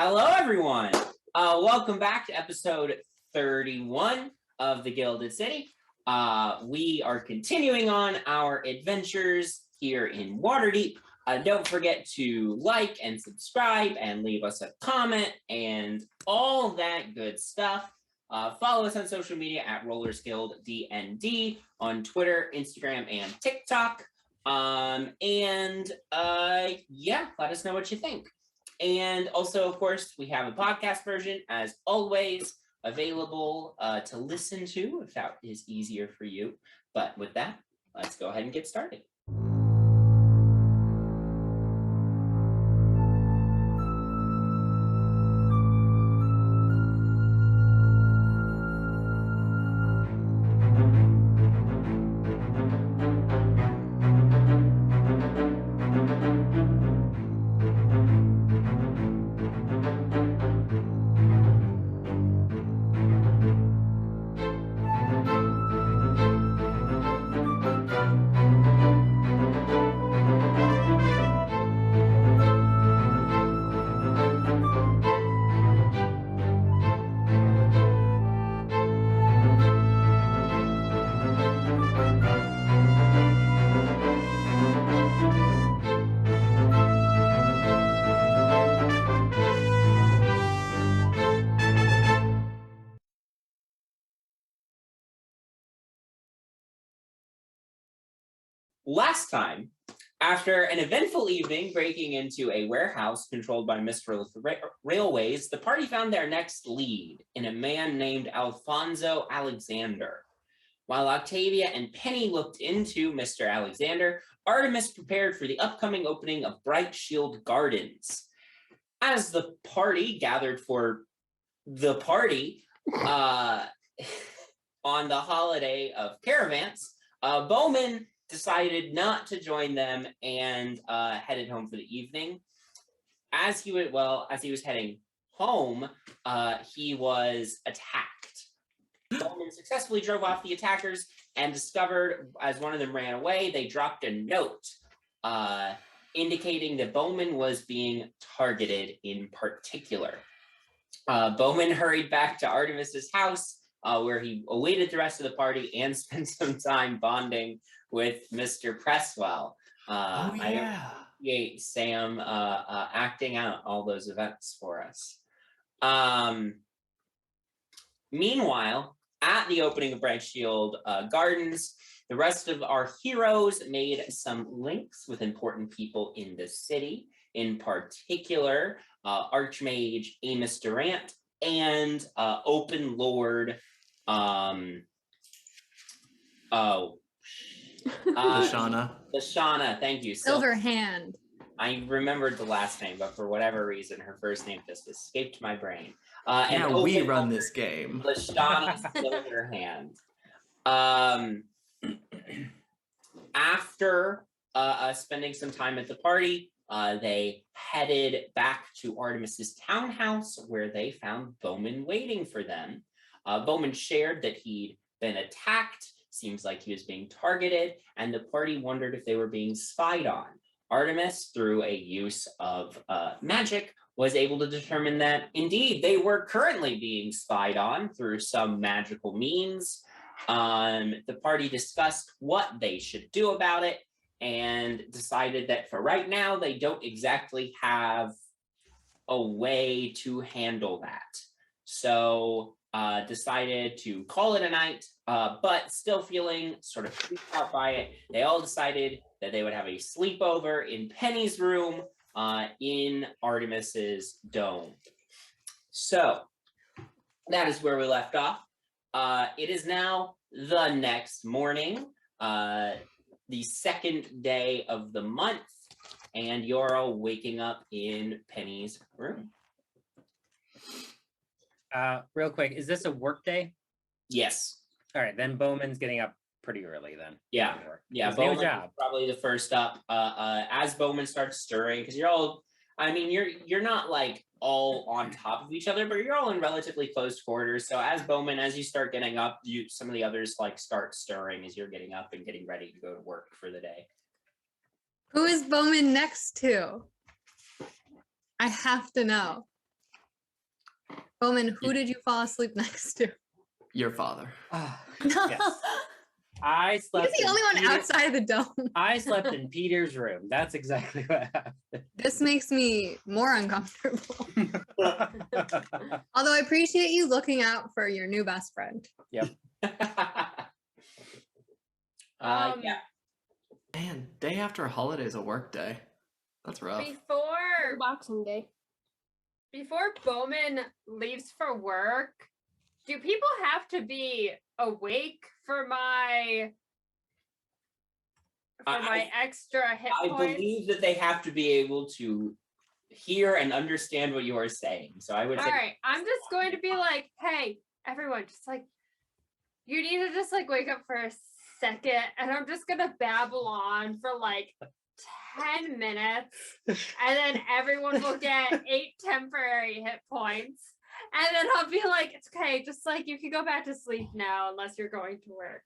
Hello, everyone. Welcome back to episode 31 of the Gilded City. We are continuing on our adventures here in Waterdeep. Don't forget to like and subscribe and leave us a comment and all that good stuff. Follow us on social media at RollersGuildDND on Twitter, Instagram, and TikTok. Yeah, let us know what you think. And also, of course, we have a podcast version, as always, available to listen to if that is easier for you. But with that, let's go ahead and get started. Last time, after an eventful evening breaking into a warehouse controlled by Mr. Railways, the party found their next lead in a man named Alfonso Alexander. While Octavia and Penny looked into Mr. Alexander, Artemis prepared for the upcoming opening of Bright Shield Gardens. As the party gathered for the party on the holiday of caravans, Bowman decided not to join them and headed home for the evening. As he was heading home, he was attacked. Bowman successfully drove off the attackers and discovered, as one of them ran away, they dropped a note indicating that Bowman was being targeted in particular. Bowman hurried back to Artemis's house, where he awaited the rest of the party and spent some time bonding with Mr. Presswell. I appreciate Sam acting out all those events for us. Meanwhile, at the opening of Bright Shield Gardens, the rest of our heroes made some links with important people in the city, in particular, Archmage Amos Durant and Open Lord Lashana, thank you. Silverhand. I remembered the last name, but for whatever reason, her first name just escaped my brain. And we run this game. Lashana Silverhand. After spending some time at the party, they headed back to Artemis's townhouse, where they found Bowman waiting for them. Bowman shared that he'd been attacked. Seems like he was being targeted, and the party wondered if they were being spied on. Artemis, through a use of magic, was able to determine that indeed they were currently being spied on through some magical means. The party discussed what they should do about it and decided that for right now, they don't exactly have a way to handle that. So decided to call it a night, but still feeling sort of freaked out by it. They all decided that they would have a sleepover in Penny's room in Artemis's dome. So that is where we left off. It is now the next morning, the second day of the month, and you're all waking up in Penny's room. Real quick, is this a work day? Yes. All right, then Bowman's getting up pretty early then. Yeah. Bowman is probably the first up. As Bowman starts stirring, because you're not like all on top of each other, but you're all in relatively close quarters. So as you start getting up, some of the others like start stirring as you're getting up and getting ready to go to work for the day. Who is Bowman next to? I have to know. Bowman, who did you fall asleep next to? Your father. Yes. I slept. He's the only one Peter- outside of the dome. I slept in Peter's room. That's exactly what happened. This makes me more uncomfortable. Although I appreciate you looking out for your new best friend. Yep. Yeah. Man, day after a holiday is a work day. That's rough. Before Boxing Day. Bowman leaves for work, do people have to be awake for my extra hit I points? believe that they have to be able to hear and understand what you are saying. So I would All say, right, I'm just going to be like, hey, everyone, just like, you need to just like wake up for a second, and I'm just gonna babble on for like 10 minutes, and then everyone will get 8 temporary hit points, and then I'll be like, it's okay, just like you can go back to sleep now unless you're going to work.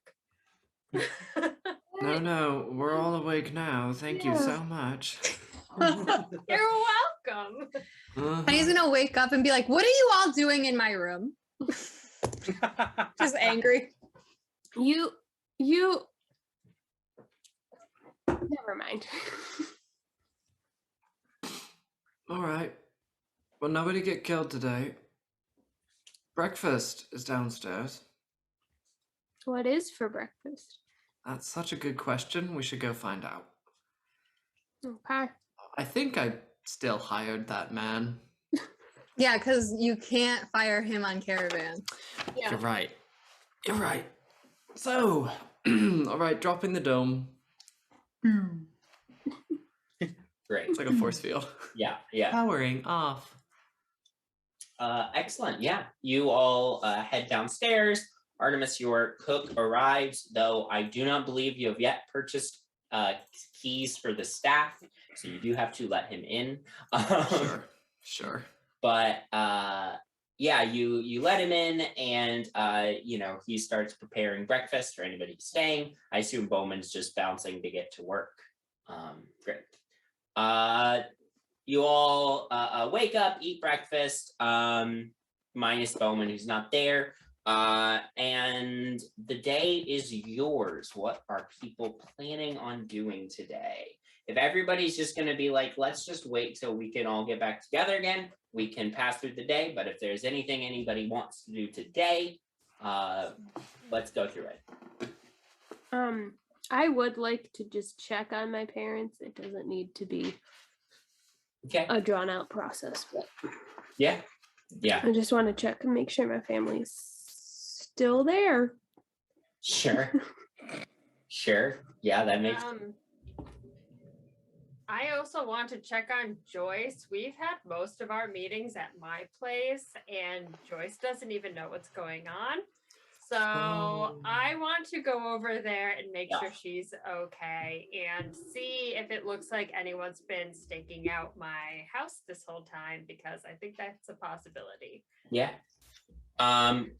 No, we're all awake now. Thank you so much. You're welcome. Uh-huh. He's gonna wake up and be like, "What are you all doing in my room?" Just angry. You never mind. All right. Well, nobody get killed today. Breakfast is downstairs. What is for breakfast? That's such a good question. We should go find out. Okay. I think I still hired that man. Yeah, because you can't fire him on Caravan. Yeah. You're right. You're right. So, all right, dropping the dome. great. It's like a force field. Yeah. Powering off. Excellent. Yeah. You all head downstairs. Artemis, your cook arrives, though I do not believe you have yet purchased keys for the staff, so you do have to let him in. Sure. But yeah, you let him in, and he starts preparing breakfast for anybody staying. I assume Bowman's just bouncing to get to work. Great. You all wake up, eat breakfast, minus Bowman, who's not there. And the day is yours. What are people planning on doing today? If everybody's just going to be like, let's just wait till we can all get back together again, we can pass through the day. But if there's anything anybody wants to do today, let's go through it. I would like to just check on my parents. It doesn't need to be Okay. a drawn out process, but Yeah. I just want to check and make sure my family's still there. Sure. Yeah, that makes I also want to check on Joyce. We've had most of our meetings at my place, and Joyce doesn't even know what's going on. So I want to go over there and make sure she's okay, and see if it looks like anyone's been staking out my house this whole time, because I think that's a possibility. Yeah.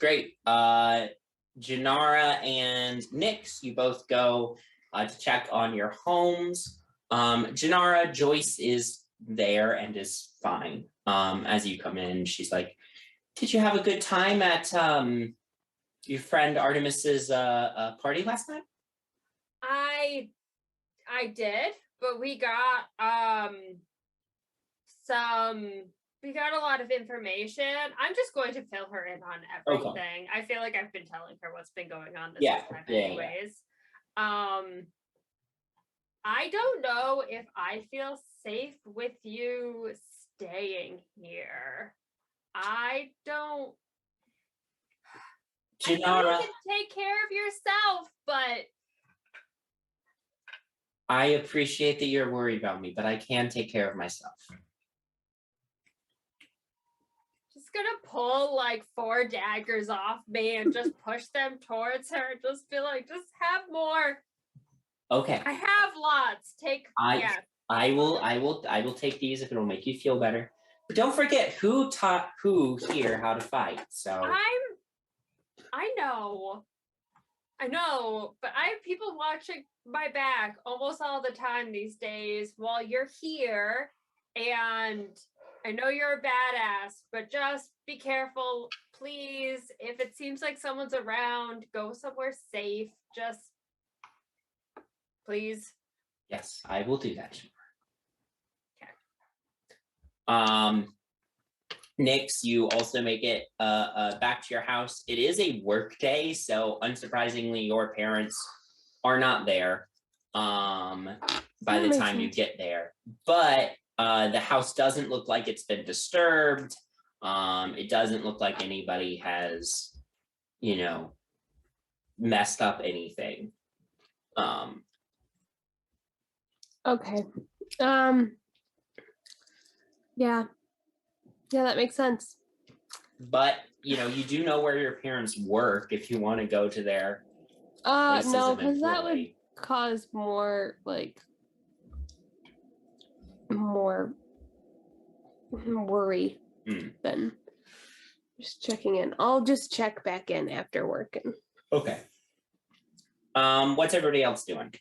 Great. Janara and Nix, you both go to check on your homes. Janara, Joyce is there and is fine. As you come in, she's like, "Did you have a good time at your friend Artemis's party last night?" I did, but we got a lot of information. I'm just going to fill her in on everything. Okay. I feel like I've been telling her what's been going on this whole time anyways. I don't know if I feel safe with you staying here. I don't. Janara, I know you can take care of yourself, but I appreciate that you're worried about me, but I can take care of myself. Just gonna pull like 4 daggers off me and just push them towards her. Just be like, just have more. Okay. I have lots. I will take these if it'll make you feel better. But don't forget who taught who here how to fight. So I know, but I have people watching my back almost all the time these days while you're here, and I know you're a badass, but just be careful, please. If it seems like someone's around, go somewhere safe. Just please. Yes, I will do that. Okay. Nix, you also make it back to your house. It is a work day, so unsurprisingly, your parents are not there by That the makes time you sense. get there. But the house doesn't look like it's been disturbed. It doesn't look like anybody has, messed up anything. Okay. Yeah. Yeah, that makes sense. But you do know where your parents work if you want to go to their places No, of because that would employ. cause more worry Hmm. than just checking in. I'll just check back in after work. And Okay. What's everybody else doing?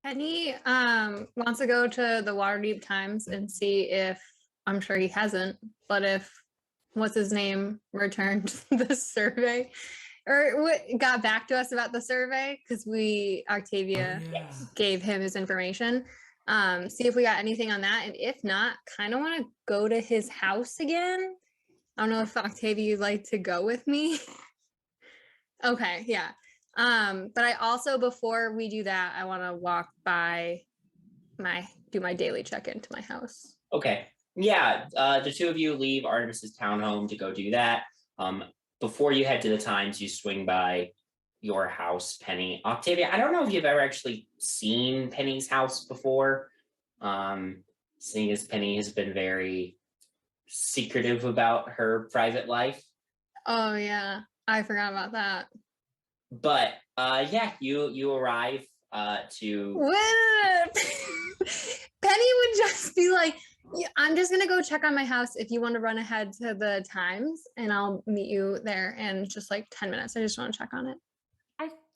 Penny wants to go to the Waterdeep Times and see if, I'm sure he hasn't, but if what's his name returned the survey or got back to us about the survey, because Octavia gave him his information. See if we got anything on that, and if not, kind of want to go to his house again. I don't know if Octavia you'd like to go with me. Okay, yeah. But I also, before we do that, I want to walk by do my daily check-in to my house. Okay. Yeah, the two of you leave Artemis's townhome to go do that. Before you head to the Times, you swing by your house, Penny. Octavia, I don't know if you've ever actually seen Penny's house before. Seeing as Penny has been very secretive about her private life. Oh yeah, I forgot about that. But yeah, you arrive to Penny would just be like, yeah, I'm just gonna go check on my house. If you want to run ahead to the Times, and I'll meet you there in just like 10 minutes. I just want to check on it.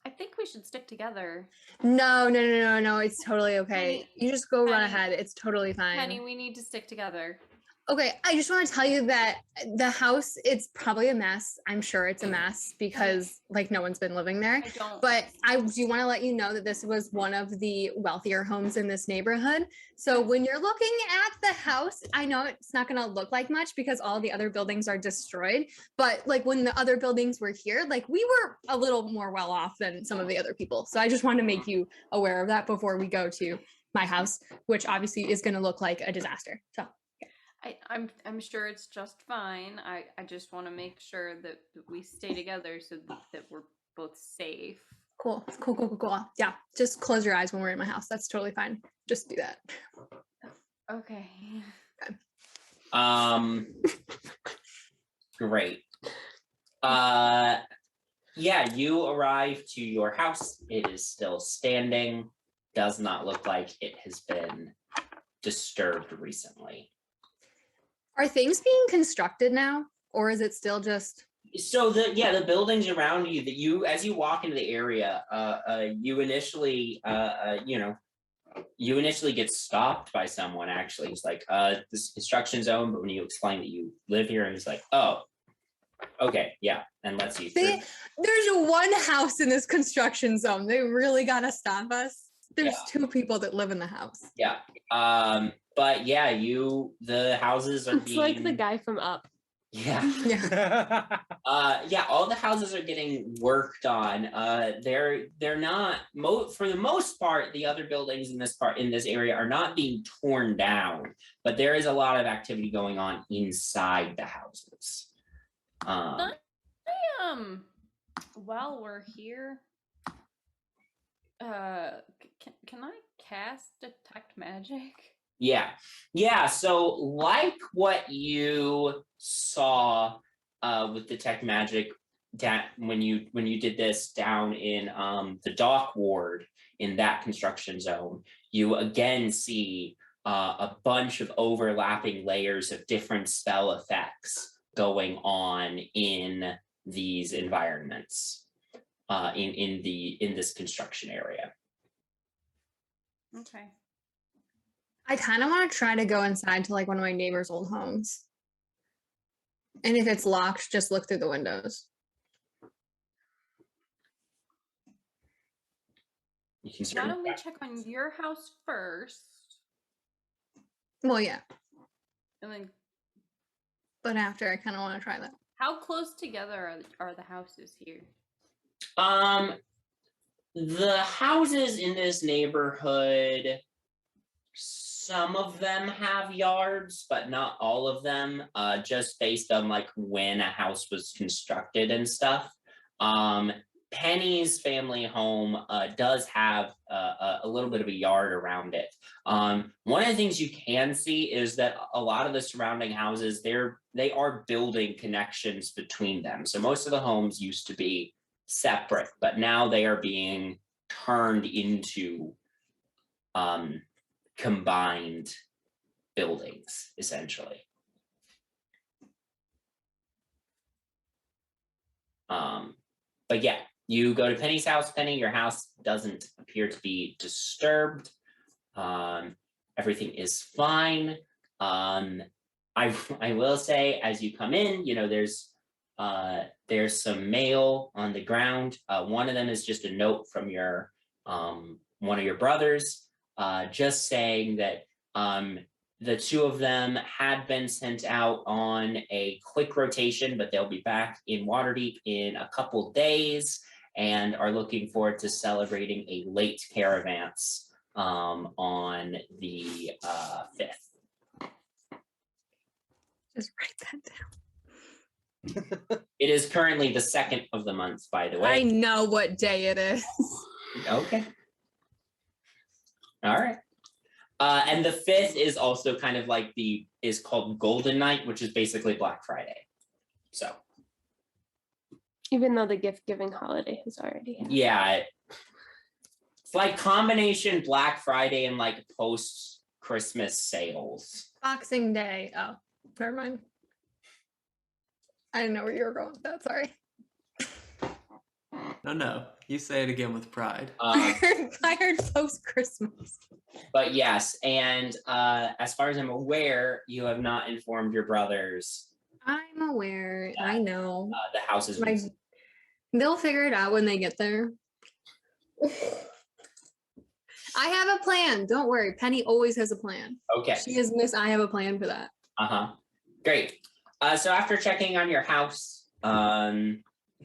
I think we should stick together. No. It's totally okay. Penny, You just go run Penny, ahead. It's totally fine. Penny, we need to stick together. Okay, I just want to tell you that the house, it's probably a mess. I'm sure it's a mess because like no one's been living there. I don't. But I do want to let you know that this was one of the wealthier homes in this neighborhood. So when you're looking at the house, I know it's not going to look like much because all the other buildings are destroyed. But like when the other buildings were here, like we were a little more well off than some of the other people. So I just want to make you aware of that before we go to my house, which obviously is going to look like a disaster. So. I'm sure it's just fine. I just want to make sure that we stay together so that we're both safe. Cool. Yeah, just close your eyes when we're in my house. That's totally fine. Just do that. Okay. Great. Yeah, you arrive to your house. It is still standing. Does not look like it has been disturbed recently. Are things being constructed now, or is it still just? So the buildings around you that you, as you walk into the area, you initially get stopped by someone. Actually, it's like this construction zone. But when you explain that you live here, and it's like, oh, okay, yeah, and lets you through. There's one house in this construction zone. They really gotta stop us. There's two people that live in the house. Yeah. But yeah, the houses are it's like the guy from Up. Yeah. Yeah. Yeah, all the houses are getting worked on. They're not for the most part, the other buildings in this area are not being torn down, but there is a lot of activity going on inside the houses. While we're here, can I cast detect magic? Yeah. So like what you saw with detect magic when you did this down in the dock ward in that construction zone, you again see a bunch of overlapping layers of different spell effects going on in these environments in this construction area. Okay. I kind of want to try to go inside to like one of my neighbor's old homes. And if it's locked, just look through the windows. You can Why certainly don't we check on your house first, Well, yeah, and then but after I kind of want to try that. how close together are the houses here? The houses in this neighborhood, some of them have yards, but not all of them, just based on like when a house was constructed and stuff. Penny's family home does have a little bit of a yard around it. One of the things you can see is that a lot of the surrounding houses, they are building connections between them. So most of the homes used to be separate, but now they are being turned into combined buildings, essentially. But yeah, you go to Penny's house. Penny, your house doesn't appear to be disturbed. Everything is fine. I will say, as you come in, you know, there's some mail on the ground. One of them is just a note from your one of your brothers, just saying that the two of them had been sent out on a quick rotation, but they'll be back in Waterdeep in a couple days and are looking forward to celebrating a late caravans on the 5th. Just write that down. It is currently the 2nd of the month, by the I way. know what day it is. Okay. All right. And the 5th is also kind of like is called Golden Night, which is basically Black Friday. So Even though the gift giving holiday has already happened. yeah, it's like combination Black Friday and like post Christmas sales. Boxing Day. Oh, never mind. I didn't know where you were going with that. Sorry. No. You say it again with pride. I heard post Christmas. But yes, and as far as I'm aware, you have not informed your brothers. I'm aware. I know. The house is They'll figure it out when they get there. I have a plan. Don't worry. Penny always has a plan. okay. She is Miss. I have a plan for that. Great. So after checking on your house, do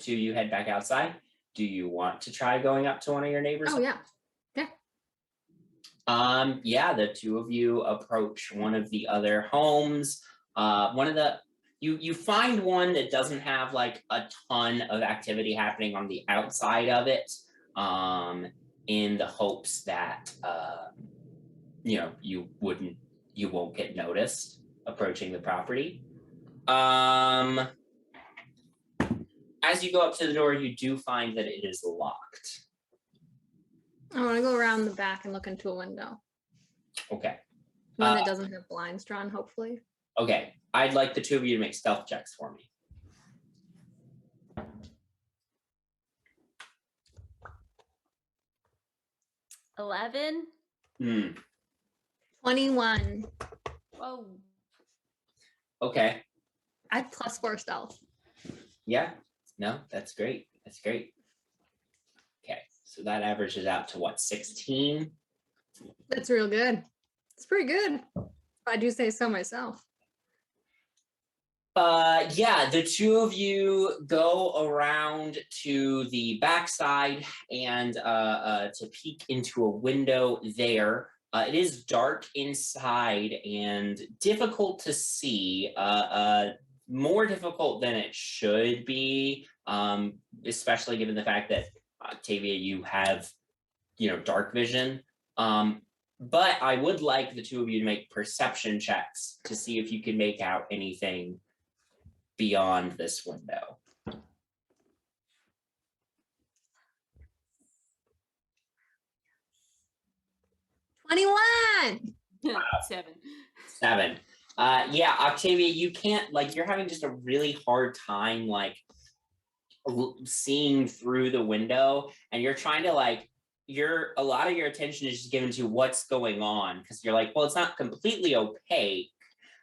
you head back outside? Do you want to try going up to one of your neighbors? Oh yeah. Yeah, the two of you approach one of the other homes. You find one that doesn't have like a ton of activity happening on the outside of it, in the hopes that you know, you won't get noticed approaching the property. As you go up to the door, you do find that it is locked. I want to go around the back and look into a window. Okay. One that doesn't have blinds drawn, hopefully. Okay. I'd like the two of you to make stealth checks for me. 11. 21. Whoa. Okay. I have +4 stealth. Yeah. No, that's great. That's great. Okay. So that averages out to what, 16? That's real good. It's pretty good. If I do say so myself. Yeah, the two of you go around to the backside and to peek into a window there. It is dark inside and difficult to see, more difficult than it should be, especially given the fact that, Octavia, you have, you know, dark vision. But I would like the two of you to make perception checks to see if you can make out anything beyond this window. 21. 7. 7. Yeah, Octavia, you can't, like, you're having just a really hard time, like, seeing through the window, and you're trying to, like, a lot of your attention is just given to what's going on because you're like, well, it's not completely opaque.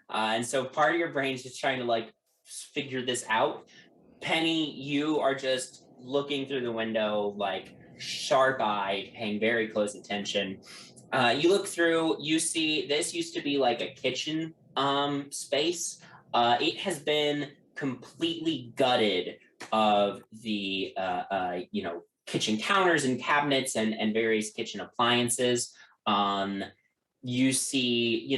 And so part of your brain is just trying to like figure this out. Penny, you are just looking through the window, like sharp-eyed, paying very close attention. You look through, you see this used to be like a kitchen space. It has been completely gutted of the kitchen counters and cabinets and various kitchen appliances. You see,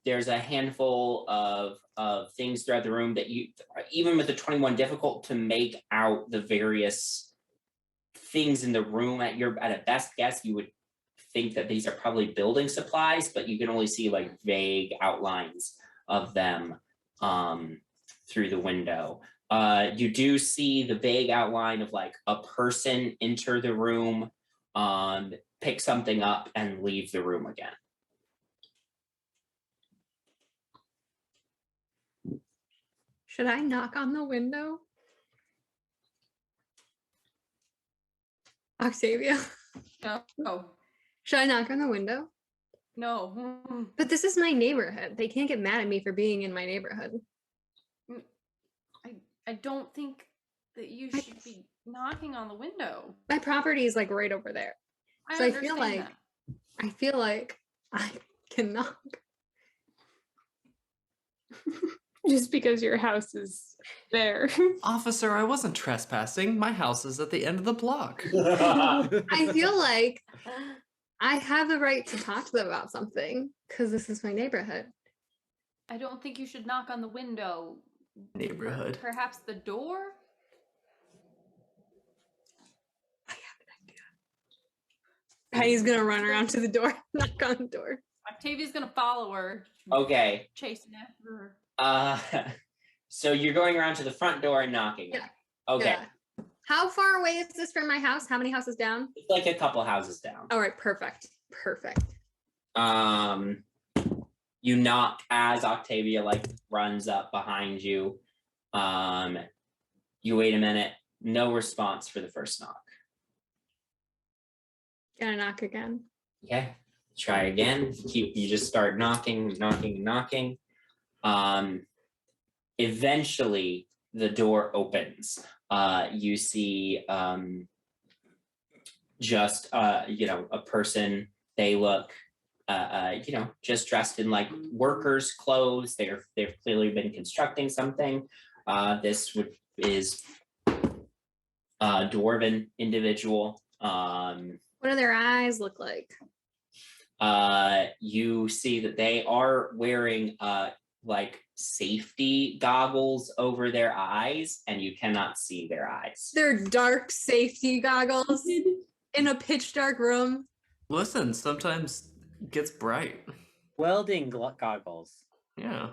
there's a handful of things throughout the room that you, even with the 21, difficult to make out the various things in the room. At a best guess, you would think that these are probably building supplies, but you can only see like vague outlines of them through the window. You do see the vague outline of like a person enter the room, pick something up, and leave the room again. Should I knock on the window? Octavia, No. should I knock on the window? No. But this is my neighborhood. They can't get mad at me for being in my neighborhood. I don't think that you should be knocking on the window. My property is like right over there. So I feel understand I feel like I can knock. Just because your house is there. Officer, I wasn't trespassing. My house is at the end of the block. I feel like I have the right to talk to them about something because this is my neighborhood. I don't think you should knock on the window. Neighborhood. Perhaps the door? I have an idea. Penny's gonna run around to the door, knock on the door. Octavia's gonna follow her. Okay. Chasing after her. So you're going around to the front door and knocking. Yeah. Okay. Yeah. How far away is this from my house? How many houses down? It's like a couple houses down. All right, perfect. Perfect. You knock as Octavia like runs up behind you. You wait a minute, no response for the first knock. Gonna knock again. Okay, try again. You just start knocking. Eventually the door opens. You see just a person. They look just dressed in like workers' clothes. They've clearly been constructing something. This is a dwarven individual. What do their eyes look like? You see that they are wearing like safety goggles over their eyes, and you cannot see their eyes. They're dark safety goggles in a pitch dark room. Listen, sometimes it gets bright. Welding goggles. Yeah.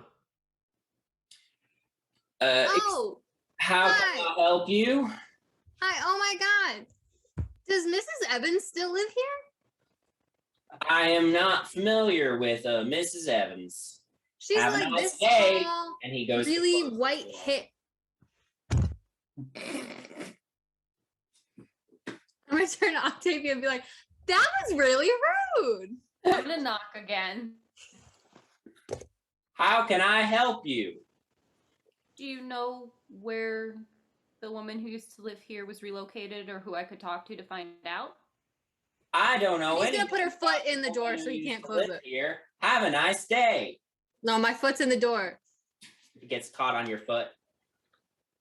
Oh, How can I help you? hi. Oh my God. Does Mrs. Evans still live here? I am not familiar with Mrs. Evans. She's Have a like nice this day. tall, And he goes to really close. white hip. I'm gonna turn to Octavia and be like, that was really rude. I'm gonna knock again. How can I help you? Do you know where the woman who used to live here was relocated, or who I could talk to find out? I don't know. She's gonna anything put her foot about in the door so woman he who can't used to close live it. Here. Have a nice day. No, my foot's in the door. It gets caught on your foot.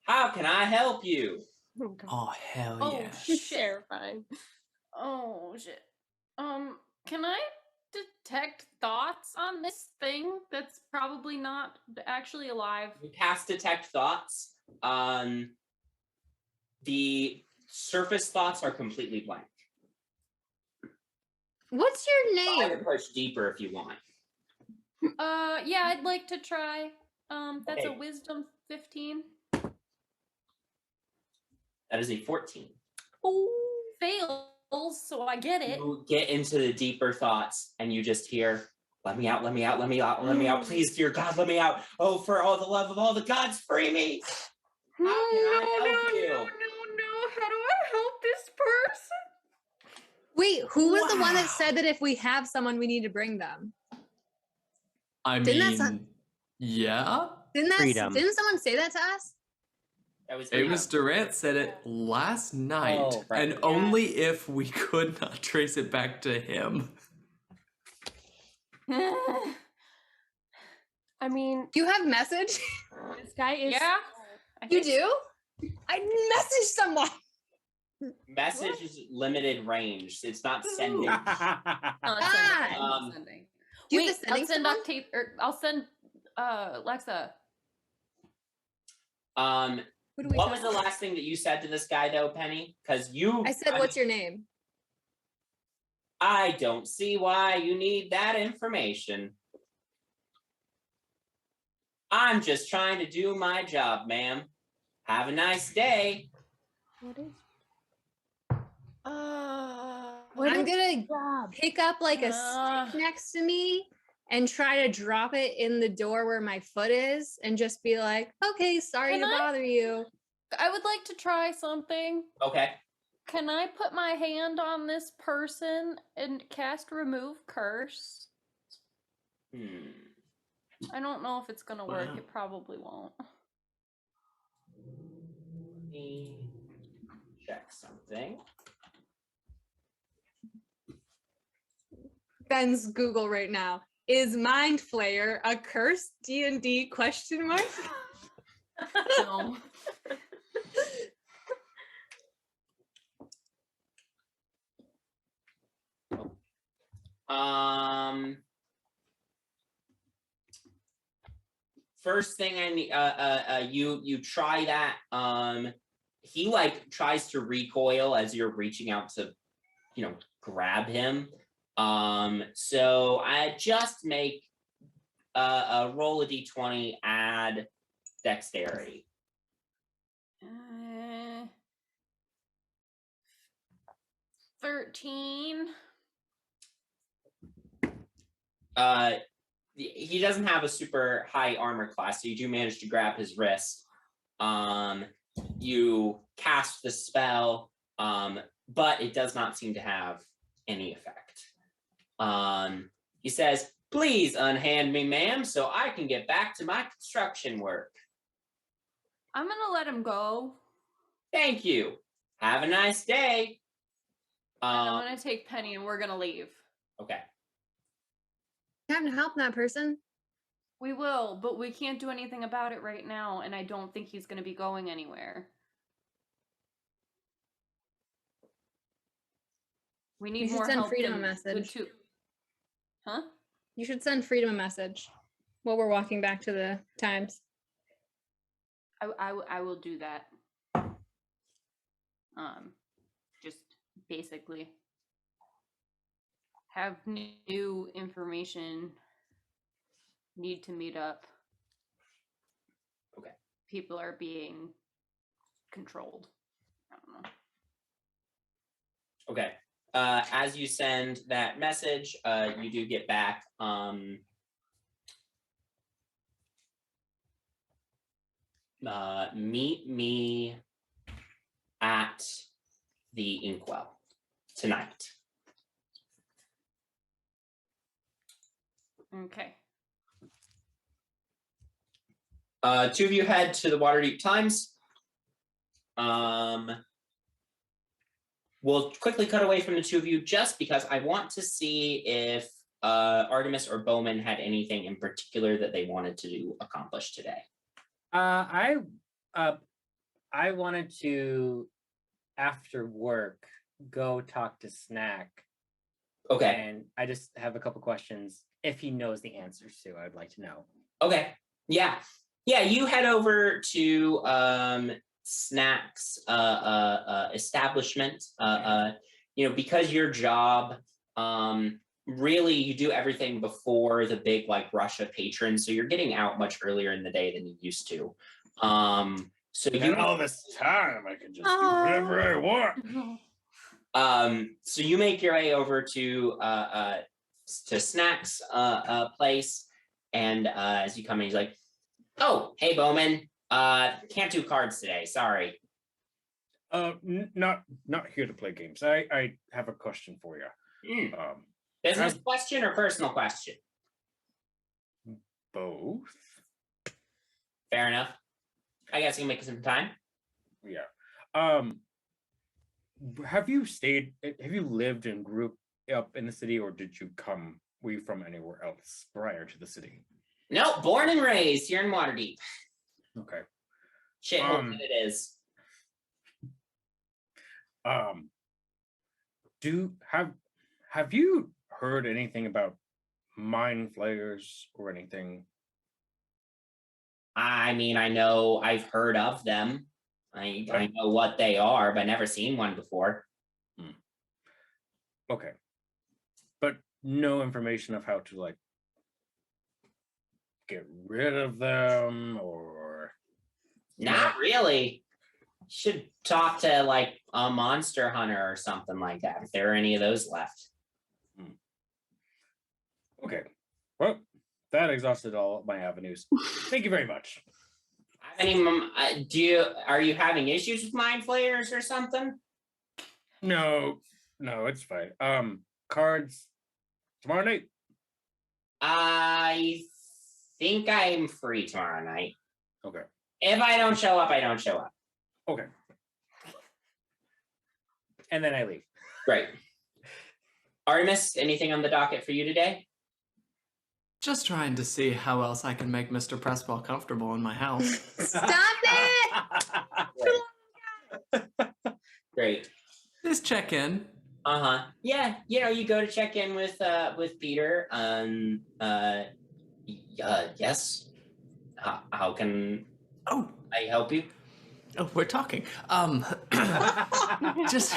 How can I help you? Oh, God. Oh, hell Oh, yeah. It's shit. terrifying. Oh shit. Can I detect thoughts on this thing that's probably not actually alive? You cast detect thoughts. The surface thoughts are completely blank. What's your I name? can push deeper if you want. Yeah, I'd like to try. That's a Okay. wisdom 15. That is a 14. Oh, fails, so I get it. You get into the deeper thoughts and you just hear, let me out, let me out, let me out, let me out. Please, dear God, let me out. Oh, for all the love of all the gods, free me. How can I help you? No. How do I help this person? Wait, who was the one that Wow. said that if we have someone, we need to bring them? I Didn't that mean, sound- yeah. Freedom. Didn't someone say that to us? That was It was Durant said it last night, Oh, right. and Yeah. only if we could not trace it back to him. I mean, You have message? this guy is. Yeah. I You think do? I messaged someone. Message is limited range. It's not sending. Not Ah. sending, Um, sending. Do you have Wait, the sending I'll send symbol? Octave, or I'll send Lexa. Who do we What tell? was the last thing that you said to this guy though, Penny? Because you I said, what's your name? I don't see why you need that information. I'm just trying to do my job, ma'am. Have a nice day. What is? What I'm is gonna Job? pick up like a Uh. stick next to me and try to drop it in the door where my foot is and just be like, okay, sorry Can to I- bother you. I would like to try something. Okay. Can I put my hand on this person and cast remove curse? I don't know if it's gonna work. Wow. It probably won't. Let me check something. Ben's Google right now. Is Mind Flayer a cursed D&D question mark? No. First thing I need, you try that. He like tries to recoil as you're reaching out to, grab him. So I just make a roll a d20, add dexterity. 13. He doesn't have a super high armor class, so you do manage to grab his wrist. You cast the spell, but it does not seem to have any effect. He says, "Please unhand me, ma'am, so I can get back to my construction work." I'm gonna let him go. Thank you. Have a nice day. And I'm gonna take Penny and we're gonna leave. Okay. Time to help that person. We will, but we can't do anything about it right now, and I don't think he's gonna be going anywhere. We need should more send help Freedom a than the message. two. Huh? You should send Freedom a message while we're walking back to the Times. I will do that. Just basically have new information. Need to meet up. Okay. People are being controlled. I don't know. Okay. As you send that message, you do get back. Meet me at the Inkwell tonight. Okay. Two of you head to the Waterdeep Times. We'll quickly cut away from the two of you just because I want to see if Artemis or Bowman had anything in particular that they wanted to accomplish today. I wanted to, after work, go talk to Snack. Okay. And I just have a couple questions. If he knows the answers to, I would like to know. Okay. Yeah. You head over to Snack's establishment. Because your job, really you do everything before the big rush of patrons, so you're getting out much earlier in the day than you used to. And all this time I can just do whatever I want. So you make your way over to Snack's place, and as you come in, he's like, "Oh, hey Bowman, can't do cards today, sorry." Not here to play games. I have a question for you. Business question or personal question? Both. Fair enough. I guess you can make some time. Yeah. Have you lived and grew up in the city, or were you from anywhere else prior to the city? No, born and raised here in Waterdeep. Okay. Shithole that it is. Have you heard anything about mind flayers or anything? I mean, I know I've heard of them. I know what they are, but never seen one before. Okay. But no information of how to get rid of them or Not really. Should talk to like a monster hunter or something like that if there are any of those left. Okay. Well, that exhausted all my avenues. Thank you very much. Are you having issues with mind flayers or something? No, it's fine. Cards tomorrow night. I think I'm free tomorrow night. Okay. If I don't show up, I don't show up. Okay. And then I leave. Great. Artemis, anything on the docket for you today? Just trying to see how else I can make Mr. Pressball comfortable in my house. Stop it! Great. Just check in. Yeah, you go to check in with Peter. Yes. How can I help you? Oh, we're talking. Just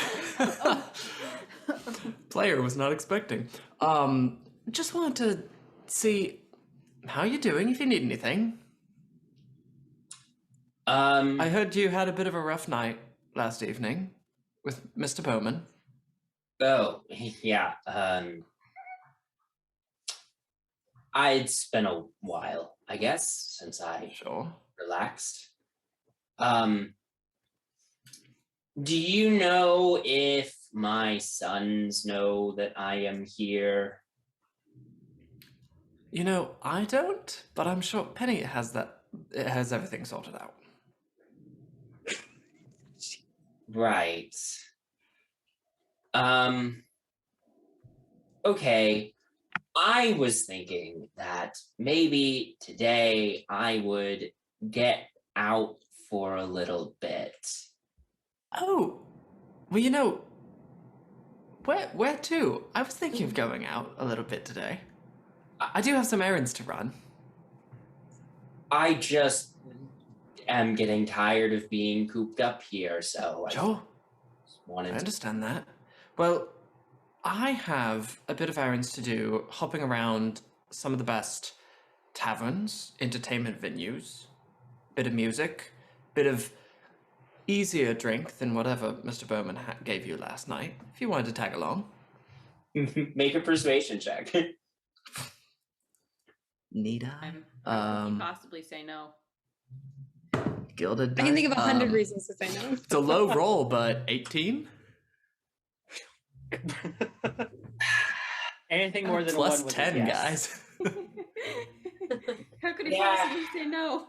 player was not expecting. Just wanted to see how you're doing, if you need anything. I heard you had a bit of a rough night last evening with Mr. Bowman. Oh, yeah. It's been a while, I guess, since I relaxed. Do you know if my sons know that I am here? I don't, but I'm sure Penny has that. It has everything sorted out. Right. Okay. I was thinking that maybe today I would get out for a little bit. Oh, well, where to? I was thinking of going out a little bit today. I do have some errands to run. I just am getting tired of being cooped up here, so I understand that. Well, I have a bit of errands to do, hopping around some of the best taverns, entertainment venues, bit of music, bit of easier drink than whatever Mr. Bowman gave you last night, if you wanted to tag along. Make a persuasion check. Need I? How could you possibly say no? Gilded. I can think of 100 reasons to say no. It's a low roll, but 18? Anything more than plus one was 10, yes. guys. How could he possibly say no?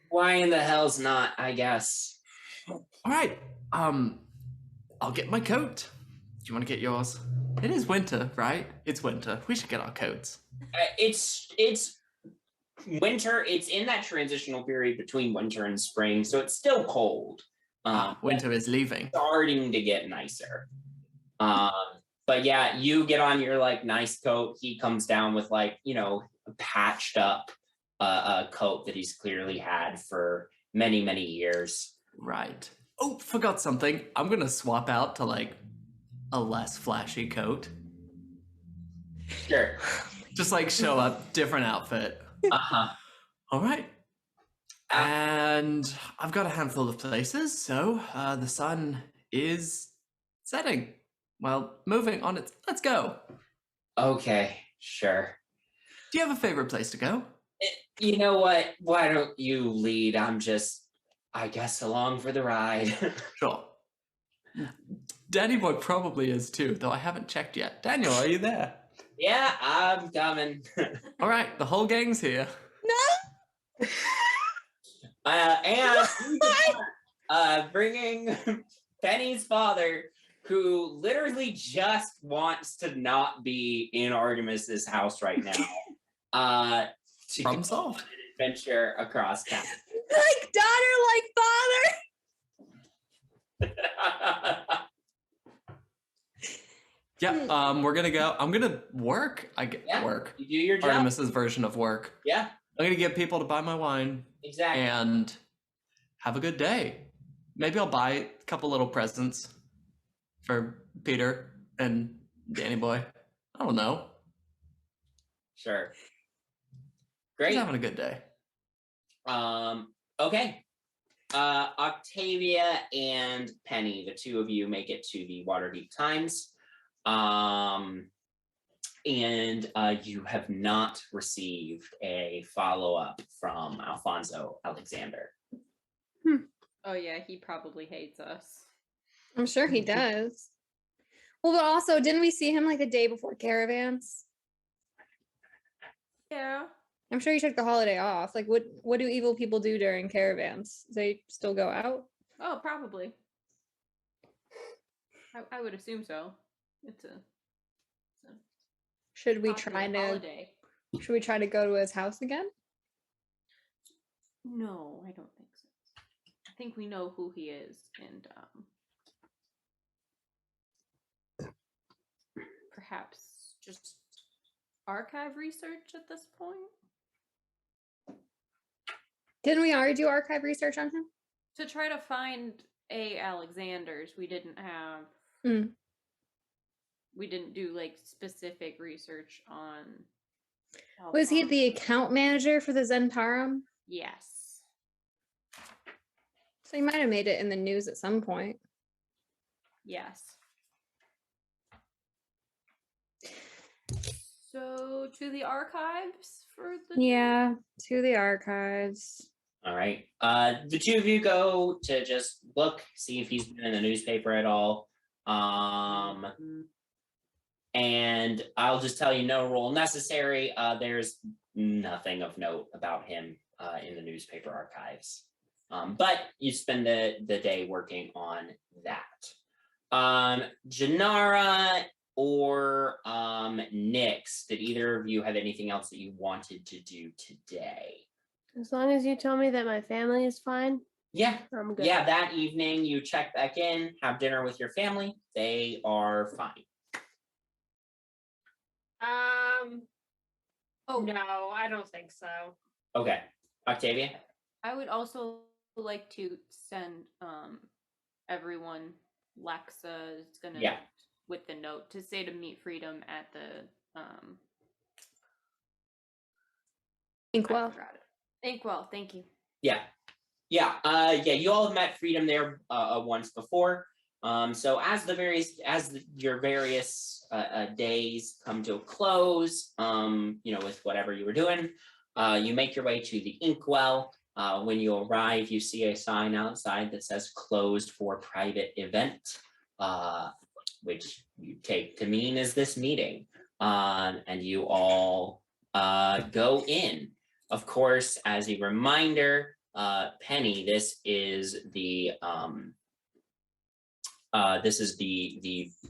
Why in the hell's not, I guess. All right. I'll get my coat. Do you want to get yours? It is winter, right? It's winter. We should get our coats. It's winter. It's in that transitional period between winter and spring, so it's still cold. Winter is leaving. Starting to get nicer. But yeah, you get on your nice coat. He comes down with a patched up coat that he's clearly had for many, many years. Right. Oh, forgot something. I'm gonna swap out to a less flashy coat. Sure. Just show up, different outfit. All right. And I've got a handful of places, so the sun is setting. Well, moving on. Let's go. Okay, sure. Do you have a favorite place to go? You know what? Why don't you lead? I'm just, I guess, along for the ride. Sure. Danny Boy probably is too, though I haven't checked yet. Daniel, are you there? Yeah, I'm coming. All right, the whole gang's here. And we depart, bringing Penny's father, who literally just wants to not be in Artemis's house right now. To Problem go solved. on an adventure across town. Like daughter, like father. Yeah, we're gonna go. I'm gonna work. I get Yeah, work. You do your job. Artemis's version of work. Yeah, I'm gonna get people to buy my wine exactly. and have a good day. Maybe I'll buy a couple little presents for Peter and Danny Boy. I don't know. Sure. He's Great. having a good day. Okay. Octavia and Penny, the two of you make it to the Waterdeep Times. And you have not received a follow-up from Alfonso Alexander. Oh yeah, he probably hates us. I'm sure he does. Well, but also, didn't we see him like the day before caravans? Yeah. I'm sure he took the holiday off. Like, what do evil people do during caravans? They still go out? Oh, probably. I would assume so. It's a Should we popular try to? holiday. Should we try to go to his house again? No, I don't think so. I think we know who he is, and perhaps just archive research at this point. Didn't we already do archive research on him? To try to find Alexander's, we didn't have. Mm. We didn't do like specific research on. Was he Alphonse. the account manager for the Zentarum? Yes. So he might have made it in the news at some point. Yes. So to the archives for the. Yeah, to the archives. All right. The two of you go to just look, see if he's been in the newspaper at all. And I'll just tell you, no role necessary. There's nothing of note about him in the newspaper archives. But you spend the day working on that. Janara or Nyx, did either of you have anything else that you wanted to do today? As long as you tell me that my family is fine, Yeah. I'm good. Yeah, that evening you check back in, have dinner with your family. They are fine. Oh no, I don't think so. Okay. Octavia? I would also like to send everyone. Lexa is gonna with the note to say to meet Freedom at the Inkwell. Inkwell, thank you. Yeah. You all have met Freedom there once before. So as your various days come to a close, with whatever you were doing, you make your way to the Inkwell. When you arrive, you see a sign outside that says "Closed for private event," which you take to mean is this meeting. And you all go in. Of course, as a reminder, Penny, this is the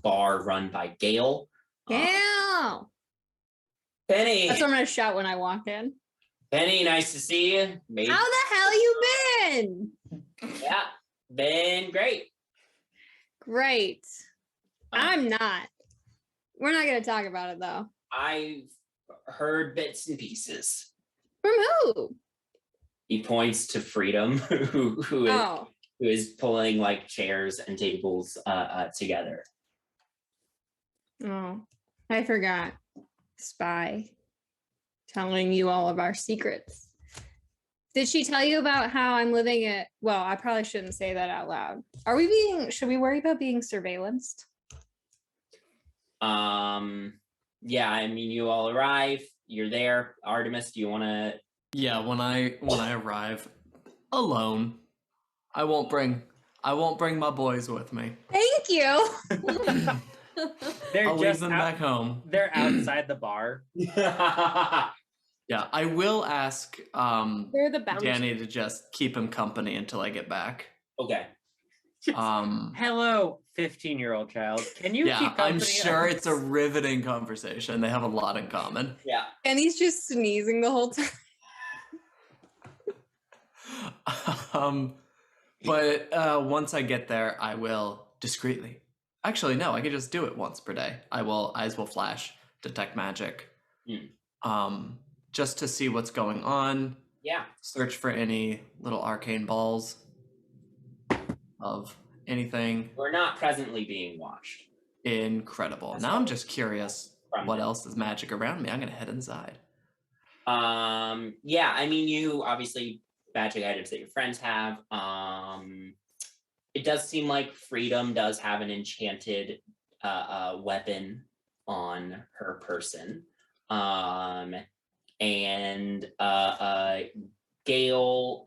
bar run by Gail. Gail! Penny! That's what I'm going to shout when I walk in. Penny, nice to see you. How the hell you been? Yeah, been great. Great. I'm not. We're not going to talk about it, though. I've heard bits and pieces. From who? He points to Freedom, who is pulling like chairs and tables together. Oh, I forgot. Spy. Telling you all of our secrets. Did she tell you about how I'm living at, well, I probably shouldn't say that out loud. Should we worry about being surveillanced? Yeah, I mean, you all arrive, you're there. Artemis, do you want to? Yeah, when I arrive alone, I won't bring my boys with me. Thank Thank you. They're I'll leave just them back home. They're outside the bar. Yeah, I will ask They're the bounty. Danny to just keep him company until I get back. Okay. Hello, 15-year-old child. Can you Yeah, keep company? I'm sure it's a riveting conversation. They have a lot in common. Yeah. And he's just sneezing the whole time. But once I get there, I will discreetly. Actually, no, I can just do it once per day. Eyes will flash, detect magic. Just to see what's going on. Yeah. Search for any little arcane balls of anything. We're not presently being watched. Incredible. That's Now I'm right. just curious what else is magic around me. I'm gonna head inside. Yeah, I mean, you obviously magic items that your friends have. It does seem like Freedom does have an enchanted weapon on her person. And Gale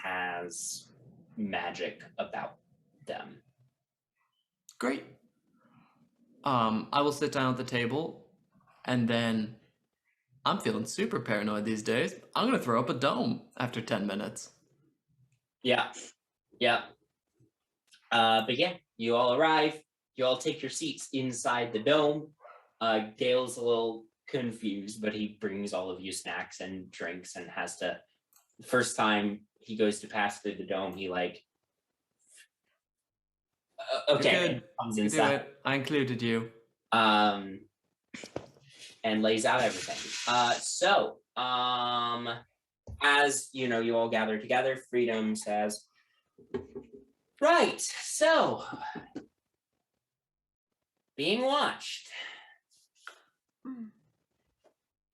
has magic about them. Great. I will sit down at the table, and then I'm feeling super paranoid these days. I'm gonna throw up a dome after 10 minutes. Yeah. But yeah, you all arrive. You all take your seats inside the dome. Gale's a little confused, but he brings all of you snacks and drinks and has to. The first time he goes to pass through the dome, he like. Okay, Good. comes You do inside. it. I included you. And lays out everything. As you know, you all gather together. Freedom says, "Right, so being watched.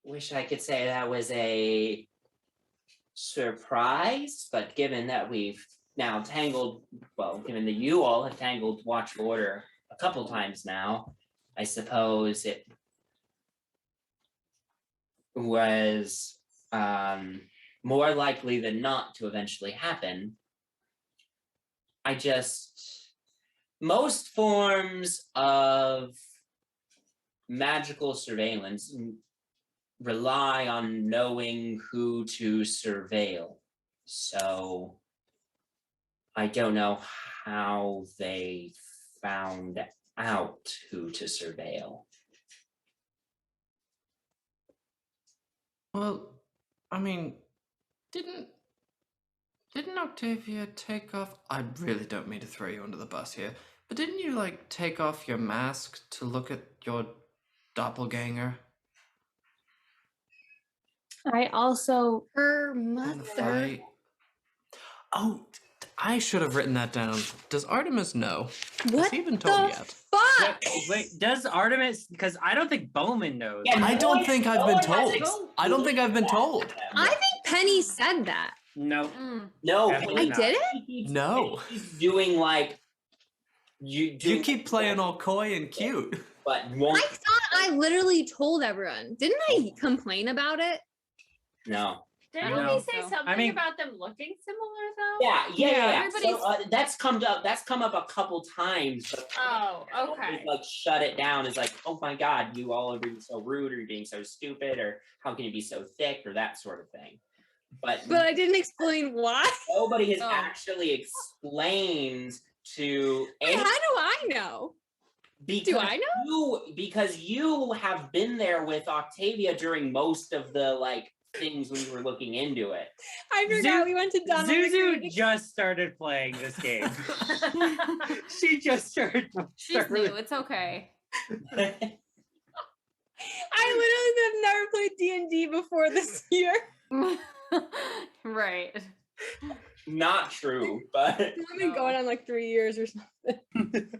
Wish I could say that was a surprise, but given that we've now given that you all have tangled Watchful Order a couple times now, I suppose it was more likely than not to eventually happen. Most forms of magical surveillance rely on knowing who to surveil. So I don't know how they found out who to surveil. Well, I mean, didn't Octavia take off? I really don't mean to throw you under the bus here, but didn't you like take off your mask to look at your doppelganger? I also Her In the mother. fight? Oh, I should have written that down. Does Artemis know? What Has he been told the yet? fuck? Wait, does Artemis? Because I don't think Bowman knows. Yeah, I don't think I've been told. told. I don't think I've been told. I think Penny said that. No. No, Absolutely I not. did it? No. He's doing like you keep playing all coy and cute. but I won't. thought I literally told everyone. Didn't I complain about it? No. Didn't No. we say something mean- about them looking similar though? Yeah. everybody's- So that's come up a couple times. But Oh, okay. it's like shut it down. It's like, oh my god, you all are being so rude, or you're being so stupid, or how can you be so thick, or that sort of thing. But I didn't explain why. nobody has Oh. actually explained to How do I know? because I know? because you have been there with Octavia during most of the like things when you were looking into it. I forgot we went to Donald. Zuzu just started playing this game. She just started. She's new. It's okay. I literally have never played D&D before this year. Right. Not true, but It's been going on like 3 years or something.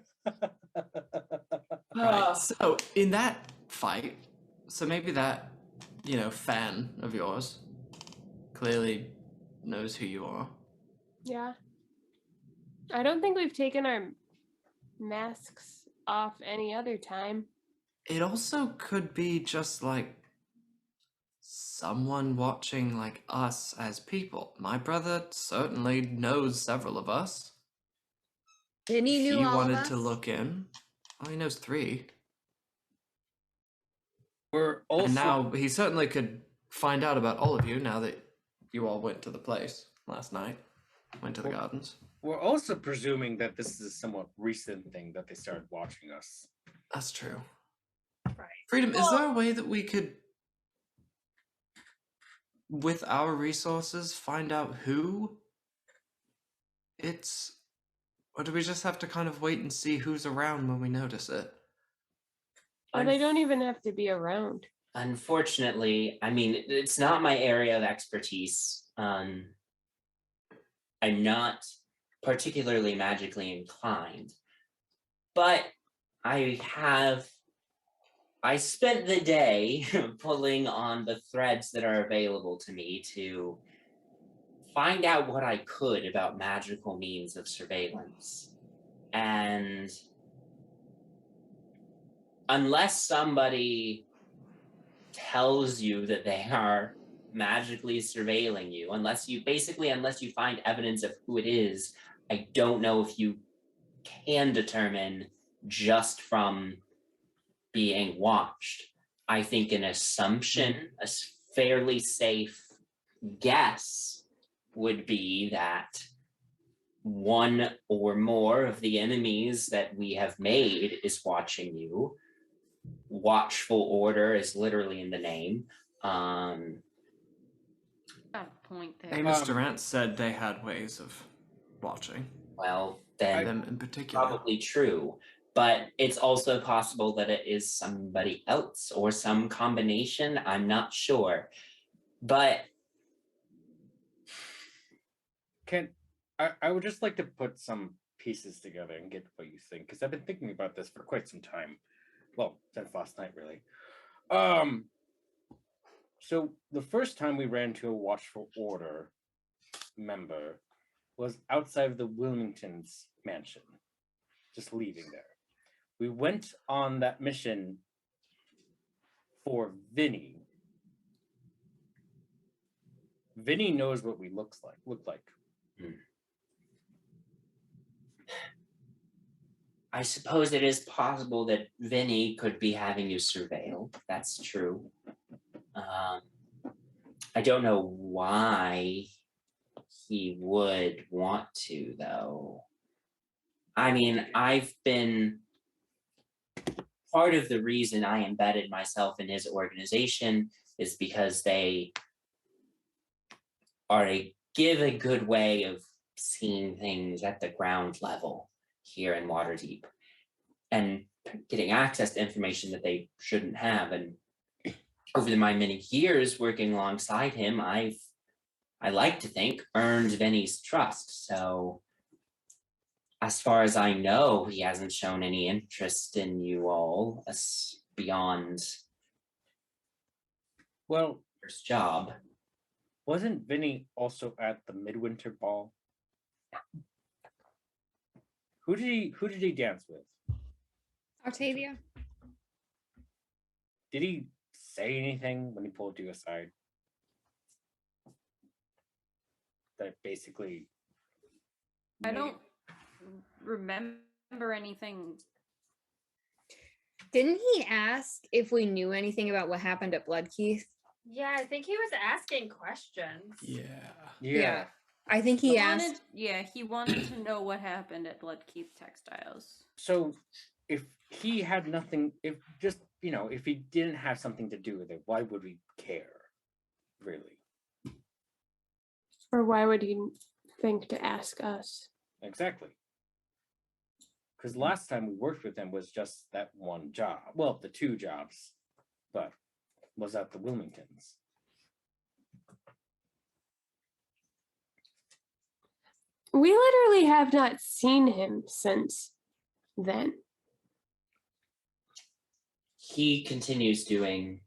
Right. So in that fight, maybe that, fan of yours clearly knows who you are. Yeah. I don't think we've taken our masks off any other time. It also could be just like someone watching like us as people. My brother certainly knows several of us. Vinny he knew all of wanted us. to look in. Well, he knows 3. We're also And now he certainly could find out about all of you now that you all went to the place last night. Went to the gardens. we're also presuming that this is a somewhat recent thing that they started watching us. That's true. Right. Freedom, is there a way that we could, with our resources, find out who it's... Or do we just have to kind of wait and see who's around when we notice it? Or they don't even have to be around. Unfortunately, I mean, it's not my area of expertise. I'm not particularly magically inclined, but I spent the day pulling on the threads that are available to me to find out what I could about magical means of surveillance. And unless somebody tells you that they are magically surveilling you, unless you find evidence of who it is, I don't know if you can determine just from being watched. I think an assumption, a fairly safe guess, would be that one or more of the enemies that we have made is watching you. Watchful order is literally in the name. Got a point there. Amos Durant said they had ways of watching. Well, then them in particular. Probably true. But it's also possible that it is somebody else or some combination. I'm not sure. But I would just like to put some pieces together and get what you think, because I've been thinking about this for quite some time. Well, since last night, really. So the first time we ran into a Watchful Order member was outside of the Wilmington's mansion, just leaving there. We went on that mission for Vinny. Vinny knows what we look like. I suppose it is possible that Vinny could be having you surveilled. That's true. I don't know why he would want to, though. I mean, I've been part of the reason I embedded myself in his organization is because they give a good way of seeing things at the ground level here in Waterdeep and getting access to information that they shouldn't have. And over my many years working alongside him, I like to think, earned Vinny's trust. So as far as I know, he hasn't shown any interest in you all beyond his job. Wasn't Vinny also at the Midwinter Ball? Who did he dance with? Octavia. Did he say anything when he pulled you aside? That basically... I don't remember anything. Didn't he ask if we knew anything about what happened at Bloodkeith? Yeah, I think he was asking questions. Yeah. I think he asked. He wanted to know what happened at Bloodkeith Textiles. So if he had nothing, if he didn't have something to do with it, why would we care, really? Or why would he think to ask us? Exactly. Because last time we worked with him was just that one job. Well, the 2 jobs, but was at the Wilmingtons. We literally have not seen him since then. He continues doing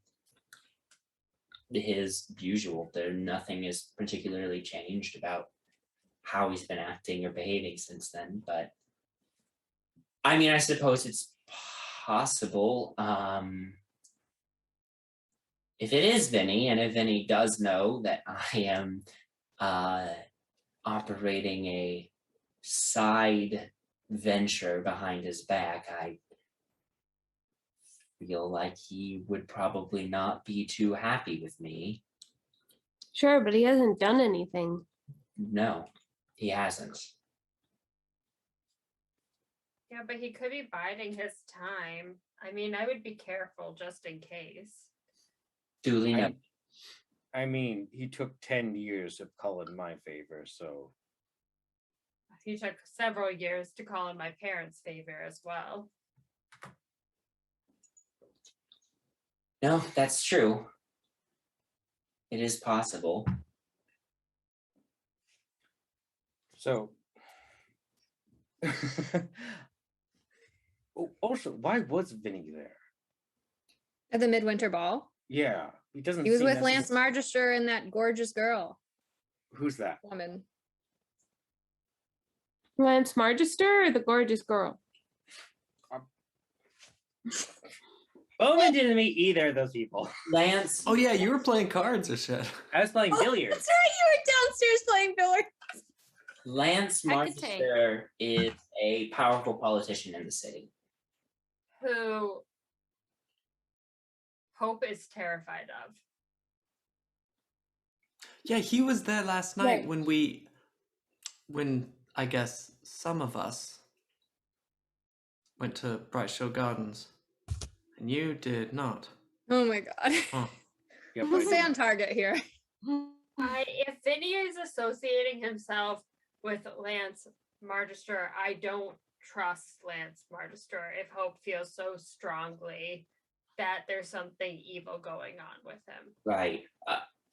his usual. Nothing is particularly changed about how he's been acting or behaving since then. But I mean, I suppose it's possible. If it is Vinny, and if Vinny does know that I am operating a side venture behind his back, I feel like he would probably not be too happy with me. Sure, but he hasn't done anything. No, he hasn't. Yeah, but he could be biding his time. I mean, I would be careful just in case. Duly noted. I mean, he took 10 years to call in my favor, so. He took several years to call in my parents' favor as well. No, that's true. It is possible. So. Also, why was Vinny there? At the midwinter ball. Yeah, he doesn't. He was seem with Lance necess- Magister and that gorgeous girl Who's that? woman. Lance Margister or the gorgeous girl? Bowman didn't meet either of those people. Lance. Oh yeah, you were playing cards or shit. I was playing billiards. That's right, you were downstairs playing billiards. Lance I could take- Marchester is a powerful politician in the city. Who Hope is terrified of. Yeah, he was there last night Right. when I guess some of us went to Brightshill Gardens, and you did not. Oh my god. Oh. Yep, We'll I stay did. on target here. If Vinny is associating himself with Lance Margister, I don't trust Lance Margister if Hope feels so strongly that there's something evil going on with him. Right.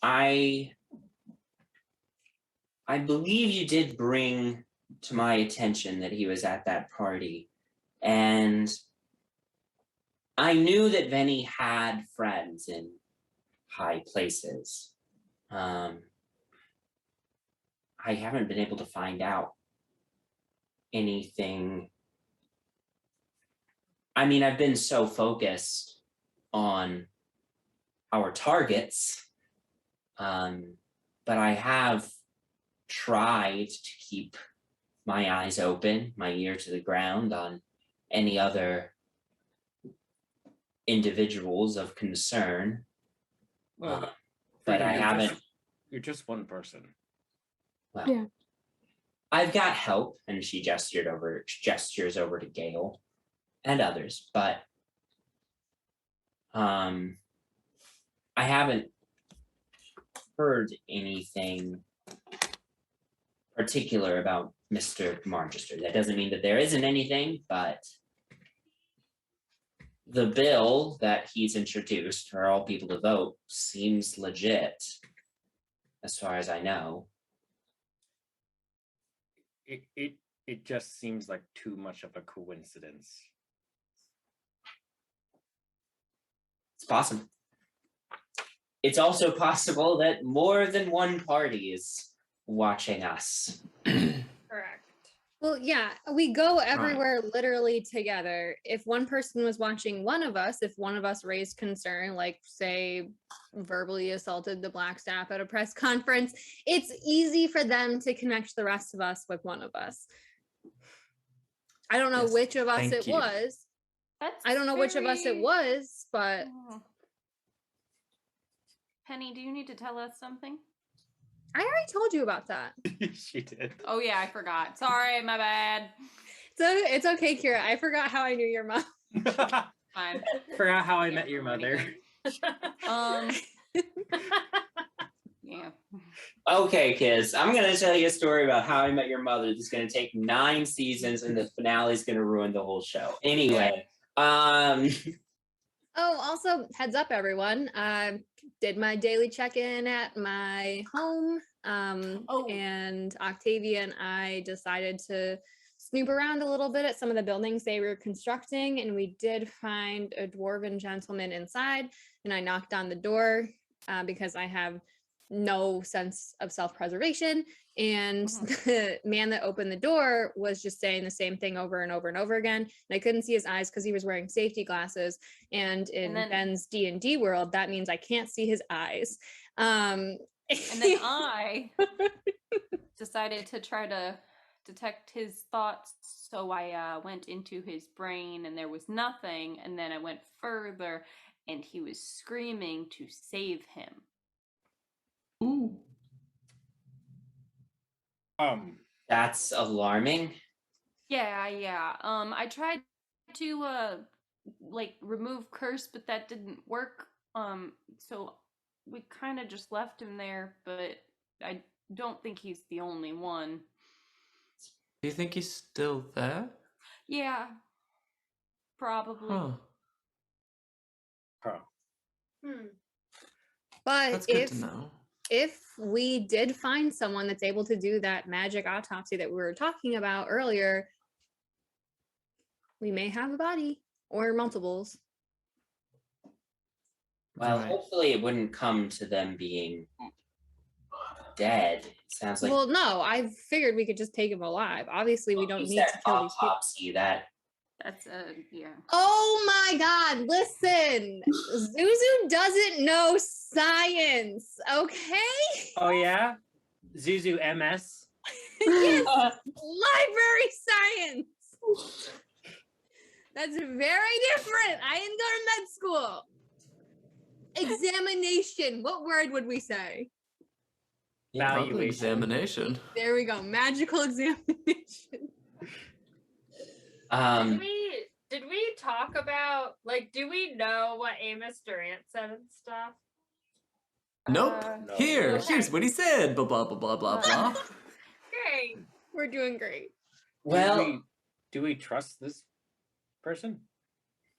I believe you did bring to my attention that he was at that party, and I knew that Venny had friends in high places. I haven't been able to find out anything. I mean, I've been so focused on our targets, but I have tried to keep my eyes open, my ear to the ground on any other individuals of concern. Well, But I you're haven't. just- You're just one person. Well, Yeah. I've got help, and she gestures over to Gale and others, but I haven't heard anything particular about Mr. Marchester. That doesn't mean that there isn't anything, but the bill that he's introduced for all people to vote seems legit, as far as I know. It just seems like too much of a coincidence. It's possible. It's also possible that more than one party is watching us. Correct. Well, yeah, we go everywhere literally together. If one person was watching one of us, if one of us raised concern, like say verbally assaulted the Black Staff at a press conference, it's easy for them to connect the rest of us with one of us. I don't know Yes, which of us thank it you. was. That's I don't know which of us it very- was, but Oh. Penny, do you need to tell us something? I already told you about that. She did. Oh yeah, I forgot. Sorry, my bad. So it's okay, Kira. I forgot how I knew your mom. Fine. Forgot how I met your mother. Yeah. Okay, kids, I'm going to tell you a story about how I met your mother that's going to take 9 seasons, and the finale is going to ruin the whole show. Anyway, Oh, also, heads up, everyone. I did my daily check-in at my home. And Octavia and I decided to snoop around a little bit at some of the buildings they were constructing, and we did find a dwarven gentleman inside, and I knocked on the door because I have no sense of self-preservation, and the man that opened the door was just saying the same thing over and over and over again, and I couldn't see his eyes because he was wearing safety glasses, and in Ben's D&D world that means I can't see his eyes. And then I decided to try to detect his thoughts. So I went into his brain and there was nothing. And then I went further and he was screaming to save him. Ooh. That's alarming. Yeah. I tried to like remove curse, but that didn't work. So we kind of just left him there, but I don't think he's the only one. Do you think he's still there? Yeah, probably. Huh. But That's good to know. if we did find someone that's able to do that magic autopsy that we were talking about earlier, we may have a body or multiples. Well, Right. hopefully it wouldn't come to them being dead. It sounds like Well, no, I figured we could just take him alive. Obviously, we don't you need said to kill these people. autopsy. That That's yeah. Oh my God, listen. Zuzu doesn't know science, okay? Oh yeah, Zuzu MS. Yes, library science. That's very different. I didn't go to med school. Examination. What word would we say? Probably Valuation. examination. There we go. Magical examination. Did we talk about, like, do we know what Amos Durant said and stuff? Nope. No. Here's what he said. Blah blah blah blah blah blah. Great. We're doing great. well, do we trust this person?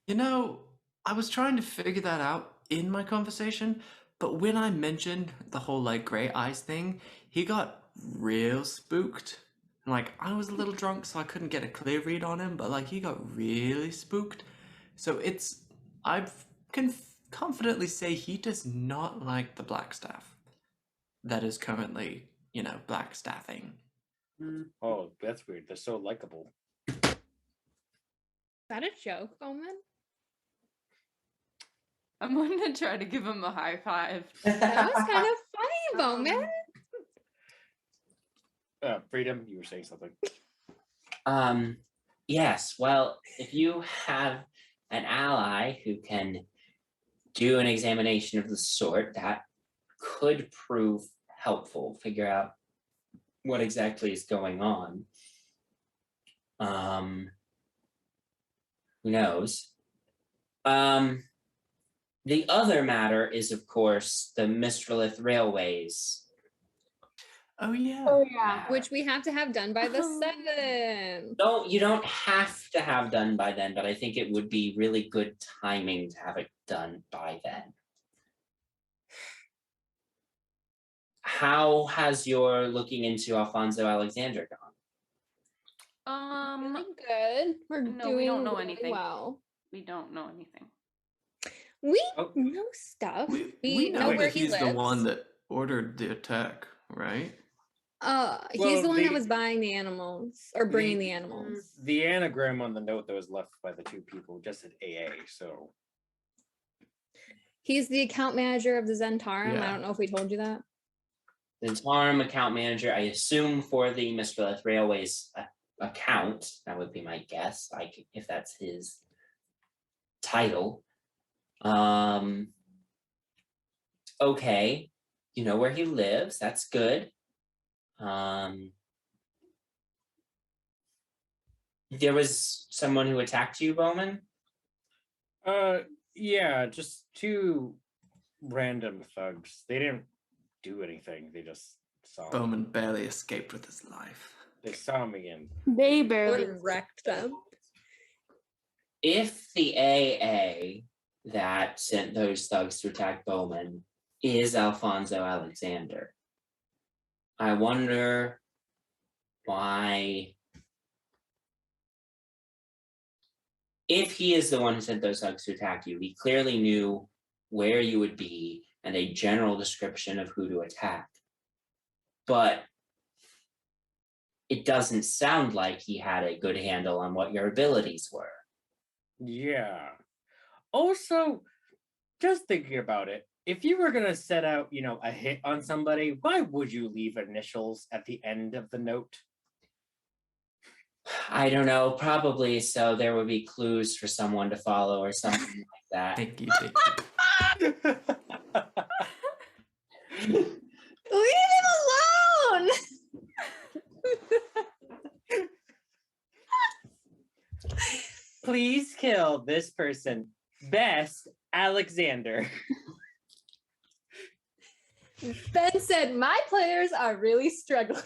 You know, I was trying to figure that out in my conversation, but when I mentioned the whole like gray eyes thing, he got real spooked. And, like, I was a little drunk, so I couldn't get a clear read on him, but like he got really spooked. So I can confidently say he does not like the black staff that is currently, black staffing. Oh, that's weird. They're so likable. Is that a joke, Bowman? I'm going to try to give him a high five. That was kind of funny, Bowman. Freedom, you were saying something. yes. Well, if you have an ally who can do an examination of the sort, that could prove helpful. Figure out what exactly is going on. Who knows? The other matter is, of course, the Mistralith Railways. Oh yeah. Oh yeah. Which we have to have done by the 7th. You don't have to have done by then, but I think it would be really good timing to have it done by then. How has your looking into Alfonso Alexander gone? Really good. We're No, doing we don't know really anything. well. We don't know anything. We Oh. know stuff. We know where that he he's lives. the one that ordered the attack, right? He's Well, the one that the- was buying the animals or bringing the animals. The anagram on the note that was left by the two people just said AA, so He's the account manager of the Zentarum. Yeah. I don't know if we told you that. The Zentarum account manager, I assume, for the Mistralith Railways account. That would be my guess, if that's his title. Okay, you know where he lives. That's good. There was someone who attacked you, Bowman? yeah, just two random thugs. They didn't do anything. They just saw me. Bowman barely escaped with his life. They saw me and They barely. Would wrecked them. If the AA that sent those thugs to attack Bowman is Alfonso Alexander, I wonder why. If he is the one who sent those thugs to attack you, he clearly knew where you would be and a general description of who to attack. But it doesn't sound like he had a good handle on what your abilities were. yeah. Also, just thinking about it, if you were gonna set out, a hit on somebody, why would you leave initials at the end of the note? I don't know, probably so there would be clues for someone to follow or something like that. Dinky. Leave him alone. Please kill this person. Best Alexander. Ben said, my players are really struggling.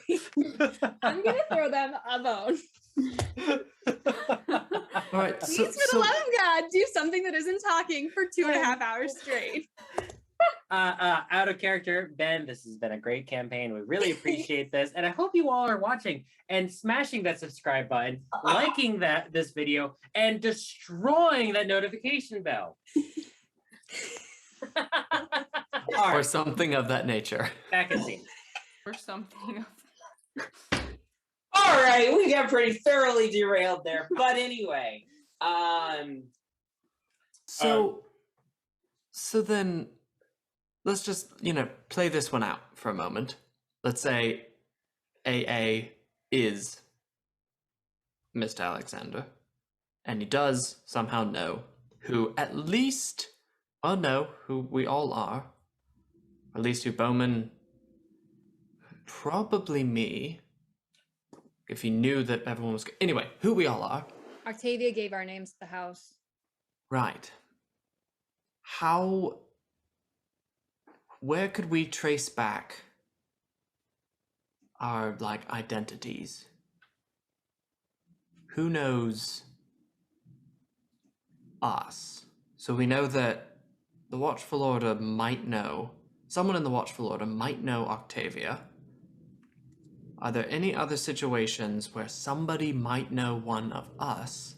I'm going to throw them a bone. All right. Please, for the love of God, do something that isn't talking for 2.5 hours straight. Out of character, Ben, this has been a great campaign. We really appreciate this. And I hope you all are watching and smashing that subscribe button, liking this video, and destroying that notification bell. All Or right, something of that nature. back in scene. Or something. All right, we got pretty thoroughly derailed there. But anyway, So then let's just, play this one out for a moment. Let's say AA is Mr. Alexander, and he does somehow know who who we all are. At least who Bowman, probably me, if he knew that everyone was... Anyway, who we all are. Octavia gave our names to the house. Right. Where could we trace back our, identities? Who knows us? So we know that the Watchful Order might know, someone in the Watchful Order might know Octavia. Are there any other situations where somebody might know one of us?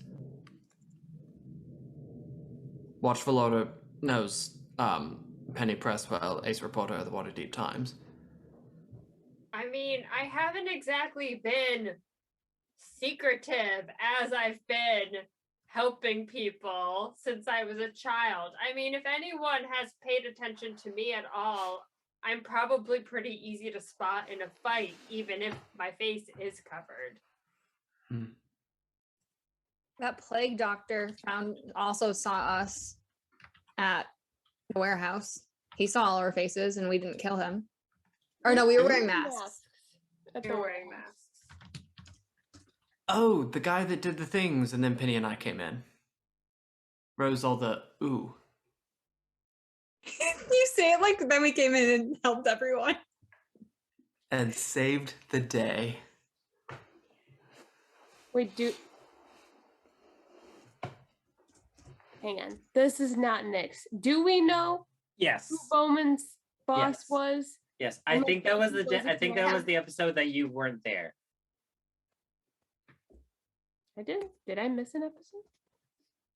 Watchful Order knows Penny Presswell, ace reporter of the Waterdeep Times. I mean, I haven't exactly been secretive as I've been helping people since I was a child. I mean, if anyone has paid attention to me at all, I'm probably pretty easy to spot in a fight, even if my face is covered. That plague doctor also saw us at the warehouse. He saw all our faces and we didn't kill him. Or no, we were wearing masks. You're wearing masks. Oh, the guy that did the things, and then Penny and I came in. Rose all the ooh. You say it like then we came in and helped everyone. And saved the day. Wait, hang on. This is not Nyx. Do we know Yes. who Bowman's boss Yes. was? Yes. I think that was Yeah. the episode that you weren't there. I did. Did I miss an episode?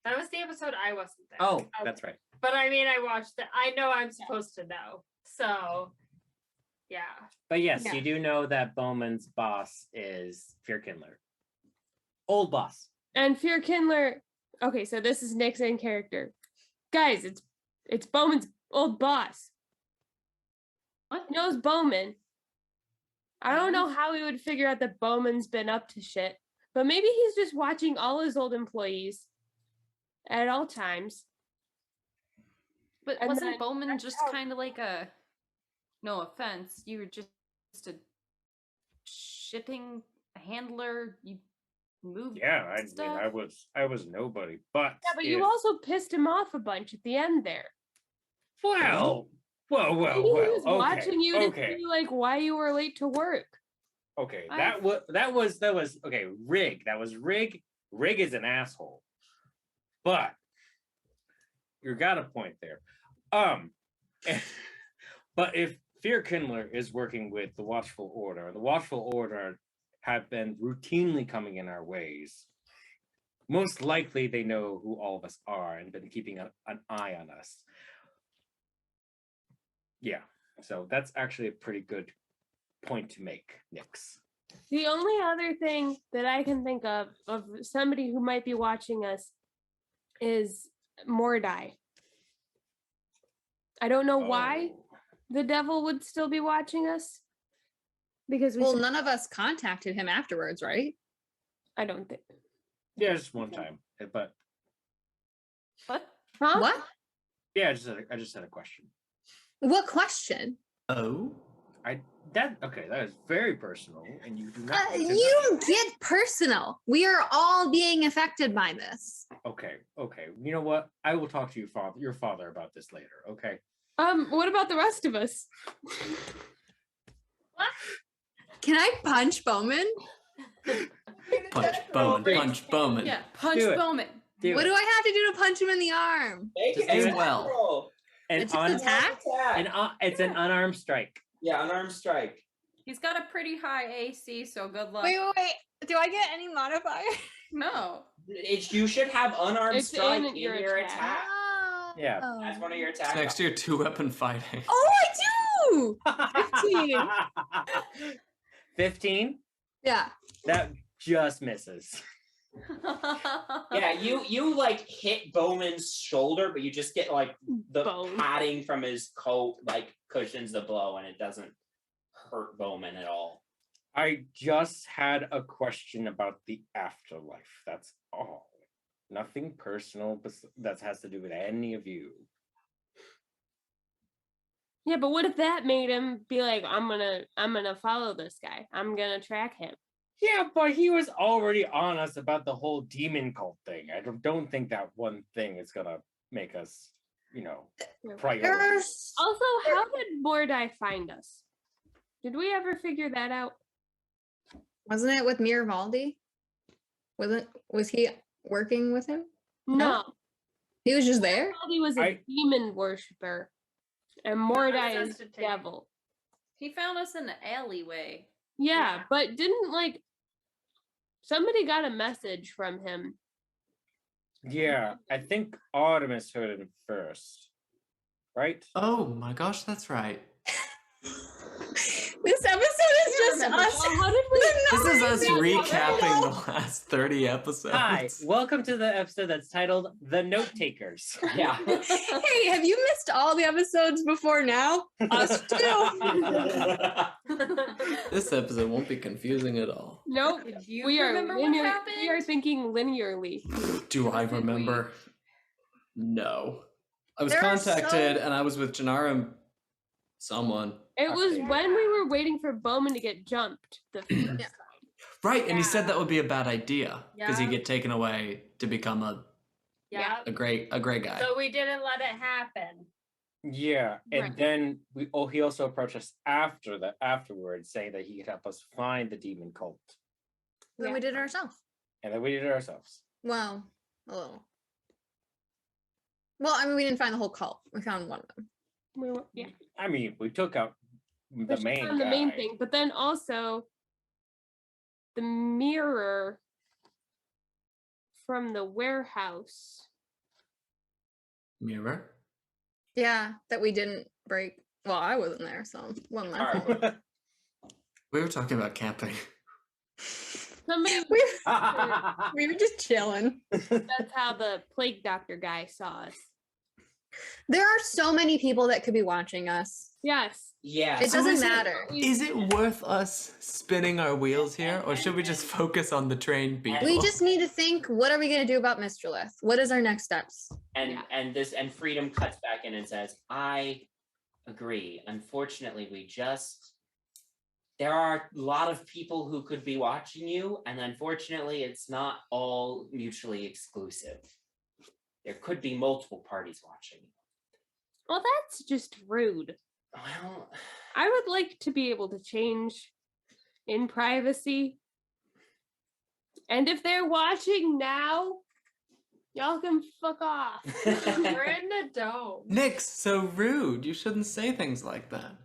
That was the episode I wasn't there. Oh, that's right. But I mean, I watched it. I know I'm supposed to know. So, yeah. But yes, Yeah. you do know that Bowman's boss is Faerun. Old boss. And Fear Kindler. Okay, so this is Nyx in character. Guys, it's Bowman's old boss. What? He knows Bowman. I don't know how he would figure out that Bowman's been up to shit, but maybe he's just watching all his old employees at all times. But And wasn't then- Bowman just kind of like a, no offense, you were just a shipping handler? You moved Yeah, I stuff? mean, I was nobody, but Yeah, but you also pissed him off a bunch at the end there. well, Maybe he was okay, watching you to okay, see like why you were late to work. okay. I- That was okay. Rig. That was Rig. Rig is an asshole, but you got a point there. But if Fear Kindler is working with the Watchful Order, and the Watchful Order have been routinely coming in our ways, most likely they know who all of us are and been keeping an eye on us. Yeah, so that's actually a pretty good point to make, Nyx. The only other thing that I can think of somebody who might be watching us is Mordai. I don't know why Oh. the devil would still be watching us because we Well, said- none of us contacted him afterwards, right? I don't think. Yeah, just one time. But What? Huh? What? yeah, I just had a question. What question? Oh? That is very personal, and you do not. need to You know. don't get personal. We are all being affected by this. Okay. You know what? I will talk to your father about this later. Okay. What about the rest of us? Can I punch Bowman? Punch Bowman. Yeah, punch Do it. Bowman. What do I have to do to punch him in the arm? Make Just it do a it. well. roll. An It's an attack? it's an unarmed strike. Yeah, unarmed strike. He's got a pretty high AC, so good luck. Wait. Do I get any modifier? No. You should have unarmed It's strike in in your your attack. attack. Yeah. That's one of your It's attacks. next to your 2-weapon fighting. Oh, I do! 15. 15? Yeah. That just misses. Yeah, you like hit Bowman's shoulder, but you just get like the Bone. padding from his coat like cushions the blow, and it doesn't hurt Bowman at all. I just had a question about the afterlife. That's all. Nothing personal that has to do with any of you. Yeah, but what if that made him be like, I'm gonna follow this guy. I'm gonna track him. Yeah, but he was already on us about the whole demon cult thing. I don't think that one thing is gonna make us, priority. Also, how did Mordai find us? Did we ever figure that out? Wasn't it with Miravaldi? Was he working with him? No. He was just there? He was a demon worshiper. And Mordai is the devil. He found us in the alleyway. Yeah, but didn't somebody got a message from him. Yeah, I think Artemis heard it first. Right? Oh my gosh, that's right. This episode is just us. How did we? This is us recapping the last 30 episodes. Hi, welcome to the episode that's titled The Note Takers. Yeah. Hey, have you missed all the episodes before now? Us too. This episode won't be confusing at all. Nope. You We are remember what linear. happened? We are thinking linearly. Do I did we- remember? No. I was There are contacted so- and I was with Janara and someone. It was Okay. when we were waiting for Bowman to get jumped. Yeah. Right, and he said that would be a bad idea because Yeah. he'd get taken away to become Yeah. a great guy. So we didn't let it happen. Yeah, and Right. then he also approached us afterwards, saying that he could help us find the demon cult. Then we did it ourselves. And then we did it ourselves. Well, a little. Well, I mean, we didn't find the whole cult. We found one of them. Yeah. I mean, we took out the Which main found guy. the main thing, but then also the mirror from the warehouse. Mirror? Yeah, that we didn't break. Well, I wasn't there, so it wasn't my fault. We were talking about camping. Somebody. We were just chilling. That's how the plague doctor guy saw us. There are so many people that could be watching us. Yes. Yeah. It So doesn't is it- matter. Is it worth us spinning our wheels here, or should we just focus on the trained people? We just need to think, what are we going to do about Mr. Lith? What is our next steps? And Freedom cuts back in and says, I agree. Unfortunately, there are a lot of people who could be watching you, and unfortunately, it's not all mutually exclusive. There could be multiple parties watching you. Well, that's just rude. Well, I would like to be able to change in privacy. And if they're watching now, y'all can fuck off. We're in the dome. Nick's so rude. You shouldn't say things like that.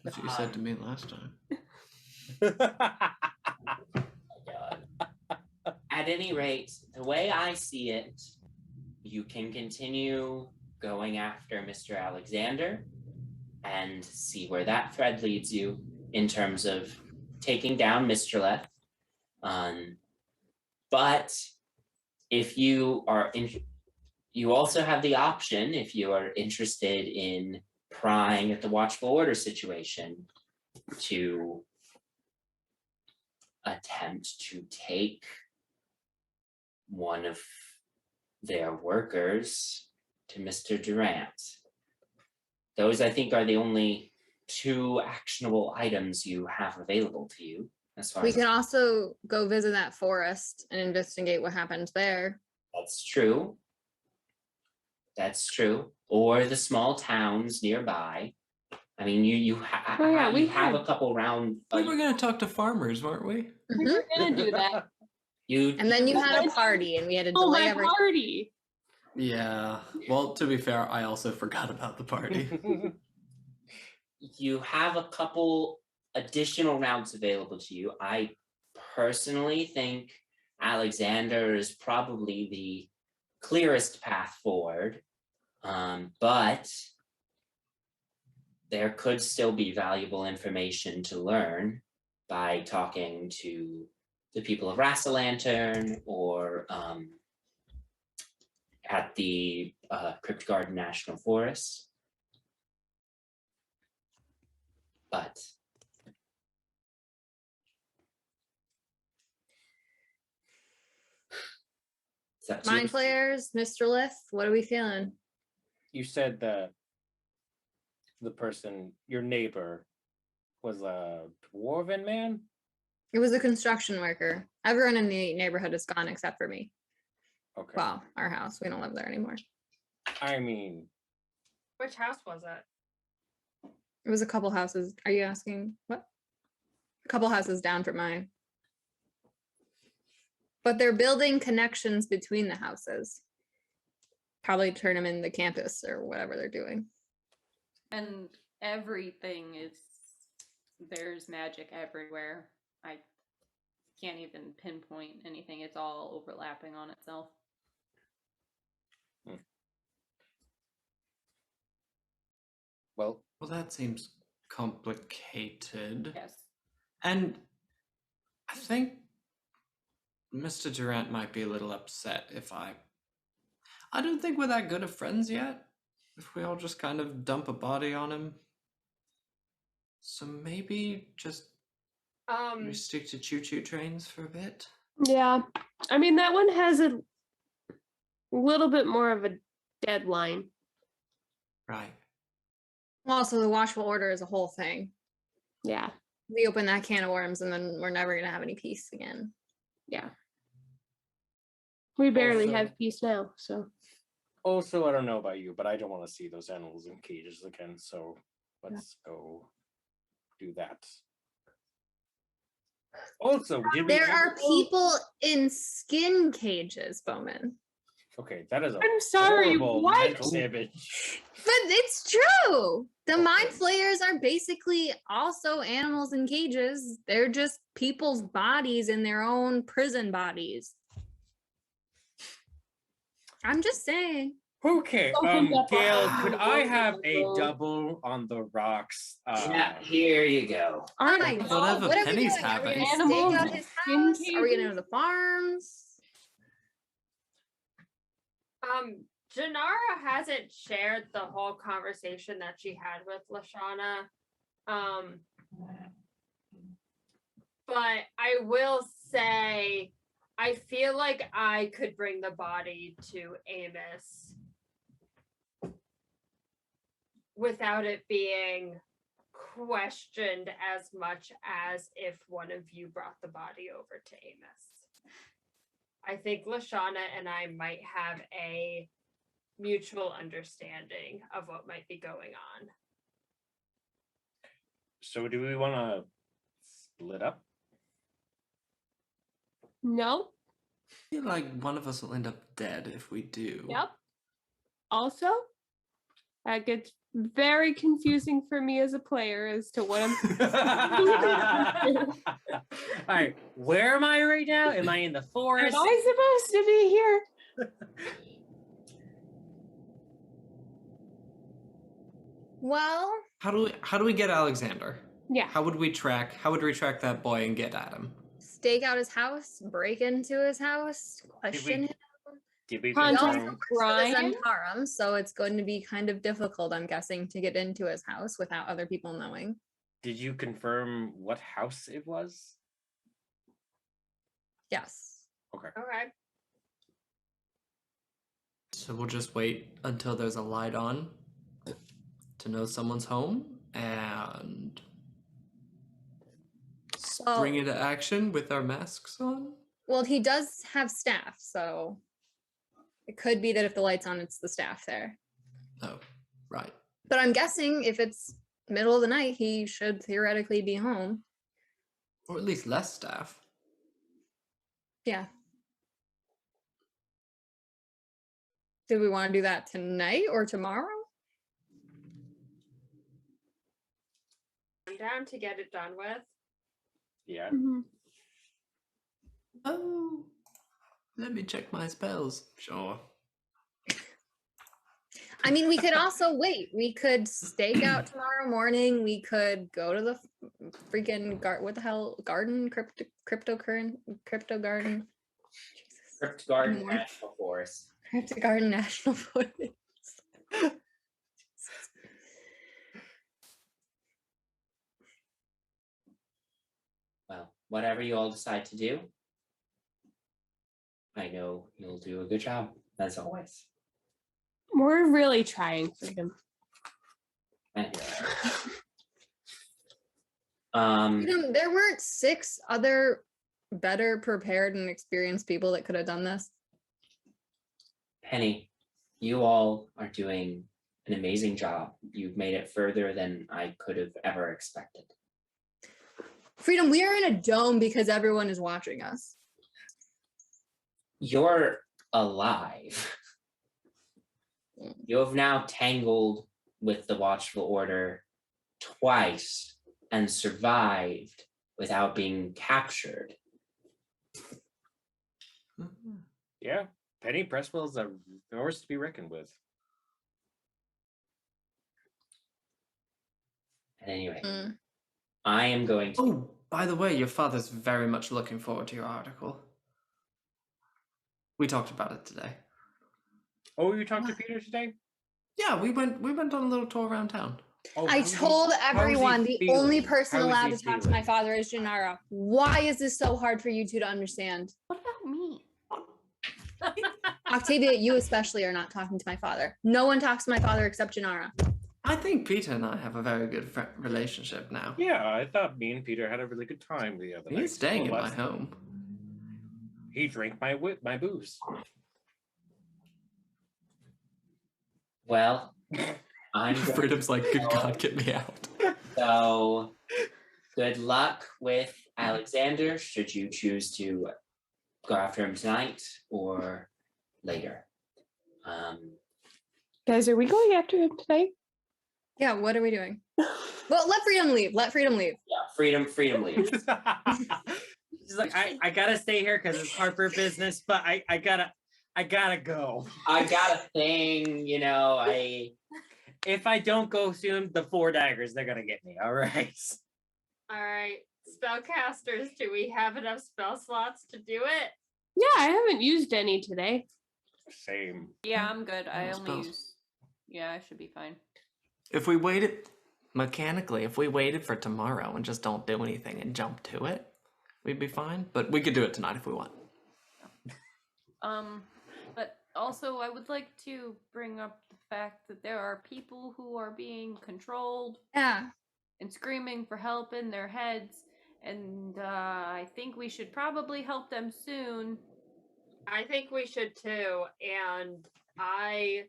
Which you said to me last time. at any rate, the way I see it, you can continue going after Mr. Alexander and see where that thread leads you in terms of taking down Mr. Leth. But if you are you also have the option, if you are interested in prying at the watchful order situation, to attempt to take one of their workers to Mr. Durant. Those, I think, are the only 2 actionable items you have available to you. As far We as can also go visit that forest and investigate what happened there. that's true. That's true. Or the small towns nearby. I mean, you Oh, yeah, we have a had- couple round. We were going to talk to farmers, weren't we? We were gonna do that. You And then you had a party and we had to Oh, delay my everything. party. Yeah. Well, to be fair, I also forgot about the party. you have a couple additional rounds available to you. I personally think Alexander is probably the clearest path forward, but there could still be valuable information to learn by talking to the people of Rassalantern or at the Crypt Garden National Forest. But it's up to you. Mind flayers, Mr. Lith, what are we feeling? You said that the person, your neighbor, was a dwarven man? It was a construction worker. Everyone in the neighborhood is gone except for me. Okay. Well, our house. We don't live there anymore. I mean, Which house was it? It was a couple houses. Are you asking what? A couple houses down from mine. But they're building connections between the houses. Probably turn them in the campus or whatever they're doing. And everything is, there's magic everywhere. I can't even pinpoint anything. It's all overlapping on itself. well, Well, that seems complicated. Yes. And I think Mr. Durant might be a little upset if I don't think we're that good of friends yet. If we all just kind of dump a body on him. So maybe just we stick to choo-choo trains for a bit. Yeah. I mean, that one has a little bit more of a deadline. Right. Also, the watchful order is a whole thing. Yeah. We open that can of worms and then we're never going to have any peace again. Yeah. We barely Also- have peace now, so. also, I don't know about you, but I don't want to see those animals in cages again, so let's go do that. Also, did we There have- are people in skin cages, Bowman. Okay, that is a I'm sorry, horrible what? mental image. But it's true. The mind flayers are basically also animals in cages. They're just people's bodies in their own prison bodies. I'm just saying. Okay, Open up Gail, our- could I have a double on the rocks? Yeah, here you go. Oh my Aren't god, Whatever what are we Penny's doing? Are we having. gonna Animals stake out in his skin house? Are we gonna go cages? to the farms? Janara hasn't shared the whole conversation that she had with Lashana. But I will say, I feel like I could bring the body to Amos without it being questioned as much as if one of you brought the body over to Amos. I think Lashana and I might have a mutual understanding of what might be going on. So do we want to split up? No. I feel like one of us will end up dead if we do. Yep. Also, that gets very confusing for me as a player as to what I'm. All right, where am I right now? Am I in the Am forest? I supposed to be here? Well, How do we get Alexander? Yeah. How would we track that boy and get at him? stake out his house, break into his house, question him. Did we Contact He also confirm? works for the Brian? Zentarum, so it's going to be kind of difficult, I'm guessing, to get into his house without other people knowing. Did you confirm what house it was? Yes. Okay. So we'll just wait until there's a light on to know someone's home and spring into action with our masks on. Well, he does have staff, so it could be that if the light's on, it's the staff there. Oh, right. But I'm guessing if it's middle of the night, he should theoretically be home. Or at least less staff. Yeah. Do we want to do that tonight or tomorrow? I'm down to get it done with. Yeah. Oh, let me check my spells. Sure. I mean, we could also wait. We could stake out tomorrow morning. We could go to the freaking garden, crypto garden. Jesus. Crypt Garden More. National Forest. Crypto Garden National Forest. Well, whatever you all decide to do, I know you'll do a good job, as always. We're really trying, Freedom. There weren't 6 other better prepared and experienced people that could have done this. Penny, you all are doing an amazing job. You've made it further than I could have ever expected. Freedom, we are in a dome because everyone is watching us. You're alive. You have now tangled with the Watchful Order twice and survived without being captured. Yeah. Penny Presswell's a force to be reckoned with. And anyway, I am going to... Oh, by the way, your father's very much looking forward to your article. We talked about it today. Oh, you talked to Peter today? Yeah, we went on a little tour around town. Oh, I told everyone the only person How is allowed he to talk to my feeling? father is Janara. Why is this so hard for you two to understand? What about me? Octavia, you especially are not talking to my father. No one talks to my father except Janara. I think Peter and I have a very good relationship now. Yeah, I thought me and Peter had a really good time the other night. He's staying in my last- home. He drank my booze. Well, I'm going Freedom's like, good God, get me out. So, good luck with Alexander, should you choose to go after him tonight or later. Guys, are we going after him tonight? Yeah, what are we doing? Well, let Freedom leave. Let Freedom leave. Yeah, freedom leaves. She's like, I gotta stay here because it's Harper business, but I gotta go. I got a thing, If I don't go soon, the 4 daggers, they're gonna get me. All right. All right, spellcasters, do we have enough spell slots to do it? Yeah, I haven't used any today. Same. Yeah, I'm good. I No only spells. use. Yeah, I should be fine. If we waited, mechanically, if we waited for tomorrow and just don't do anything and jump to it, we'd be fine. But we could do it tonight if we want. But also I would like to bring up the fact that there are people who are being controlled Yeah. and screaming for help in their heads, and I think we should probably help them soon. I think we should too. And I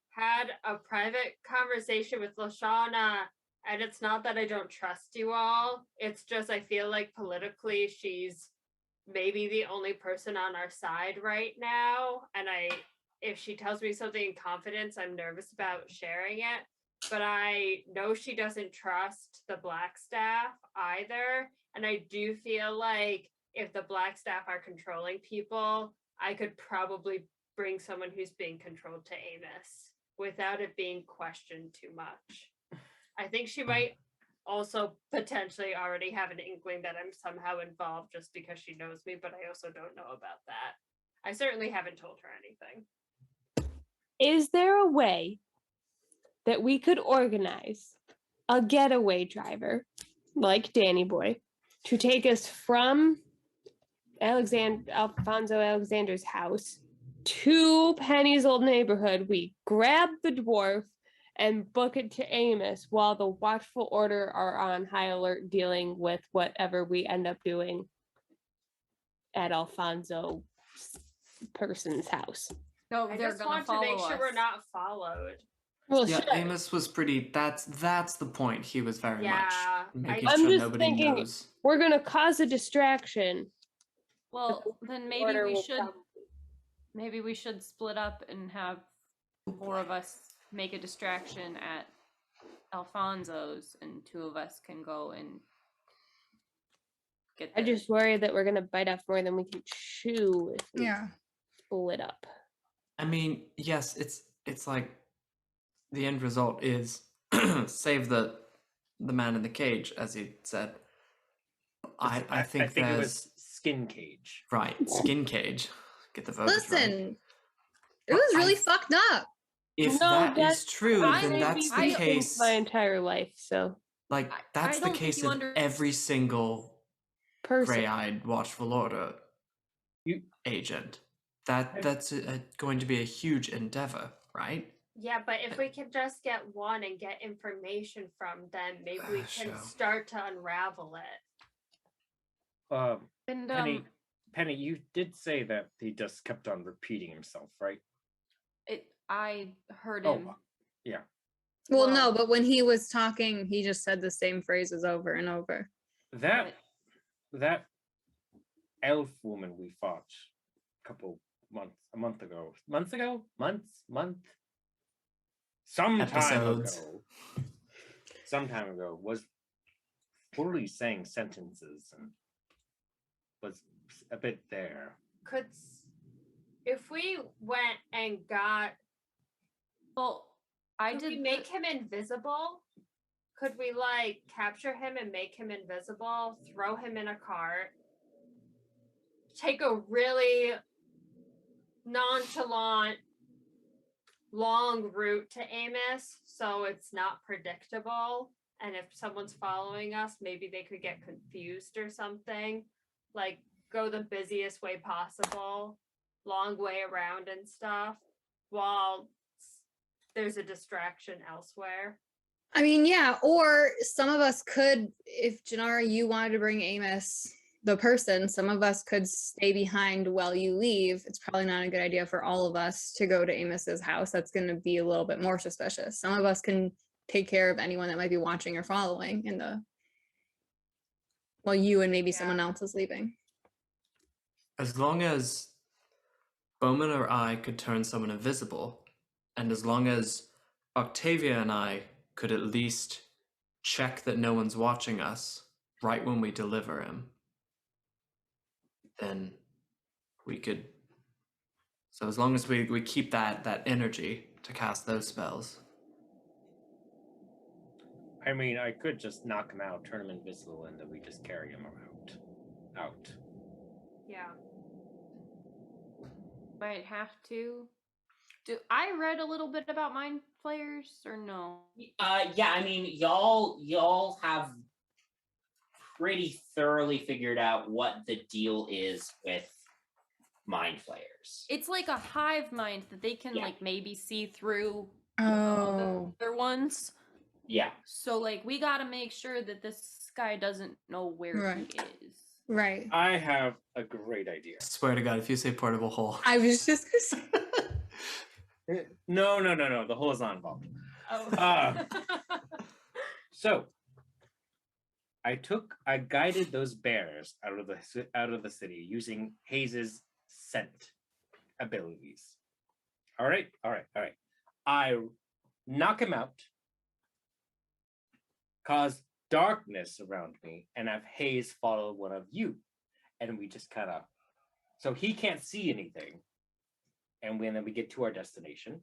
had a private conversation with Lashana, and it's not that I don't trust you all. It's just I feel like politically she's maybe the only person on our side right now. And if she tells me something in confidence, I'm nervous about sharing it. But I know she doesn't trust the Black staff either. And I do feel like if the Black staff are controlling people, I could probably bring someone who's being controlled to Amos without it being questioned too much. I think she might also potentially already have an inkling that I'm somehow involved just because she knows me, but I also don't know about that. I certainly haven't told her anything. Is there a way that we could organize a getaway driver like Danny Boy to take us from Alfonso Alexander's house to Penny's old neighborhood. We grab the dwarf and book it to Amos while the Watchful Order are on high alert dealing with whatever we end up doing at Alfonso person's house. No, I they're just gonna want to follow make sure we're us. not followed. Well, Yeah, sure. Amos was pretty. That's the point. He was very Yeah, much making I'm sure just nobody thinking- knows. We're gonna cause a distraction. Well, then maybe Order we will should come. maybe we should split up and have 4 of us make a distraction at Alfonso's, and 2 of us can go and get. I the- just worry that we're gonna bite off more than we can chew if we Yeah. split up. I mean, yes, it's like the end result is save the man in the cage, as he said. I think it there's was Skin Cage. right skin cage. Get the verbiage right. Listen, it But was really I- fucked up. If No, that that's- is true, I then may that's be- the I think case. my entire life, so Like I that's the don't think case you of under- every single person. gray-eyed Watchful Order agent. That's going to be a huge endeavor, right? Yeah, but if we can just get one and get information from them, maybe we can Sure. start to unravel it. And Penny, you did say that he just kept on repeating himself, right? I heard him. Oh, yeah. Well, Well- no, but when he was talking, he just said the same phrases over and over. That elf woman we fought a month ago, Episodes. some time ago was fully saying sentences and was a bit there. If we went and got, Well, I could we did make him invisible? Could we like capture him and make him invisible, throw him in a cart, take a really nonchalant long route to Amos so it's not predictable, and if someone's following us, maybe they could get confused or something, like go the busiest way possible, long way around and stuff, while there's a distraction elsewhere. I mean, yeah, or some of us could, if Janara, you wanted to bring Amos, the person, some of us could stay behind while you leave. It's probably not a good idea for all of us to go to Amos's house. That's going to be a little bit more suspicious. Some of us can take care of anyone that might be watching or following while you and maybe someone else is leaving. As long as Bowman or I could turn someone invisible, and as long as Octavia and I could at least check that no one's watching us right when we deliver him, then we could. So as long as we keep that energy to cast those spells. I mean, I could just knock him out, turn him invisible, and then we just carry him out. Yeah. might have to. I read a little bit about mind flayers or no? Yeah, I mean, y'all have pretty thoroughly figured out what the deal is with mind flayers. It's like a hive mind that they can Yeah. like maybe see through Oh, other ones. Yeah. So like we got to make sure that this guy doesn't know where Right. he is. right. I have a great idea. Swear to God, if you say portable hole. I was just gonna say, No. The hole is not involved. Oh. So I guided those bears out of the city using Hayes's scent abilities. All right. I knock him out, cause darkness around me, and have Hayes follow one of you, and we just kind of, so he can't see anything, and then we get to our destination,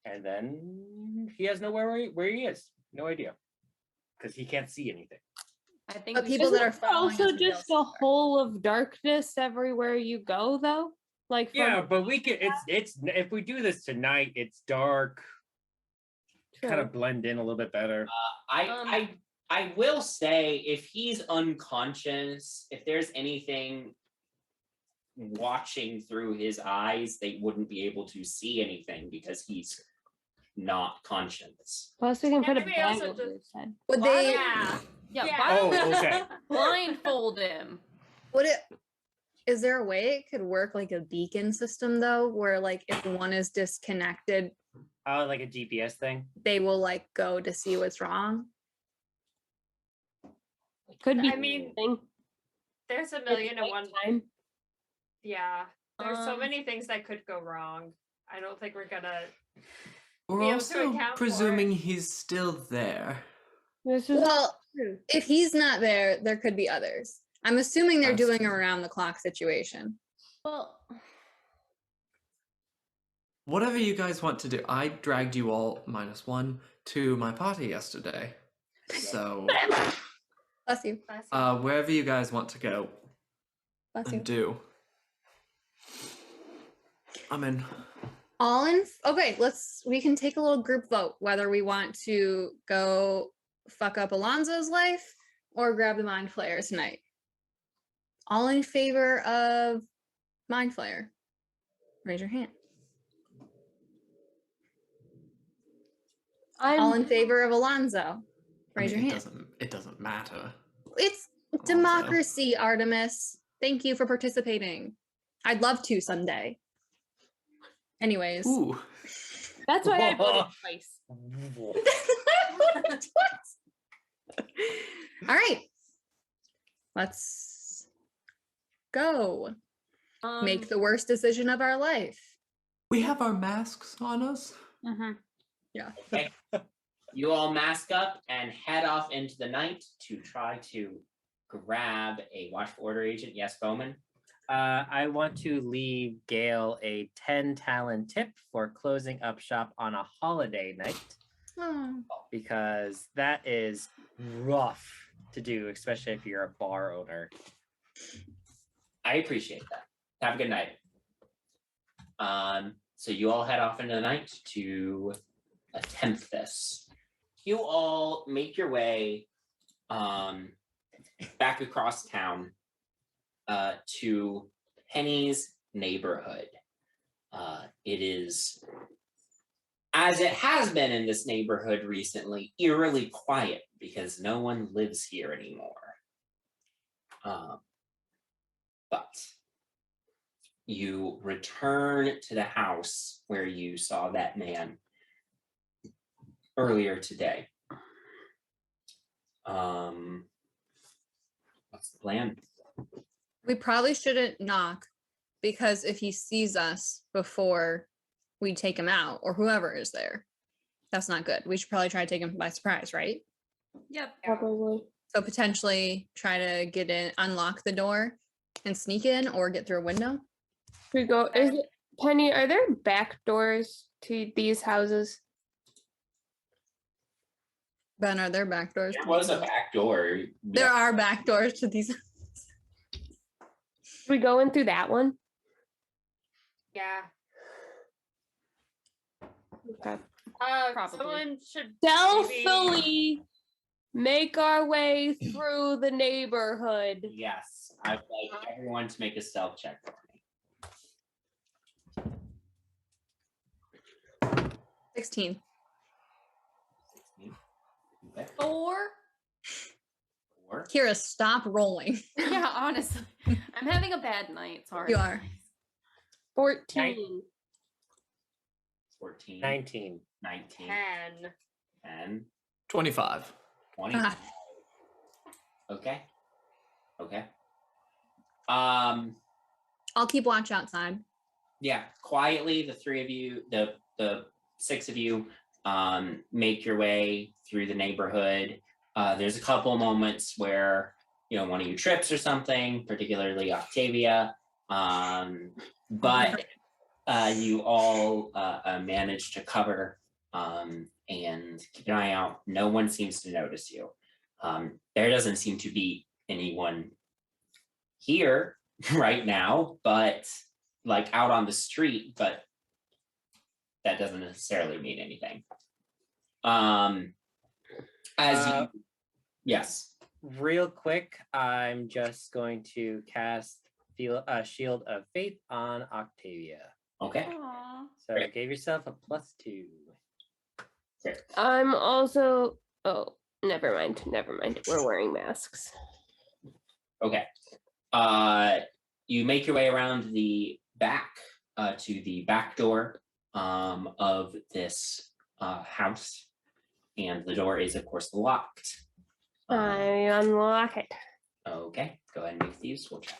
and then he has nowhere where he is, no idea, because he can't see anything. I think But we people should- that are following Also us would be just a elsewhere. hole of darkness everywhere you go, though. Like from- Yeah, but we can. It's if we do this tonight, it's dark. Kind True. of blend in a little bit better. I I will say, if he's unconscious, if there's anything watching through his eyes, they wouldn't be able to see anything because he's not conscious. Plus, we can put a Maybe bag also over just- his head. Would they? Yeah. Yeah, Oh, okay. blindfold him. Would it? Is there a way it could work like a beacon system though, where like if one is disconnected, Oh, like a GPS thing. they will like go to see what's wrong? Could be. I mean, anything. There's a It's million and one. nighttime. Yeah. There's so Um, many things that could go wrong. I don't think we're gonna. We're be able to also account for presuming it. he's still there. This is Well, true. if he's not there, there could be others. I'm assuming they're That's doing true. around the clock situation. Well, Whatever you guys want to do. I dragged you all -1 to my party yesterday. So Bless you. wherever you guys want to go Bless you. and do. I'm in. All in. Okay, we can take a little group vote whether we want to go fuck up Alonzo's life or grab the Mind Flayer tonight. All in favor of Mind Flayer? Raise your hand. All in favor of Alonzo? Raise your hand. It doesn't matter. It's democracy, Artemis. Thank you for participating. I'd love to someday. Anyways. Ooh. That's why I voted twice. All right. Let's go. Make the worst decision of our life. We have our masks on us. Yeah. Okay. You all mask up and head off into the night to try to grab a watchful order agent. Yes, Bowman. I want to leave Gail a 10 talent tip for closing up shop on a holiday night Oh. because that is rough to do, especially if you're a bar owner. I appreciate that. Have a good night. So you all head off into the night to attempt this. You all make your way back across town to Penny's neighborhood. It is, as it has been in this neighborhood recently, eerily quiet because no one lives here anymore. But you return to the house where you saw that man earlier today. What's the plan? We probably shouldn't knock because if he sees us before we take him out or whoever is there, that's not good. We should probably try to take him by surprise, right? yep. Probably. So potentially try to get in, unlock the door and sneak in or get through a window. We go. Is it Penny? Are there back doors to these houses? Ben, are there back doors? There was a back door. There are back doors to these. We go in through that one. Yeah. Okay. Probably. Someone should Stealthily make our way through the neighborhood. Yes, I'd like everyone to make a stealth check for me. 16. 16. Okay. 4. 4. Kira, stop rolling. Yeah, honestly, I'm having a bad night. Sorry. You are. 14. 14. 19. 19. 10. 10. 25. 20. Ah. Okay. Okay. I'll keep watch outside. Yeah, quietly, the three of you, the six of you, make your way through the neighborhood. There's a couple moments where one of you trips or something, particularly Octavia, but you all manage to cover and keep an eye out. No one seems to notice you. There doesn't seem to be anyone here right now, but like out on the street, but that doesn't necessarily mean anything. As you Yes. Real quick, I'm just going to cast Shield of Faith on Octavia. Okay. Aw. So Great. give yourself a +2. I'm also. Oh, never mind. We're wearing masks. Okay. You make your way around the back to the back door of this house, and the door is, of course, locked. I unlock it. Okay, go ahead and make thieves' tool check.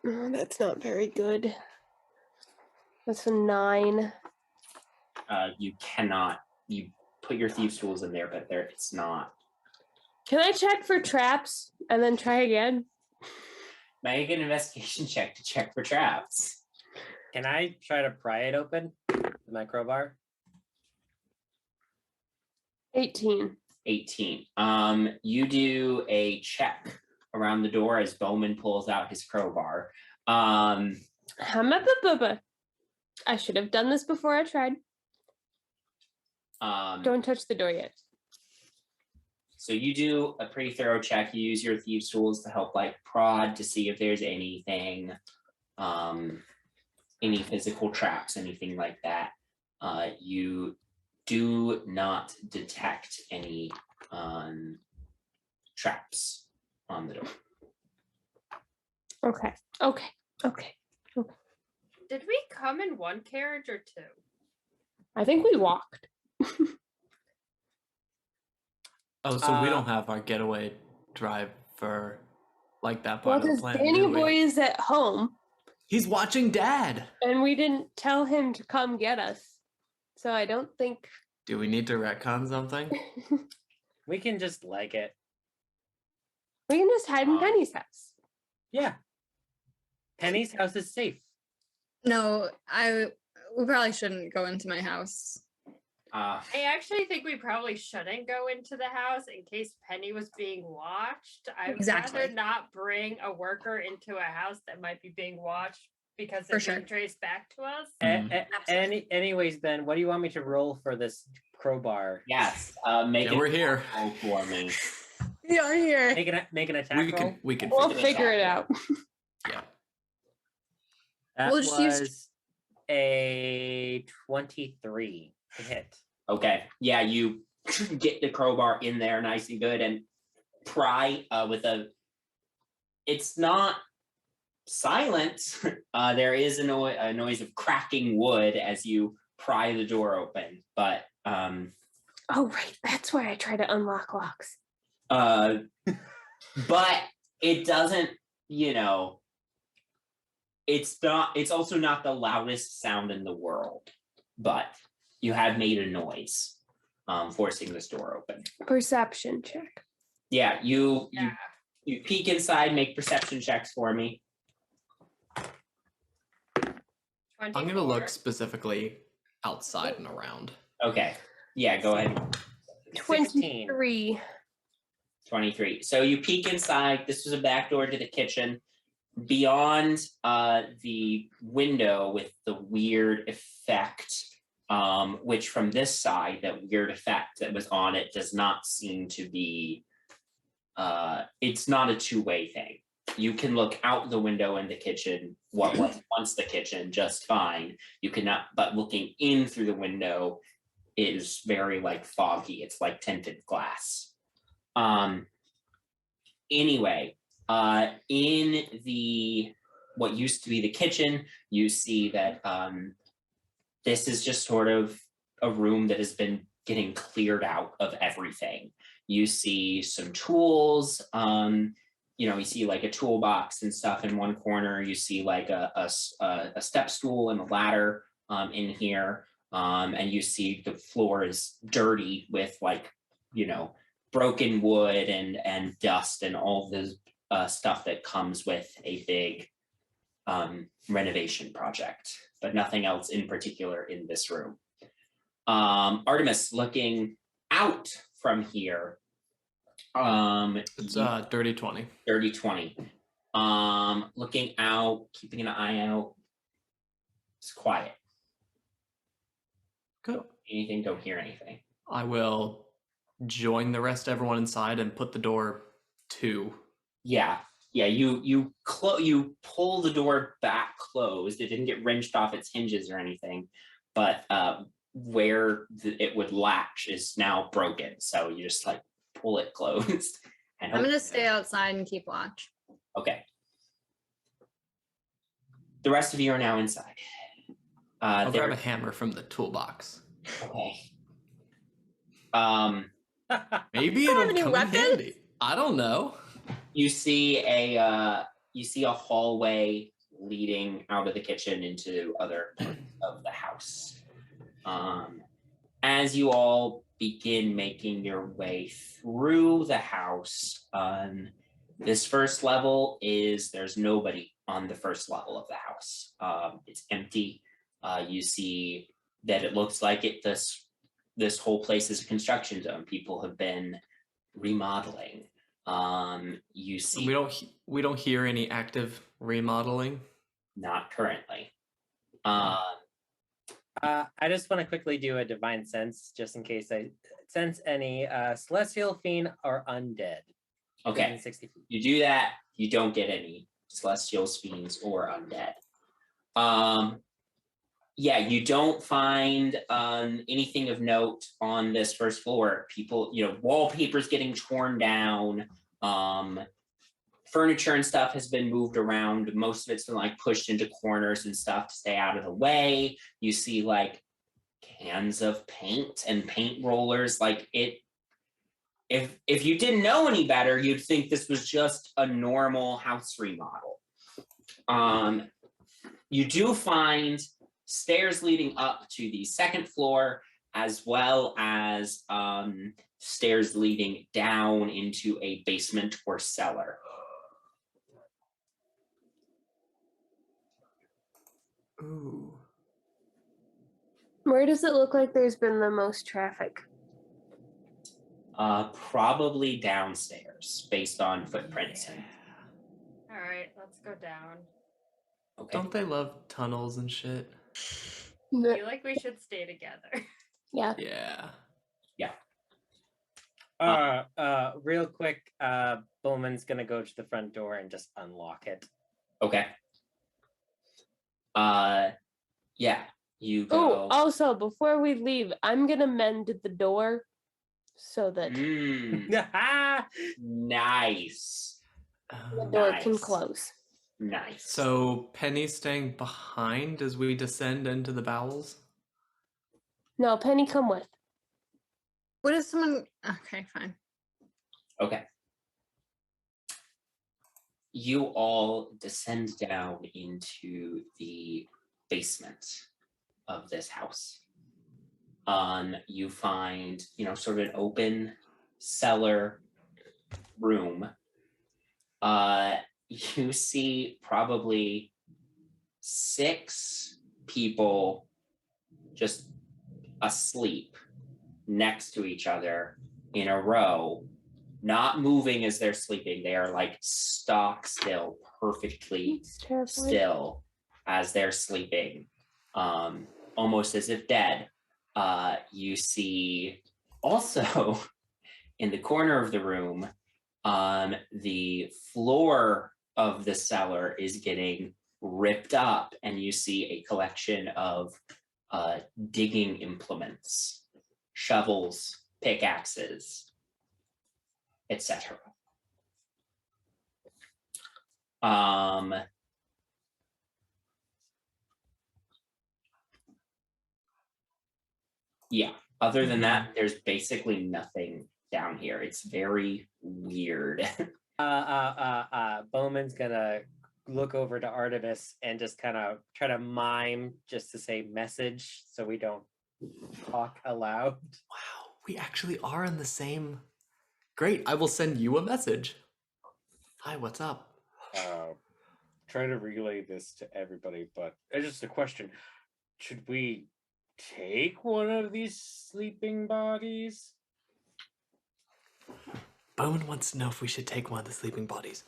Oh, that's not very good. That's a 9. You cannot. You put your thieves' tools in there, but it's not. Can I check for traps and then try again? Make an investigation check to check for traps. Can I try to pry it open with my crowbar? 18. 18. You do a check around the door as Bowman pulls out his crowbar. I should have done this before I tried. Don't touch the door yet. So you do a pretty thorough check. You use your thieves' tools to help like prod to see if there's anything, any physical traps, anything like that. You do not detect any traps on the door. Okay. Did we come in one carriage or two? I think we walked. Oh, so we don't have our getaway driver like that part of the Because plan, Danny do we? Boy is at home, He's watching Dad. and we didn't tell him to come get us. So I don't think. Do we need to retcon something? We can just leg it. We can just hide in Penny's house. Yeah. Penny's house is safe. No, we probably shouldn't go into my house. I actually think we probably shouldn't go into the house in case Penny was being watched. I'd Exactly. rather not bring a worker into a house that might be being watched because For it's sure. being traced back to us. Anyways, Ben, what do you want me to roll for this crowbar? Yes. Make We're here. roll for me. We are here. Make an attack roll? We can We'll figure figure it out. Yeah. That We'll just use- was a 23 to hit. Okay. Yeah, you get the crowbar in there nice and good and pry with a. It's not silent. There is a noise of cracking wood as you pry the door open, but Oh, right. That's why I try to unlock locks. but it doesn't, it's also not the loudest sound in the world, but you have made a noise, forcing this door open. Perception check. Yeah, you Yeah. you peek inside, make perception checks for me. I'm going to look specifically outside and around. Okay. Yeah, go ahead. 16. 23. 23. So you peek inside. This was a back door to the kitchen. Beyond the window with the weird effect, which from this side, that weird effect that was on it does not seem to be, it's not a two-way thing. You can look out the window in the kitchen, what was once the kitchen, just fine. You cannot, but looking in through the window is very like foggy. It's like tinted glass. Anyway, in the what used to be the kitchen, you see that this is just sort of a room that has been getting cleared out of everything. You see some tools. You see like a toolbox and stuff in one corner. You see like a step stool and a ladder in here. And you see the floor is dirty with like, broken wood and dust and all the stuff that comes with a big renovation project, but nothing else in particular in this room. Artemis, looking out from here, It's dirty 20. Dirty 20. Looking out, keeping an eye out. It's quiet. Good. Anything, don't hear anything. I will join the rest, everyone inside, and put the door to. Yeah, you pull the door back closed. It didn't get wrenched off its hinges or anything, but where it would latch is now broken. So you just like pull it closed. And I'm gonna stay outside and keep watch. Okay. The rest of you are now inside. I'll grab a hammer from the toolbox. Okay. Maybe it'll come in handy. I don't know. You see a hallway leading out of the kitchen into other parts of the house. As you all begin making your way through the house, this first level there's nobody on the first level of the house. It's empty. You see that it looks like this whole place is a construction zone. People have been remodeling. You see we don't hear any active remodeling. Not currently. I just want to quickly do a divine sense, just in case I sense any celestial fiend or undead. Okay. within 60 feet. You do that, you don't get any celestial fiends or undead. Yeah, you don't find anything of note on this first floor. People, wallpaper's getting torn down. Furniture and stuff has been moved around. Most of it's been like pushed into corners and stuff to stay out of the way. You see like cans of paint and paint rollers. Like if you didn't know any better, you'd think this was just a normal house remodel. You do find stairs leading up to the second floor, as well as stairs leading down into a basement or cellar. Ooh. Where does it look like there's been the most traffic? Probably downstairs, based on footprints. All right, let's go down. Okay. Don't they love tunnels and shit? I feel like we should stay together. Yeah. Yeah. Real quick, Bowman's gonna go to the front door and just unlock it. Okay. Yeah, you go. Oh, also, before we leave, I'm gonna mend the door so that Nice. the door can Nice. close. Nice. So Penny's staying behind as we descend into the bowels? No, Penny, come with. What if someone? Okay, fine. Okay. You all descend down into the basement of this house. You find, sort of an open cellar room. You see probably 6 people just asleep next to each other in a row, not moving as they're sleeping. They are like stock still, perfectly still as they're sleeping, almost as if dead. You see also in the corner of the room, the floor of the cellar is getting ripped up, and you see a collection of digging implements, shovels, pickaxes, etc. Yeah, other than that, there's basically nothing down here. It's very weird. Bowman's gonna look over to Artemis and just kind of try to mime just to say message so we don't talk aloud. Wow, we actually are in the same. Great, I will send you a message. Hi, what's up? Try to relay this to everybody, but it's just a question. Should we take one of these sleeping bodies? Bowman wants to know if we should take one of the sleeping bodies.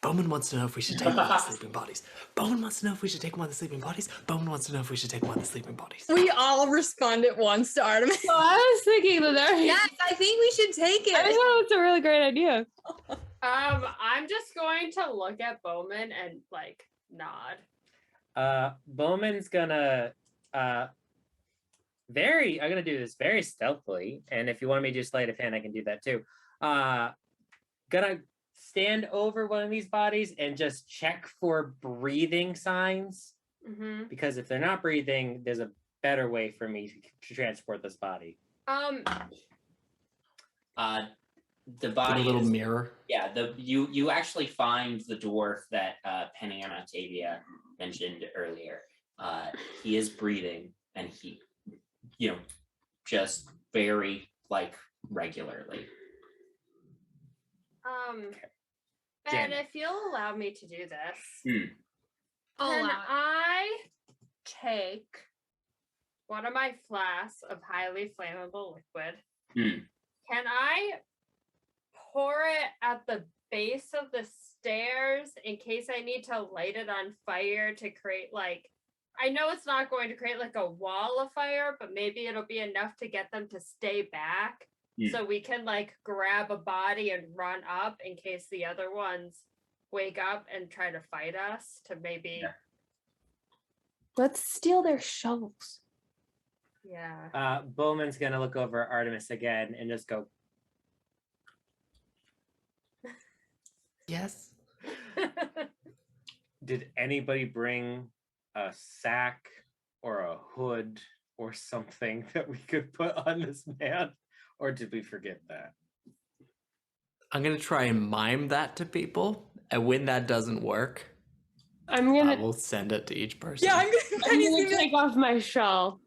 Bowman wants to know if we should take one of the sleeping bodies. Bowman wants to know if we should take one of the sleeping bodies. Bowman wants to know if we should take one of the sleeping bodies. We all respond at once to Artemis. So I was thinking that Yes, I think we should take I it. thought it's a really great idea. I'm just going to look at Bowman and like nod. Bowman's gonna I'm gonna do this very stealthily, and if you want me to do sleight of hand, I can do that too. Gonna stand over one of these bodies and just check for breathing signs, because if they're not breathing, there's a better way for me to transport this body. The body, a little is, mirror. yeah. You actually find the dwarf that Penny and Octavia mentioned earlier. He is breathing, and he, just very regularly. Ben, if you'll allow me to do this, I'll can allow it. I take one of my flasks of highly flammable liquid? Can I pour it at the base of the stairs in case I need to light it on fire to create I know it's not going to create a wall of fire, but maybe it'll be enough to get them to stay back. So we can grab a body and run up in case the other ones wake up and try to fight us to maybe. Yeah. Let's steal their shovels. Yeah. Bowman's gonna look over at Artemis again and just go, Yes. did anybody bring a sack or a hood or something that we could put on this man? Or did we forget that? I'm going to try and mime that to people. And when that doesn't work, I will send it to each person. Yeah, I'm gonna take off my shell.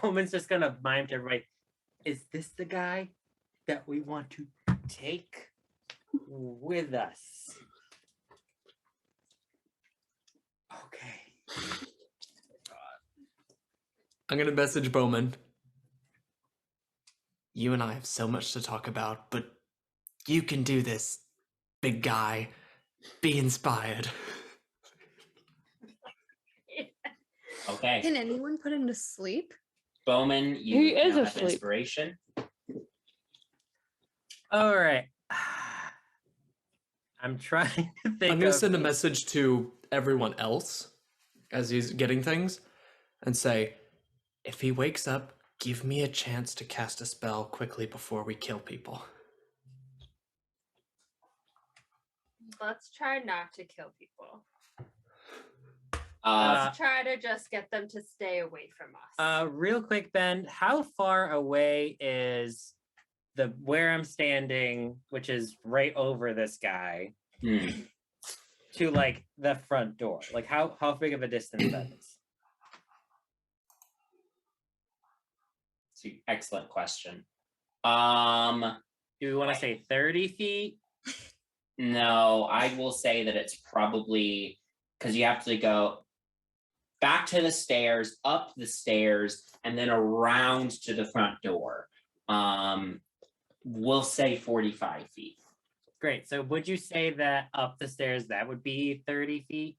Bowman's just gonna mime to everybody, is this the guy that we want to take with us? Okay. I'm going to message Bowman. You and I have so much to talk about, but you can do this, big guy. Be inspired. Okay. Can anyone put him to sleep? Bowman, you He is now have asleep. inspiration. All right. I'm trying to think. I'm going to send a message to everyone else as he's getting things and say, if he wakes up, give me a chance to cast a spell quickly before we kill people. Let's try not to kill people. Uh, Let's try to just get them to stay away from us. Real quick, Ben, how far away is where I'm standing, which is right over this guy, to the front door? How big of a distance that is? it's an excellent question. Do we want to say 30 feet? No, I will say that it's probably because you have to go back to the stairs, up the stairs, and then around to the front door. We'll say 45 feet. Great. So would you say that up the stairs, that would be 30 feet?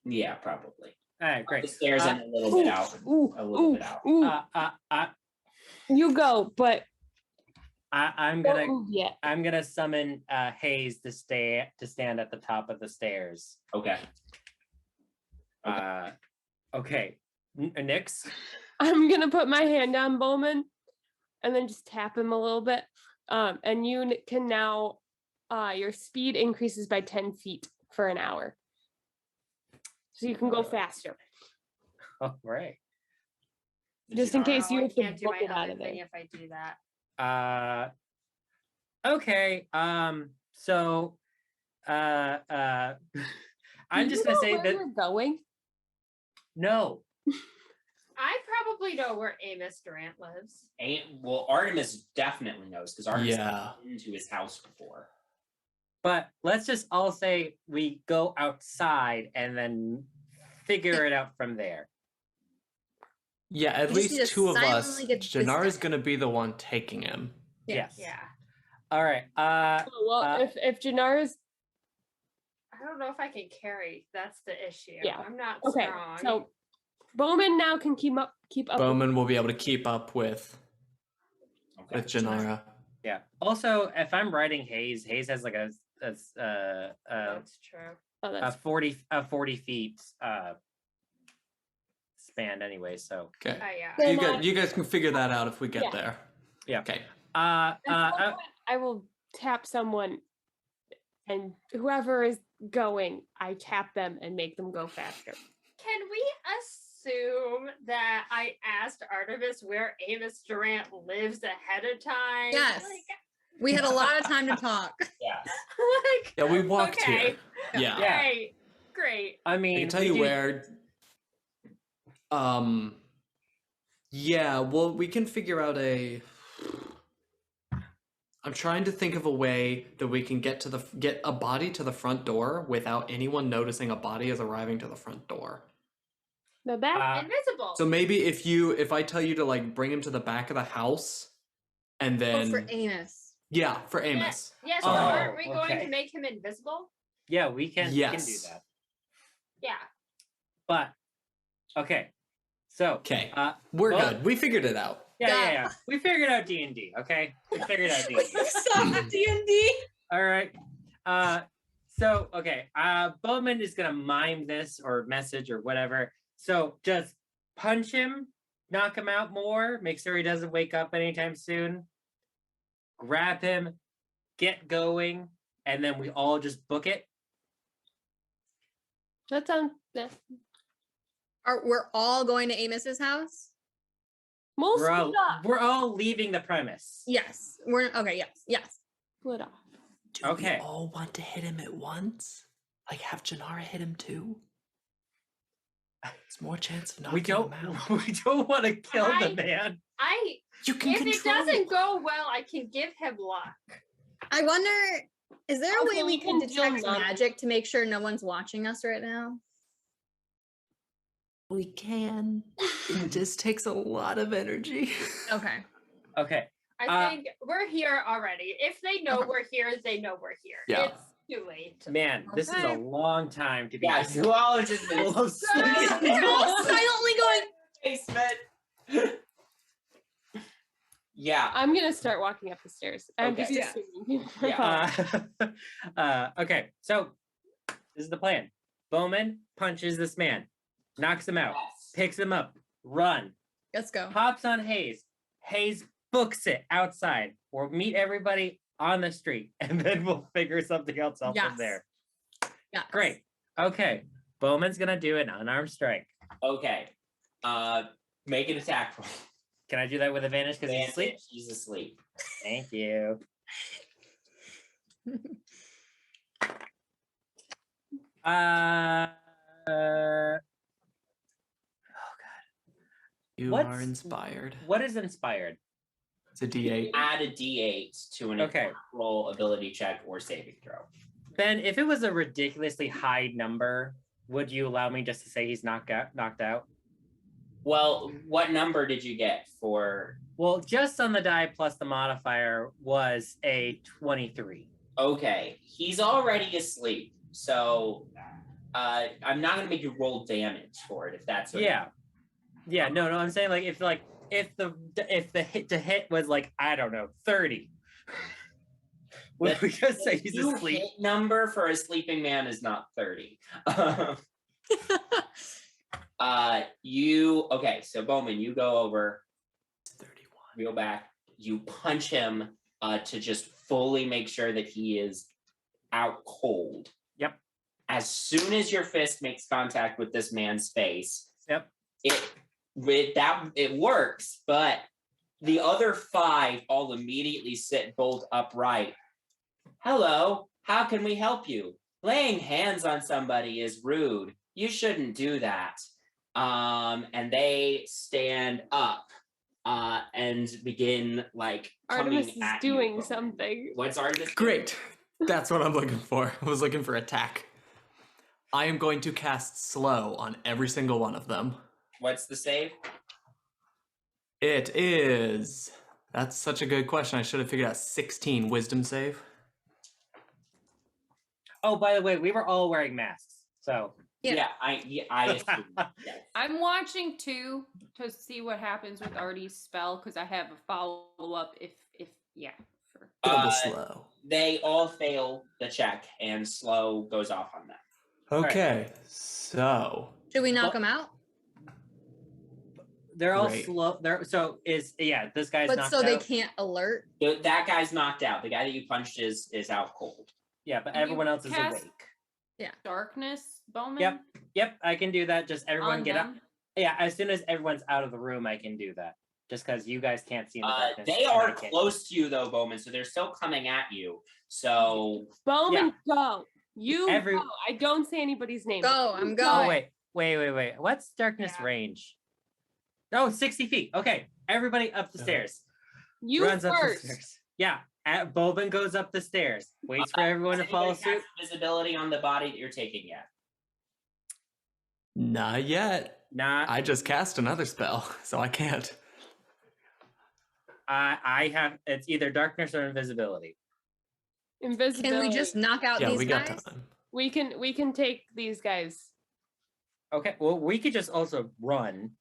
Yeah, probably. All right, Up great. the stairs and a little bit out. A little bit out. You go, but I'm don't gonna move yet. I'm gonna summon Hayes to stand at the top of the stairs. Okay. Okay. Nix. I'm gonna put my hand on Bowman and then just tap him a little bit. And you can now your speed increases by 10 feet for an hour. So you can go faster. All right. Just in case Oh, you I have to can't do book my it out other of thing there. if I do that. Okay. So I'm just gonna say where that you're going. no. I probably know where Amos Durant lives. Well, Artemis definitely knows because Artemis Yeah. has been to his house before. But let's just all say we go outside and then figure it out from there. Yeah, at We just need least to two of us. silently get this Janara's guy. gonna be the one taking him. Yes. Yeah. All right. Well, if Janara's I don't know if I can carry. That's the issue. Yeah. I'm not okay, strong. so Bowman now can keep up. Bowman will be able to keep up with Okay. Janara. Yeah. Also, if I'm riding Hayes has like a That's true. Oh, that's 40 feet span anyway. So Okay. Yeah. You guys can figure that out if we get Yeah. there. Yeah. Okay. At some point, I will tap someone, and whoever is going, I tap them and make them go faster. Can we assume that I asked Artemis where Amos Durant lives ahead of time? Yes. Like, We had a lot of time to talk. Yeah. like, Yeah, we walked okay. here. Yeah. Yeah. Great. Great. I I mean, can tell we you do- where. Yeah, well, we can figure out a. I'm trying to think of a way that we can get a body to the front door without anyone noticing a body is arriving to the front door. Now that Invisible. So maybe if I tell you to like bring him to the back of the house, and Oh, then for Amos. yeah, for Amos. Yes, Oh, aren't we going okay. to make him invisible? Yeah, we can do Yes. that. Yeah. But okay. So Okay, well- we're good. We figured it out. yeah. We figured out D&D, okay? We figured out D&D. Stop D&D. All right. So okay. Bowman is gonna mime this or message or whatever. So just punch him, knock him out more, make sure he doesn't wake up anytime soon. Grab him, get going, and then we all just book it. sounds We're all going to Amos's house? most We're all, split off. we're all leaving the premise. Yes. We're okay, yes. Split off. Do Okay. we all want to hit him at once? Like have Janara hit him too? It's more chance of knocking We don't. him out. We don't want to kill the I- man. You can If it control. doesn't go well, I can give him luck. I wonder, is there a Okay, way we we can can deal detect none. magic to make sure no one's watching us right now? We can. It just takes a lot of energy. Okay. Okay. I think we're here already. If they know Okay. we're here, they know we're here. Yeah. It's too late. Man, this is Okay. a long time to be Yeah, zoologist been full of They're all silently going, basement. Yeah. I'm gonna start walking up the stairs. I'm Okay. just Yeah. assuming. Yeah. Okay, so this is the plan. Bowman punches this man, knocks him out, Yes. picks him up, run, let's go. hops on Hayes. Hayes books it outside. We'll meet everybody on the street, and then we'll figure something else out from Yes. there. Yeah. Great. Okay, Bowman's gonna do an unarmed strike. Okay. Make an attack roll. Can I do that with advantage because he's asleep? Advantage, He's asleep. Thank you. You What's- are inspired. What is inspired? It's a D8. Add a D8 to an Okay. attack roll, ability check, or saving throw. Ben, if it was a ridiculously high number, would you allow me just to say he's knocked out? Well, what number did you get for? Well, just on the die plus the modifier was a 23. Okay, he's already asleep, so I'm not gonna make you roll damage for it if that's what Yeah. Yeah, no, I'm saying like if the hit to hit was like, I don't know, 30. Would we just say he's Your asleep? hit number for a sleeping man is not 30. Okay, so Bowman, you go over, 31. you go back, you punch him to just fully make sure that he is out cold. Yep. As soon as your fist makes contact with this man's face, Yep. it works, but the other 5 all immediately sit bolt upright. Hello, how can we help you? Laying hands on somebody is rude. You shouldn't do that. And they stand up and begin like Artemis coming is at doing you. something. What's Artemis doing? Great. That's what I'm looking for. I was looking for attack. I am going to cast slow on every single one of them. What's the save? It is. That's such a good question. I should have figured out 16 wisdom save. Oh, by the way, we were all wearing masks. So Yeah. I assume. Yes. I'm watching too to see what happens with Artie's spell because I have a follow up if yeah. For... Double slow. They all fail the check, and slow goes off on them. Okay, so Should we knock them out? they're all Great. slow. This guy's But knocked so they out. can't alert. That guy's knocked out. The guy that you punched is out cold. Yeah, but Can you everyone else is cast- awake. Darkness, Bowman. Yep, I can do that. Just everyone On get up. them? Yeah, as soon as everyone's out of the room, I can do that. Just because you guys can't see in the darkness. They and I are can't. close to you though, Bowman, so they're still coming at you. So Bowman, go. You Every- go. I don't say anybody's name. Go, I'm You going. Oh, wait. What's darkness Yeah. range? Oh, 60 feet. Okay, everybody up the stairs. You Runs up the first. stairs. Yeah, Bowman goes up the stairs. Waits for everyone to Does follow anybody suit. cast visibility on the body that you're taking yet. not yet. Not. I just cast another spell, so I can't. I have. It's either darkness or invisibility. Invisibility. Can we just knock out Yeah, these we got guys? time. We can take these guys. Okay. Well, we could just also run.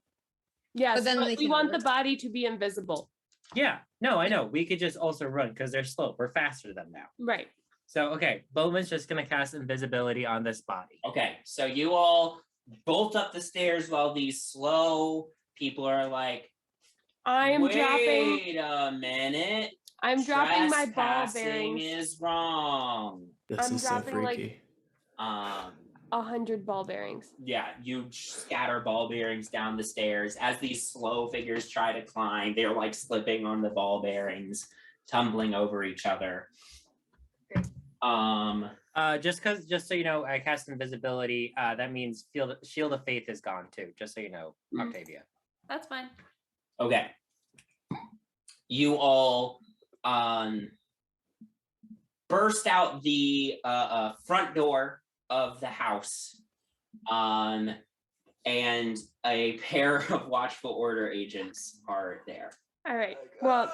Yes, But then they we can want the alert. body to be invisible. Yeah. No, I know. We could just also run because they're slow. We're faster than them now. Right. So okay, Bowman's just gonna cast invisibility on this body. Okay, so you all bolt up the stairs while these slow people are like, I'm wait dropping. a minute. I'm dropping my ball Trespassing bearings. is wrong. This I'm is so dropping, like- freaky. 100 ball bearings. Yeah, you scatter ball bearings down the stairs as these slow figures try to climb. They're like slipping on the ball bearings, tumbling over each other. Just so you know, I cast invisibility. That means shield of faith is gone too. Just so you know, Mhm. Octavia. That's fine. Okay. You all burst out the front door of the house, and a pair of watchful order agents are there. All right. Well,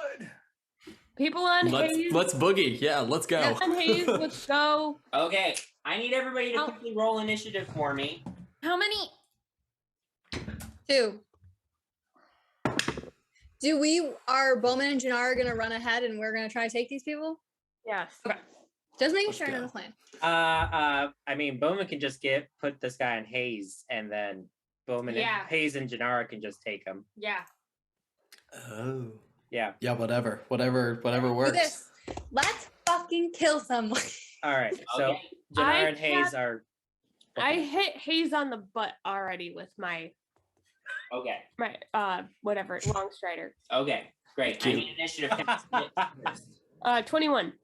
people on Haze. Let's boogie. Yeah, let's go. On Haze, let's go. Okay, I need everybody to Oh. quickly roll initiative for me. How many? 2. Are Bowman and Janara gonna run ahead and we're gonna try to take these people? Yes. Just making Let's sure I know go. the plan. I mean, Bowman can just put this guy in Haze, and then Yeah. Haze and Janara can just take him. Yeah. Oh. Yeah. Yeah, whatever Do works. this. Let's fucking kill someone. All right. So Okay. Janara I and Haze can't- are. I hit Haze on the butt already with my Okay. whatever long strider. Okay. Great. I Cute. need initiative first. 21.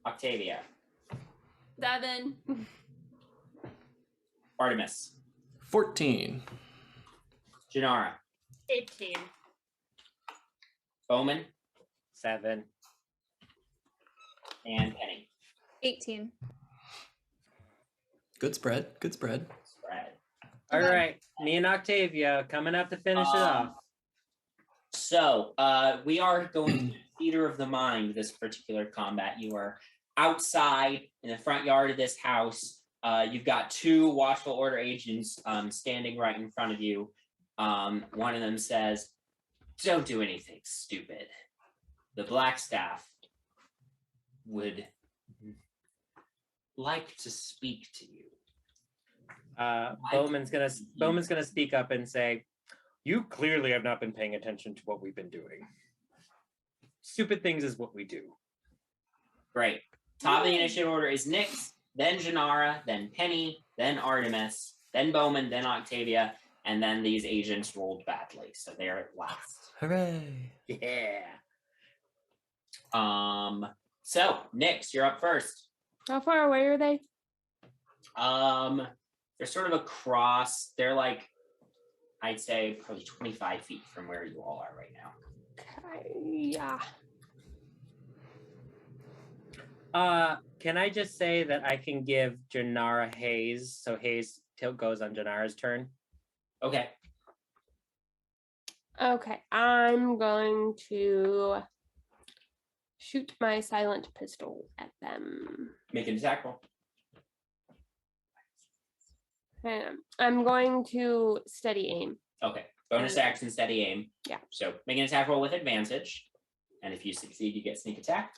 Octavia. 7. Artemis. 14. Janara. 18. Bowman. 7. And Penny. 18. Good spread. Good spread. Spread. All Okay. right. Me and Octavia coming up to finish it off. So we are going to theater of the mind this particular combat. You are outside in the front yard of this house. You've got 2 watchful order agents standing right in front of you. One of them says, "Don't do anything stupid. The Blackstaff would like to speak to you." Bowman's gonna speak up and say, "You clearly have not been paying attention to what we've been doing. Stupid things is what we do." Great. Top of the initiative order is Nyx, then Janara, then Penny, then Artemis, then Bowman, then Octavia, and then these agents rolled badly, so they're at last. Hooray. Yeah. So Nyx, you're up first. How far away are they? They're sort of across. They're like, I'd say probably 25 feet from where you all are right now. Yeah. Can I just say that I can give Janara Haze, so Haze goes on Janara's turn. Okay. Okay, I'm going to shoot my silent pistol at them. Make an attack roll. And I'm going to steady aim. Okay. Bonus action, steady aim. Yeah. So make an attack roll with advantage. And if you succeed, you get sneak attack.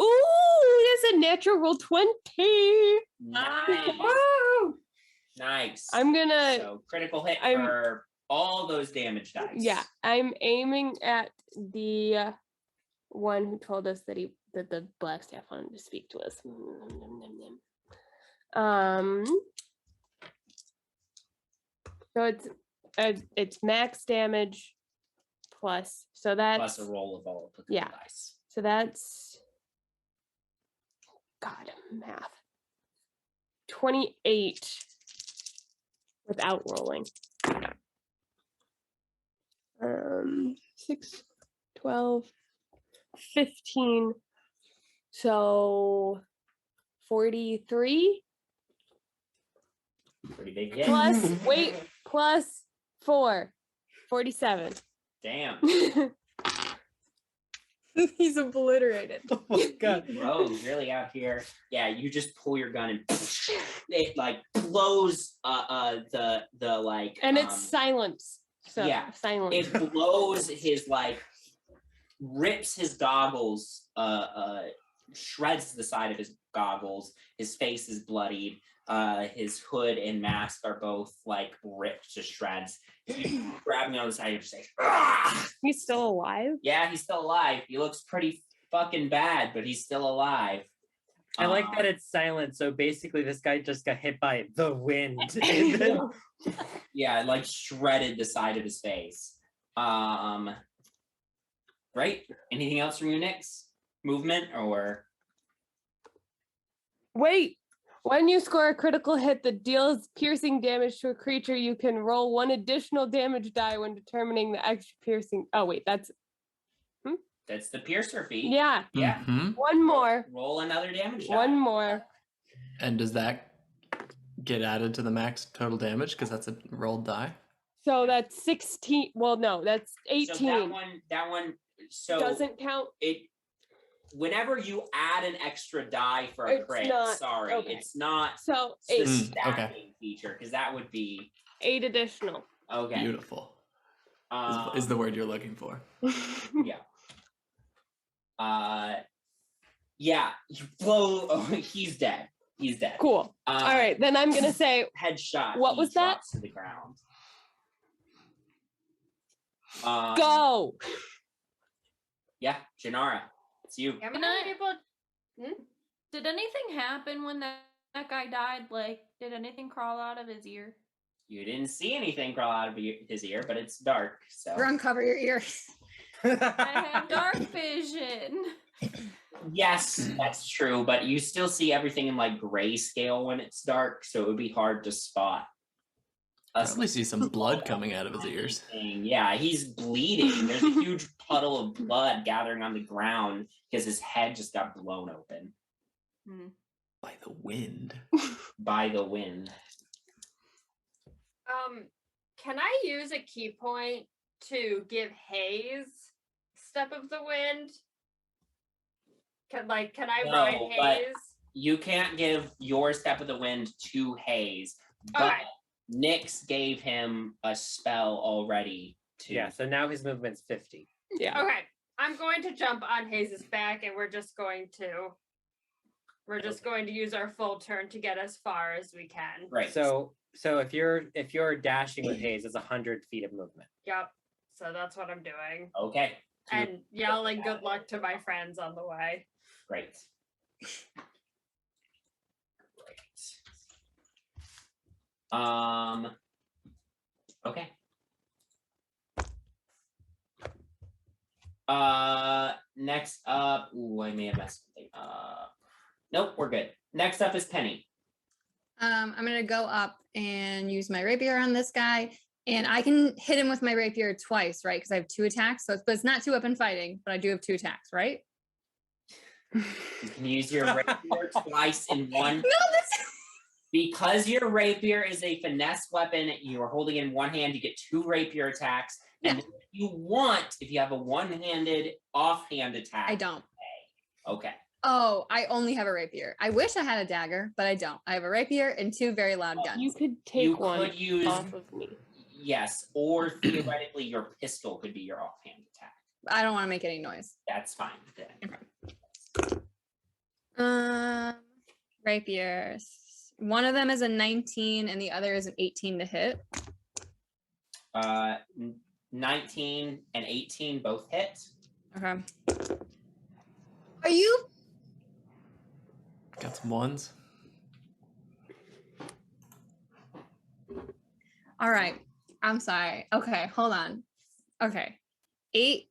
Ooh, that's a natural roll 20. Nice. Woo! Nice. I'm gonna, So critical hit I'm- for all those damage dice. yeah, I'm aiming at the one who told us that that the black staff wanted to speak to us. So it's max damage plus. So that's Plus a roll of all applicable yeah. dice. So that's God math. 28 without rolling. 6, 12, 15. So 43 Pretty big hit. plus 4. 47. Damn. He's obliterated. Oh my god. Rogues really out here. Yeah, you just pull your gun and it like blows the like And it's silence. So yeah, silent. it blows his like rips his goggles, shreds the side of his goggles, his face is bloodied, his hood and mask are both like ripped to shreds. You grab me on the side, you're just like, "Ah!" He's still alive? Yeah, he's still alive. He looks pretty fucking bad, but he's still alive. I like that it's silent. So basically, this guy just got hit by the wind. And then- Yeah, it, like shredded the side of his face. Right? Anything else from you, Nix? Movement or Wait. When you score a critical hit that deals piercing damage to a creature, you can roll 1 additional damage die when determining the extra piercing. Oh, wait, that's that's the piercer feat. yeah. Yeah. Mhm. One more. Roll another damage die. One more. And does that get added to the max total damage because that's a rolled die? So that's 16. Well, no, that's 18. So that one so doesn't count. it whenever you add an extra die for a It's crit, not- sorry, okay. it's not So the 8, stacking feature because that would be 8 additional. okay. Beautiful Um, is the word you're looking for. yeah. Yeah, you blow. Oh, he's dead. He's dead. Cool. All right, then I'm gonna say Headshot. What he was that? drops to the ground. go. Yeah, Janara, it's you. Am Can I I- able? Did anything happen when that guy died? Like, did anything crawl out of his ear? You didn't see anything crawl out of his ear, but it's dark. So Uncover your ears. I have dark vision. yes, that's true. But you still see everything in like grayscale when it's dark, so it would be hard to spot. Probably see some blood coming out of his ears. Yeah, he's bleeding. There's a huge puddle of blood gathering on the ground because his head just got blown open By the wind. by the wind. Can I use a key point to give Hayes Step of the Wind? Can I No, ride but- Hayes? You can't give your step of the wind to Hayes, but Okay. Nyx gave him a spell already to. yeah, so now his movement's 50. Yeah. Okay, I'm going to jump on Hayes' back, and we're just going to use our full turn to get as far as we can. Right. So if you're dashing with Hayes, it's 100 feet of movement. Yep. So that's what I'm doing, Okay. and yelling good luck to my friends on the way. Great. Okay. Next up, I may have messed something up. Nope, we're good. Next up is Penny. I'm gonna go up and use my rapier on this guy, and I can hit him with my rapier twice, right? Because I have 2 attacks. So, but it's not 2-weapon fighting, but I do have 2 attacks, right? You can use your rapier twice in one. No, this. Because your rapier is a finesse weapon, you are holding it in one hand, you get 2 rapier attacks. And if you want, if you have a one-handed offhand attack. I don't. Okay. Oh, I only have a rapier. I wish I had a dagger, but I don't. I have a rapier and 2 very loud guns. You could take You one could use, off of me. yes, or theoretically your pistol could be your offhand attack. I don't want to make any noise. That's fine. Rapiers. One of them is a 19 and the other is an 18 to hit. 19 and 18 both hit. Okay. Are you? Got some ones. All right. I'm sorry. Okay, hold on. Okay. 8,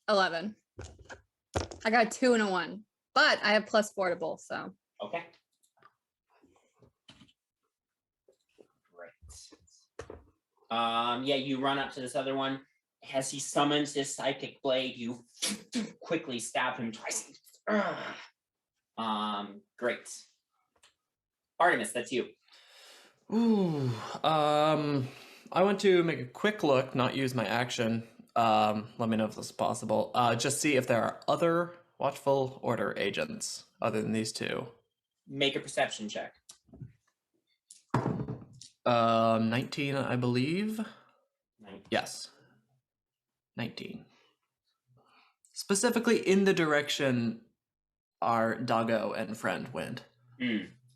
11. I got 2 and a 1, but I have +4 to both, so. Okay. Great. Yeah, you run up to this other one. As he summons his psychic blade, you quickly stab him twice. Great. Artemis, that's you. Ooh. I want to make a quick look, not use my action. Let me know if this is possible. Just see if there are other Watchful Order agents other than these 2. Make a perception check. 19, I believe. 19. Yes. 19. Specifically in the direction our doggo and friend went.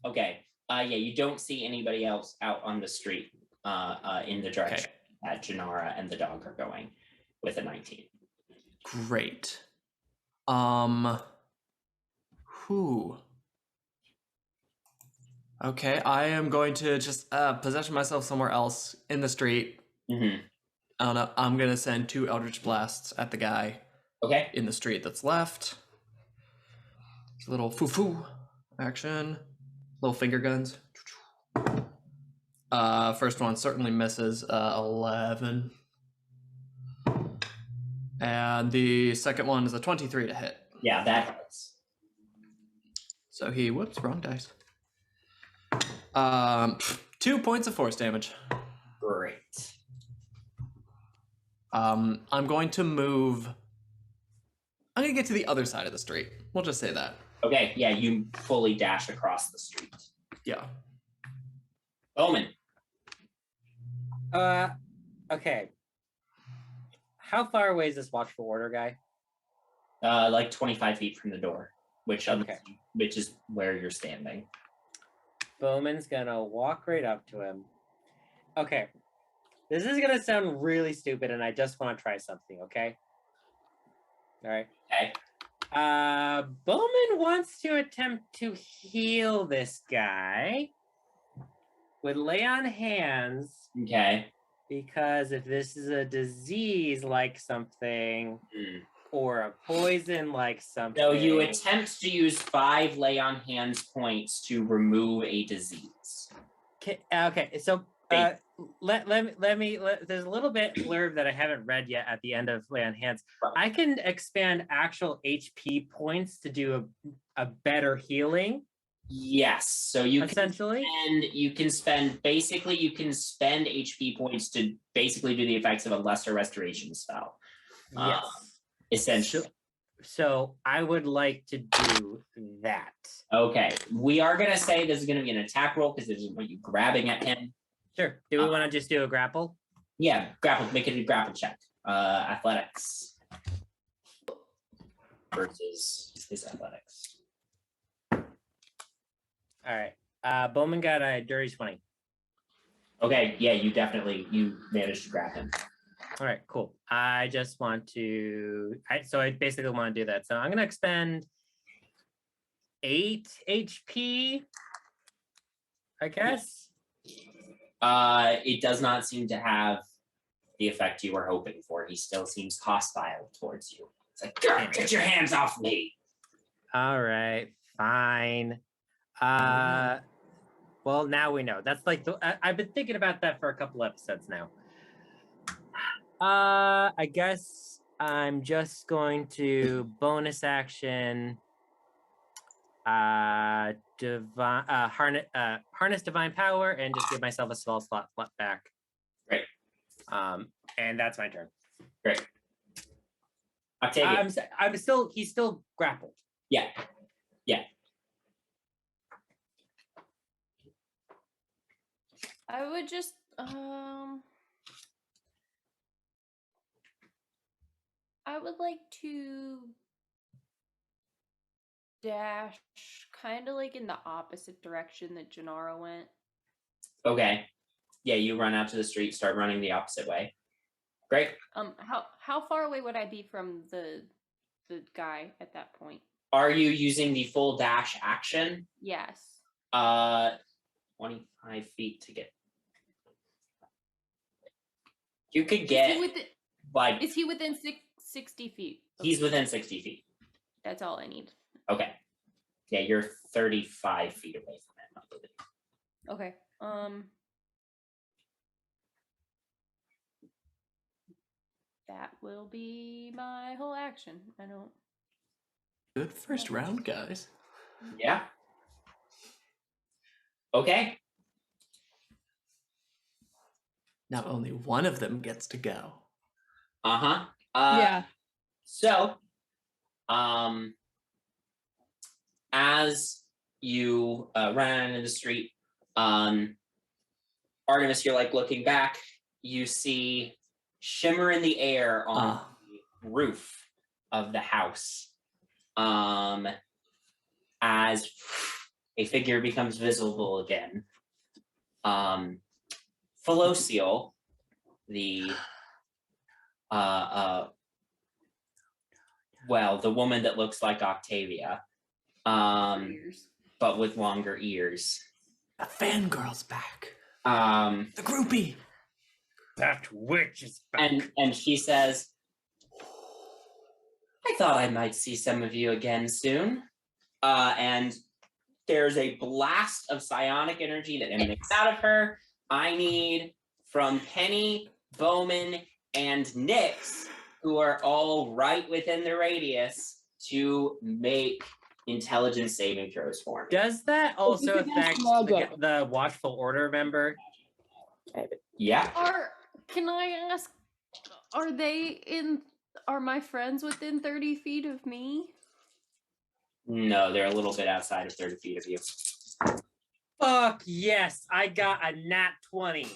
Okay. Yeah, you don't see anybody else out on the street in the direction that Janara and the dog are going with a 19. Great. Okay, I am going to just position myself somewhere else in the street. Mm-hmm. I don't know. I'm gonna send 2 Eldritch Blasts at the guy. Okay. In the street that's left. It's a little foo-foo action. Little finger guns. First one certainly misses. 11. And the second one is a 23 to hit. Yeah, that hits. So he, whoops, wrong dice. 2 points of force damage. Great. I'm going to move. I'm going to get to the other side of the street. We'll just say that. Okay, yeah, you fully dash across the street. Yeah. Omen. Okay. How far away is this Watchful Order guy? Like 25 feet from the door, which is where you're standing. Bowman's gonna walk right up to him. Okay. This is gonna sound really stupid, and I just want to try something, okay? All right. Okay. Bowman wants to attempt to heal this guy with lay on hands. Okay. Because if this is a disease like something, or a poison like something. So you attempt to use 5 lay on hands points to remove a disease. Okay, so let me there's a little bit blurb that I haven't read yet at the end of lay on hands. I can expand actual HP points to do a better healing. Yes, so you essentially you can spend HP points to basically do the effects of a lesser restoration spell. Yes, essentially. So I would like to do that. Okay, we are gonna say this is gonna be an attack roll because this is what you grabbing at him. Sure. Do we want to just do a grapple? Yeah, grapple. Make it a grapple check. Athletics versus his athletics. All right. Bowman got a dirty 20. Okay, yeah, you managed to grab him. All right, cool. I just want to, I basically want to do that. So I'm going to expend 8 HP, I guess. It does not seem to have the effect you were hoping for. He still seems hostile towards you. It's like, get your hands off me. All right, fine. Well, now we know. That's like I've been thinking about that for a couple episodes now. I guess I'm just going to bonus action harness divine power and just give myself a spell slot back. Great. And that's my turn. Great. Octavia. He's still grappled. Yeah. I would just I would like to dash kind of like in the opposite direction that Gennaro went. Okay. Yeah, you run out to the street, start running the opposite way. Great. How far away would I be from the guy at that point? Are you using the full dash action? Yes. 25 feet to get. You could get like. Is he within 60 feet? He's within 60 feet. That's all I need. Okay. Yeah, you're 35 feet away from him, I believe. Okay. That will be my whole action. I don't. Good first round, guys. Yeah. Okay. Now only one of them gets to go. Uh-huh. Yeah. So, as you run out into the street, Artemis, you're like looking back, you see shimmer in the air on the roof of the house. As a figure becomes visible again. Felocial, the the woman that looks like Octavia, but with longer ears. The fangirl's back. The groupie. That witch is back. And she says, I thought I might see some of you again soon. And there's a blast of psionic energy that emanates out of her. I need from Penny, Bowman, and Nyx, who are all right within the radius, to make intelligence saving throws for me. Does that also affect the Watchful Order member? Yeah. Can I ask, are my friends within 30 feet of me? No, they're a little bit outside of 30 feet of you. Fuck yes, I got a nat 20.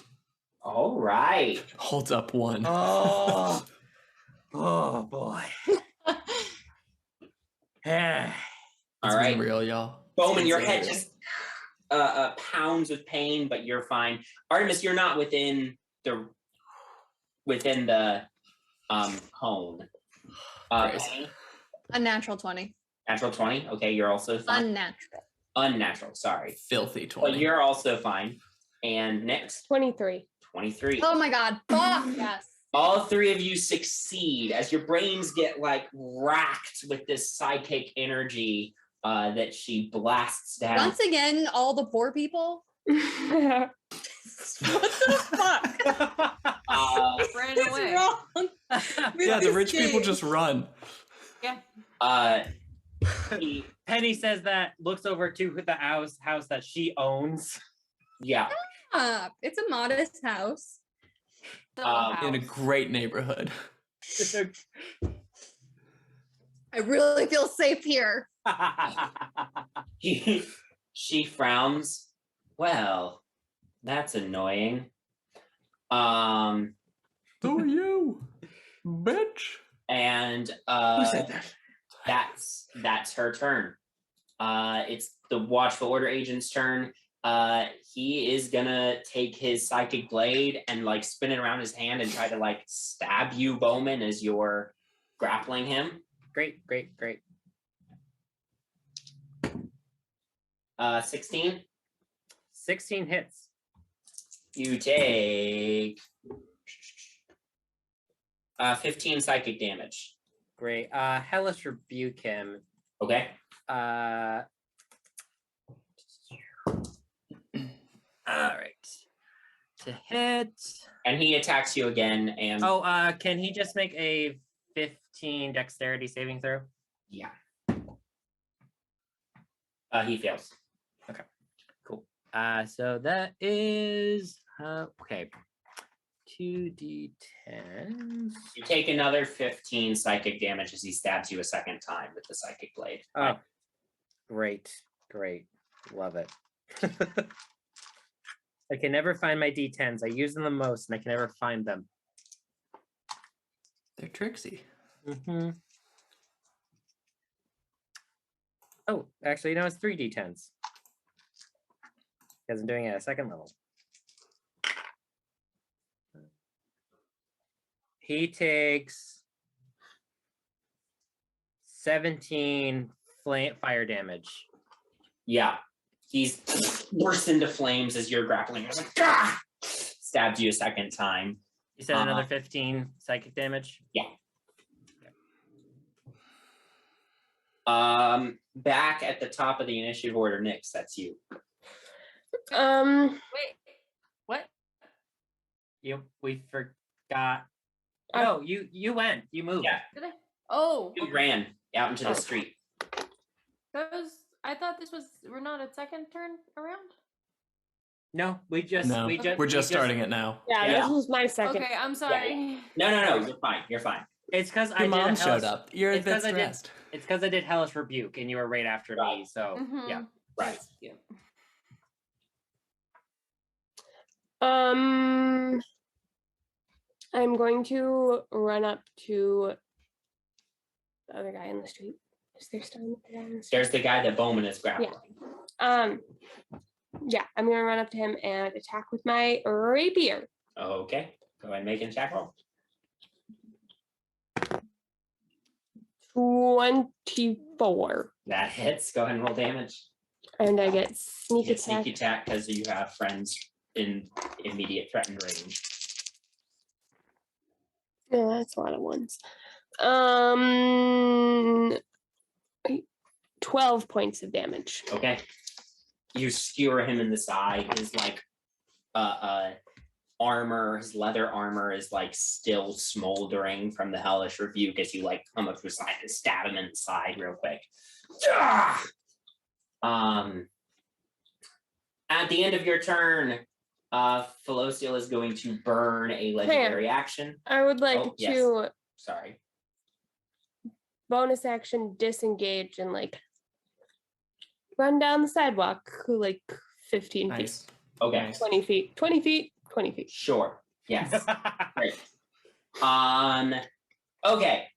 All right. Holds up one. Oh, oh boy. All right. Real, y'all. Bowman, your head just pounds with pain, but you're fine. Artemis, you're not within the cone. Penny? A natural 20. Natural 20? Okay, you're also fine. Unnatural. Unnatural, sorry. Filthy 20. But you're also fine. And next? 23. 23. Oh my god. Fuck. Yes. All three of you succeed as your brains get like racked with this psychic energy that she blasts down. Once again, all the poor people. What the fuck? Ran What's away. wrong? Yeah, the rich people just run. Yeah. Penny says that, looks over to the house that she owns. Yeah. It's a modest house. In a great neighborhood. I really feel safe here. She frowns. Well, that's annoying. Who are you, bitch? And Who said that? That's her turn. It's the Watchful Order agent's turn. He is gonna take his psychic blade and like spin it around his hand and try to like stab you, Bowman, as you're grappling him. Great. 16. 16 hits. You take 15 psychic damage. Great. Hellish rebuke him. Okay. All right. To hit. And he attacks you again. And can he just make a 15 dexterity saving throw? yeah. He fails. So that is okay. 2d10s. You take another 15 psychic damage as he stabs you a second time with the psychic blade. Oh, great. Love it. I can never find my d10s. I use them the most, and I can never find them. They're tricksy. Mm-hmm. Oh, actually, no, it's 3 d10s. Because I'm doing it at 2nd level. He takes 17 fire damage. Yeah, he's burst into flames as you're grappling. He's like, "Ah!" Stabs you a second time. You said another 15 psychic damage? Yeah. Back at the top of the initiative order, Nyx, that's you. Wait, what? We forgot. No, you went. You moved. Yeah. Did I? Oh, You ran out into the street. I thought we're not at second turn around. No, we're just starting it now. Yeah, Yeah. this was my second. Okay, I'm sorry. No, you're fine. It's because Your mom showed up. You're a it's bit 'cause I did- stressed. It's because I did Hellish Rebuke, and you were right after me. So yeah. Right. Yeah. I'm going to run up to the other guy in the street. Is there still another guy in the street? There's the guy that Bowman is grappling. Yeah, I'm gonna run up to him and attack with my rapier. Okay, go ahead and make an attack roll. 24. That hits. Go ahead and roll damage. And I get You sneak get attack. sneak attack because you have friends in immediate threatened range. Oh, that's a lot of ones. 12 points of damage. Okay. You skewer him in the side. His armor, his leather armor is like still smoldering from the hellish rebuke as you like come up to his side and stab him in the side real quick. At the end of your turn, Felocial is going to burn a legendary action. I would like Oh, yes. to Sorry. bonus action disengage and like run down the sidewalk like 15 feet. Nice. Okay. Nice. 20 feet. 20 feet. 20 feet. Sure. Yes. Great. Okay.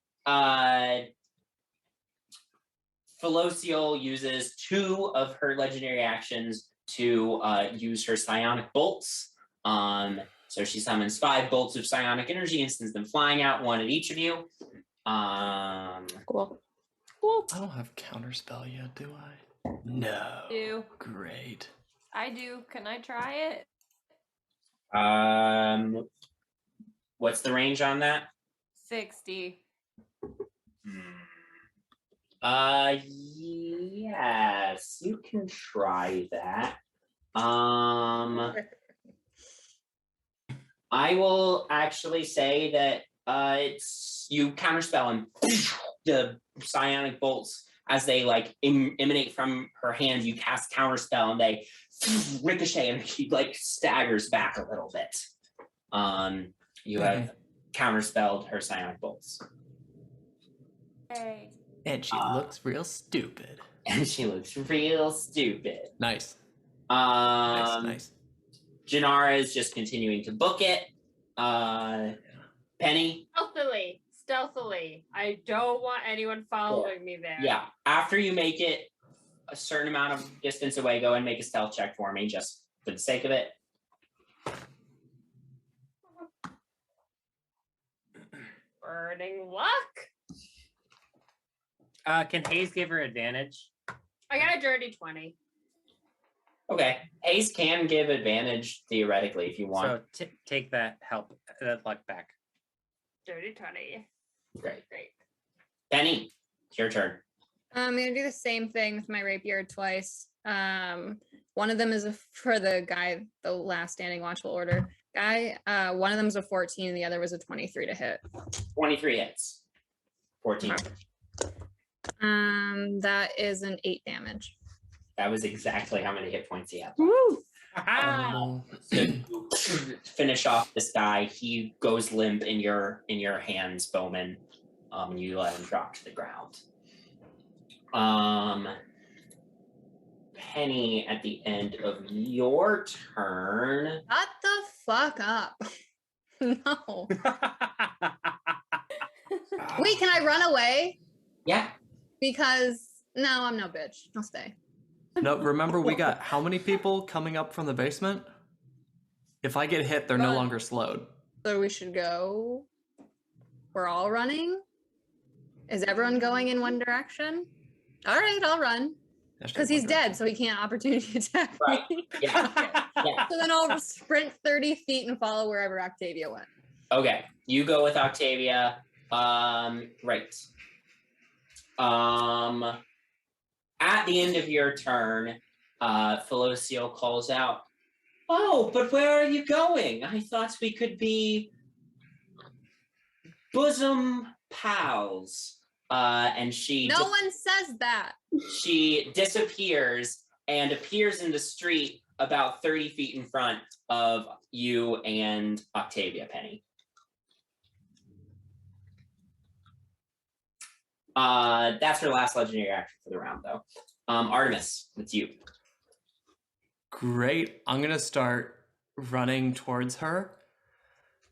Felocial uses 2 of her legendary actions to use her psionic bolts. So she summons 5 bolts of psionic energy and sends them flying out, 1 at each of you. Cool. I don't have counterspell yet, do I? No. Do. Great. I do. Can I try it? What's the range on that? 60. Yes, you can try that. I will actually say that it's you counterspell and the psionic bolts as they like emanate from her hand. You cast counterspell and they ricochet and she like staggers back a little bit. You have counterspelled her psionic bolts. Hey. And she looks real stupid. And she looks real stupid. Nice. Nice. Janara is just continuing to book it. Penny. Stealthily. I don't want anyone following me there. Yeah. After you make it a certain amount of distance away, go and make a stealth check for me, just for the sake of it. Burning luck. Can Hayes give her advantage? I got a dirty 20. Okay. Hayes can give advantage theoretically if you want. So take that luck back. Dirty 20. Great. Penny, it's your turn. I'm gonna do the same thing with my rapier twice. One of them is for the guy, the last standing watchful order guy. One of them is a 14, and the other was a 23 to hit. 23 hits. 14. That is an 8 damage. That was exactly how many hit points he had. Woo! Oh, So you finish off this guy. He goes limp in your hands, Bowman. You let him drop to the ground. Penny, at the end of your turn. Shut the fuck up. No. Wait, can I run away? Yeah. Because no, I'm no bitch. I'll stay. no, remember we got how many people coming up from the basement? If I get hit, they're no Run. longer slowed. So we should go. We're all running? Is everyone going in one direction? All right, I'll run. Because he's dead, so he can't opportunity attack Right. me. Yeah. Yeah. So then I'll sprint 30 feet and follow wherever Octavia went. Okay. You go with Octavia. Right. At the end of your turn, Felocio calls out, "Oh, but where are you going? I thought we could be bosom pals." And she No one says that. she disappears and appears in the street about 30 feet in front of you and Octavia, Penny. That's her last legendary action for the round, though. Artemis, it's you. Great. I'm gonna start running towards her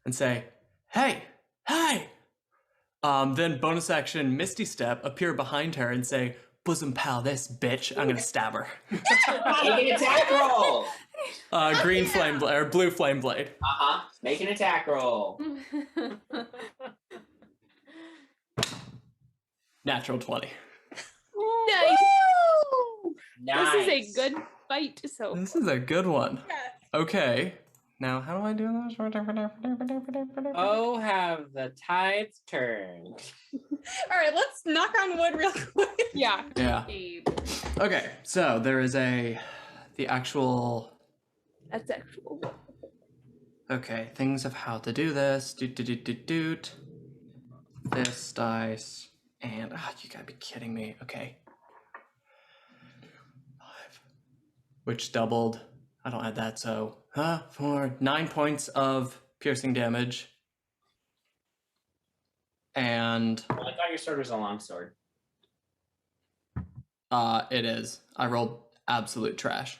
and say, "Hey, hey!" Then bonus action, Misty Step, appear behind her and say, "Bosom pal, this bitch." I'm gonna stab her. Make an attack roll. Green flame blade or blue flame blade. Make an attack roll. Natural 20. Nice. Nice. This is a good fight. So This is a good one. Okay. Now, how do I do this? Oh, have the tides turned. All right, let's knock on wood real quick. yeah. Yeah. Okay, so there is the actual. That's actual. Okay, things of how to do this. Doot. This dice. And, you gotta be kidding me. Okay. 5. Which doubled. I don't add that, so. For 9 points of piercing damage. And. I thought your sword was a longsword. It is. I rolled absolute trash.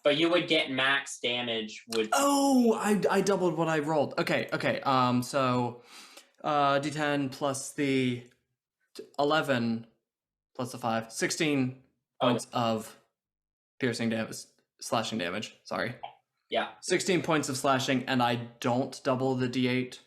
But you would get max damage with. Oh, I doubled what I rolled. Okay. So, D10 plus the 11 plus the 5, 16 points of piercing damage, slashing damage. Sorry. Yeah. 16 points of slashing, and I don't double the D8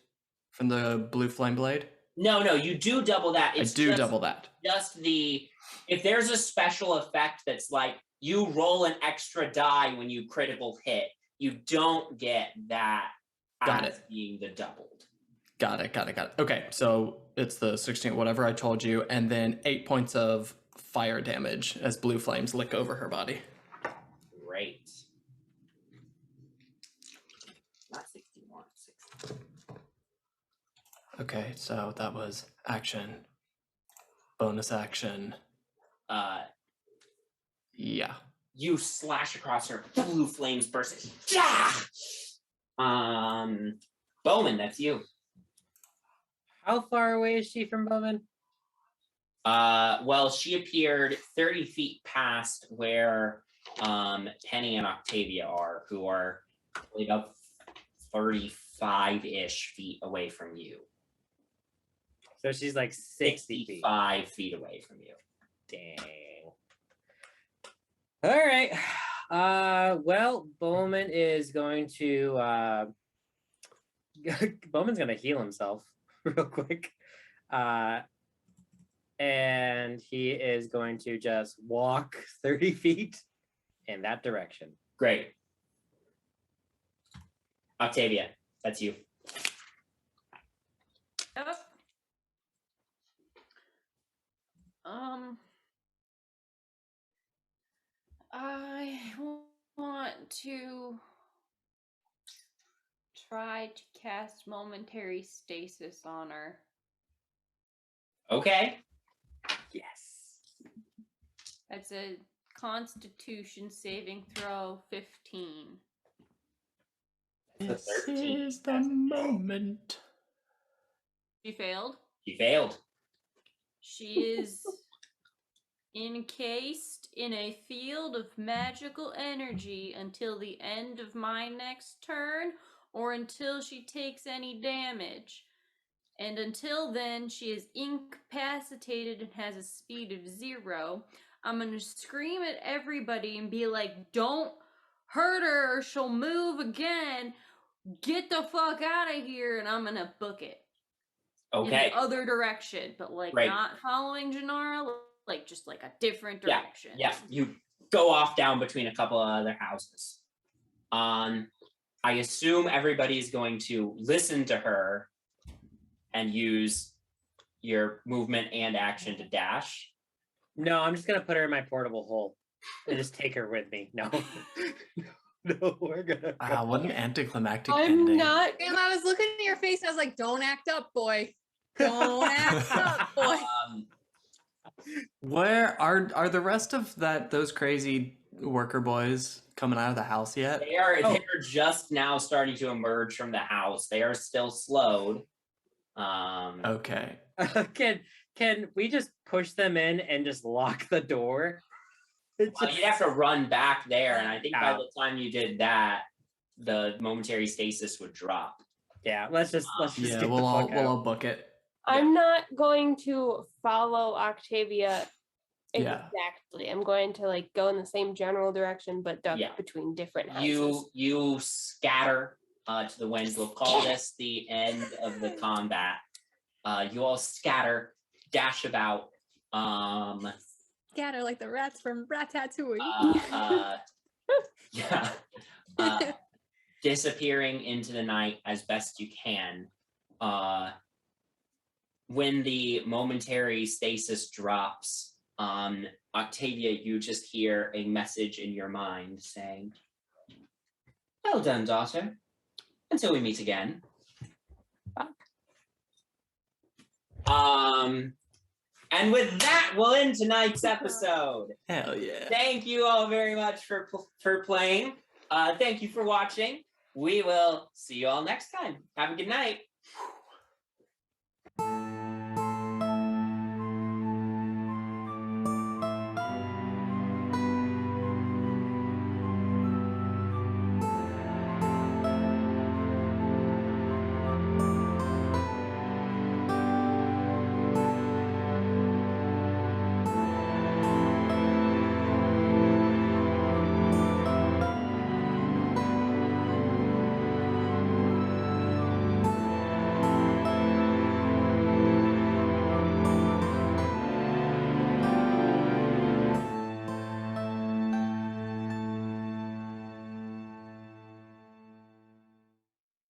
from the blue flame blade. No, you do double that. I do double that. Just if there's a special effect that's like you roll an extra die when you critical hit, you don't get that as being the doubled. Got it. Okay, so it's the 16, whatever I told you, and then 8 points of fire damage as blue flames lick over her body. Great. Not 61, 60. Okay, so that was action. Bonus action. Yeah. You slash across her, blue flames bursting. Bowman, that's you. How far away is she from Bowman? Well, she appeared 30 feet past where Penny and Octavia are, who are about 35-ish feet away from you. So she's like 60 feet. 5 feet away from you. Dang. All right. Well, Bowman is going to Bowman's gonna heal himself real quick. And he is going to just walk 30 feet in that direction. Great. Octavia, that's you. Yep. I want to try to cast momentary stasis on her. Okay. Yes. That's a Constitution saving throw 15. That's a This 13. is the That's a fail. moment. She failed. She failed. She is encased in a field of magical energy until the end of my next turn or until she takes any damage. And until then, she is incapacitated and has a speed of 0. I'm going to scream at everybody and be like, don't hurt her or she'll move again. Get the fuck out of here. And I'm going to book it. Okay. In the other direction, but like Right. not following Janara, like just like a different direction. Yeah, you go off down between a couple of other houses. I assume everybody's going to listen to her and use your movement and action to dash. No, I'm just gonna put her in my portable hole and just take her with me. No. No, we're gonna go. What an anticlimactic I'm ending. not. Damn, I was looking at your face and I was like, don't act up, boy. Don't act up, boy. Where are the rest of those crazy worker boys coming out of the house yet? They are just now starting to emerge from the house. They are still slowed. Okay. Can we just push them in and just lock the door? Well, you'd have to run back there, and I think by the time you did that, the momentary stasis would drop. Yeah, let's just Yeah, get we'll the fuck all out. book it. I'm not going to follow Octavia Yeah. exactly. I'm going to like go in the same general direction, but duck Yeah. between different houses. You scatter to the winds. We'll call this the end of the combat. You all scatter, dash about. Scatter like the rats from Ratatouille. Yeah. Disappearing into the night as best you can. When the momentary stasis drops, Octavia, you just hear a message in your mind saying, "Well done, daughter. Until we meet again." And with that, we'll end tonight's episode. Hell yeah. Thank you all very much for playing. Thank you for watching. We will see you all next time. Have a good night.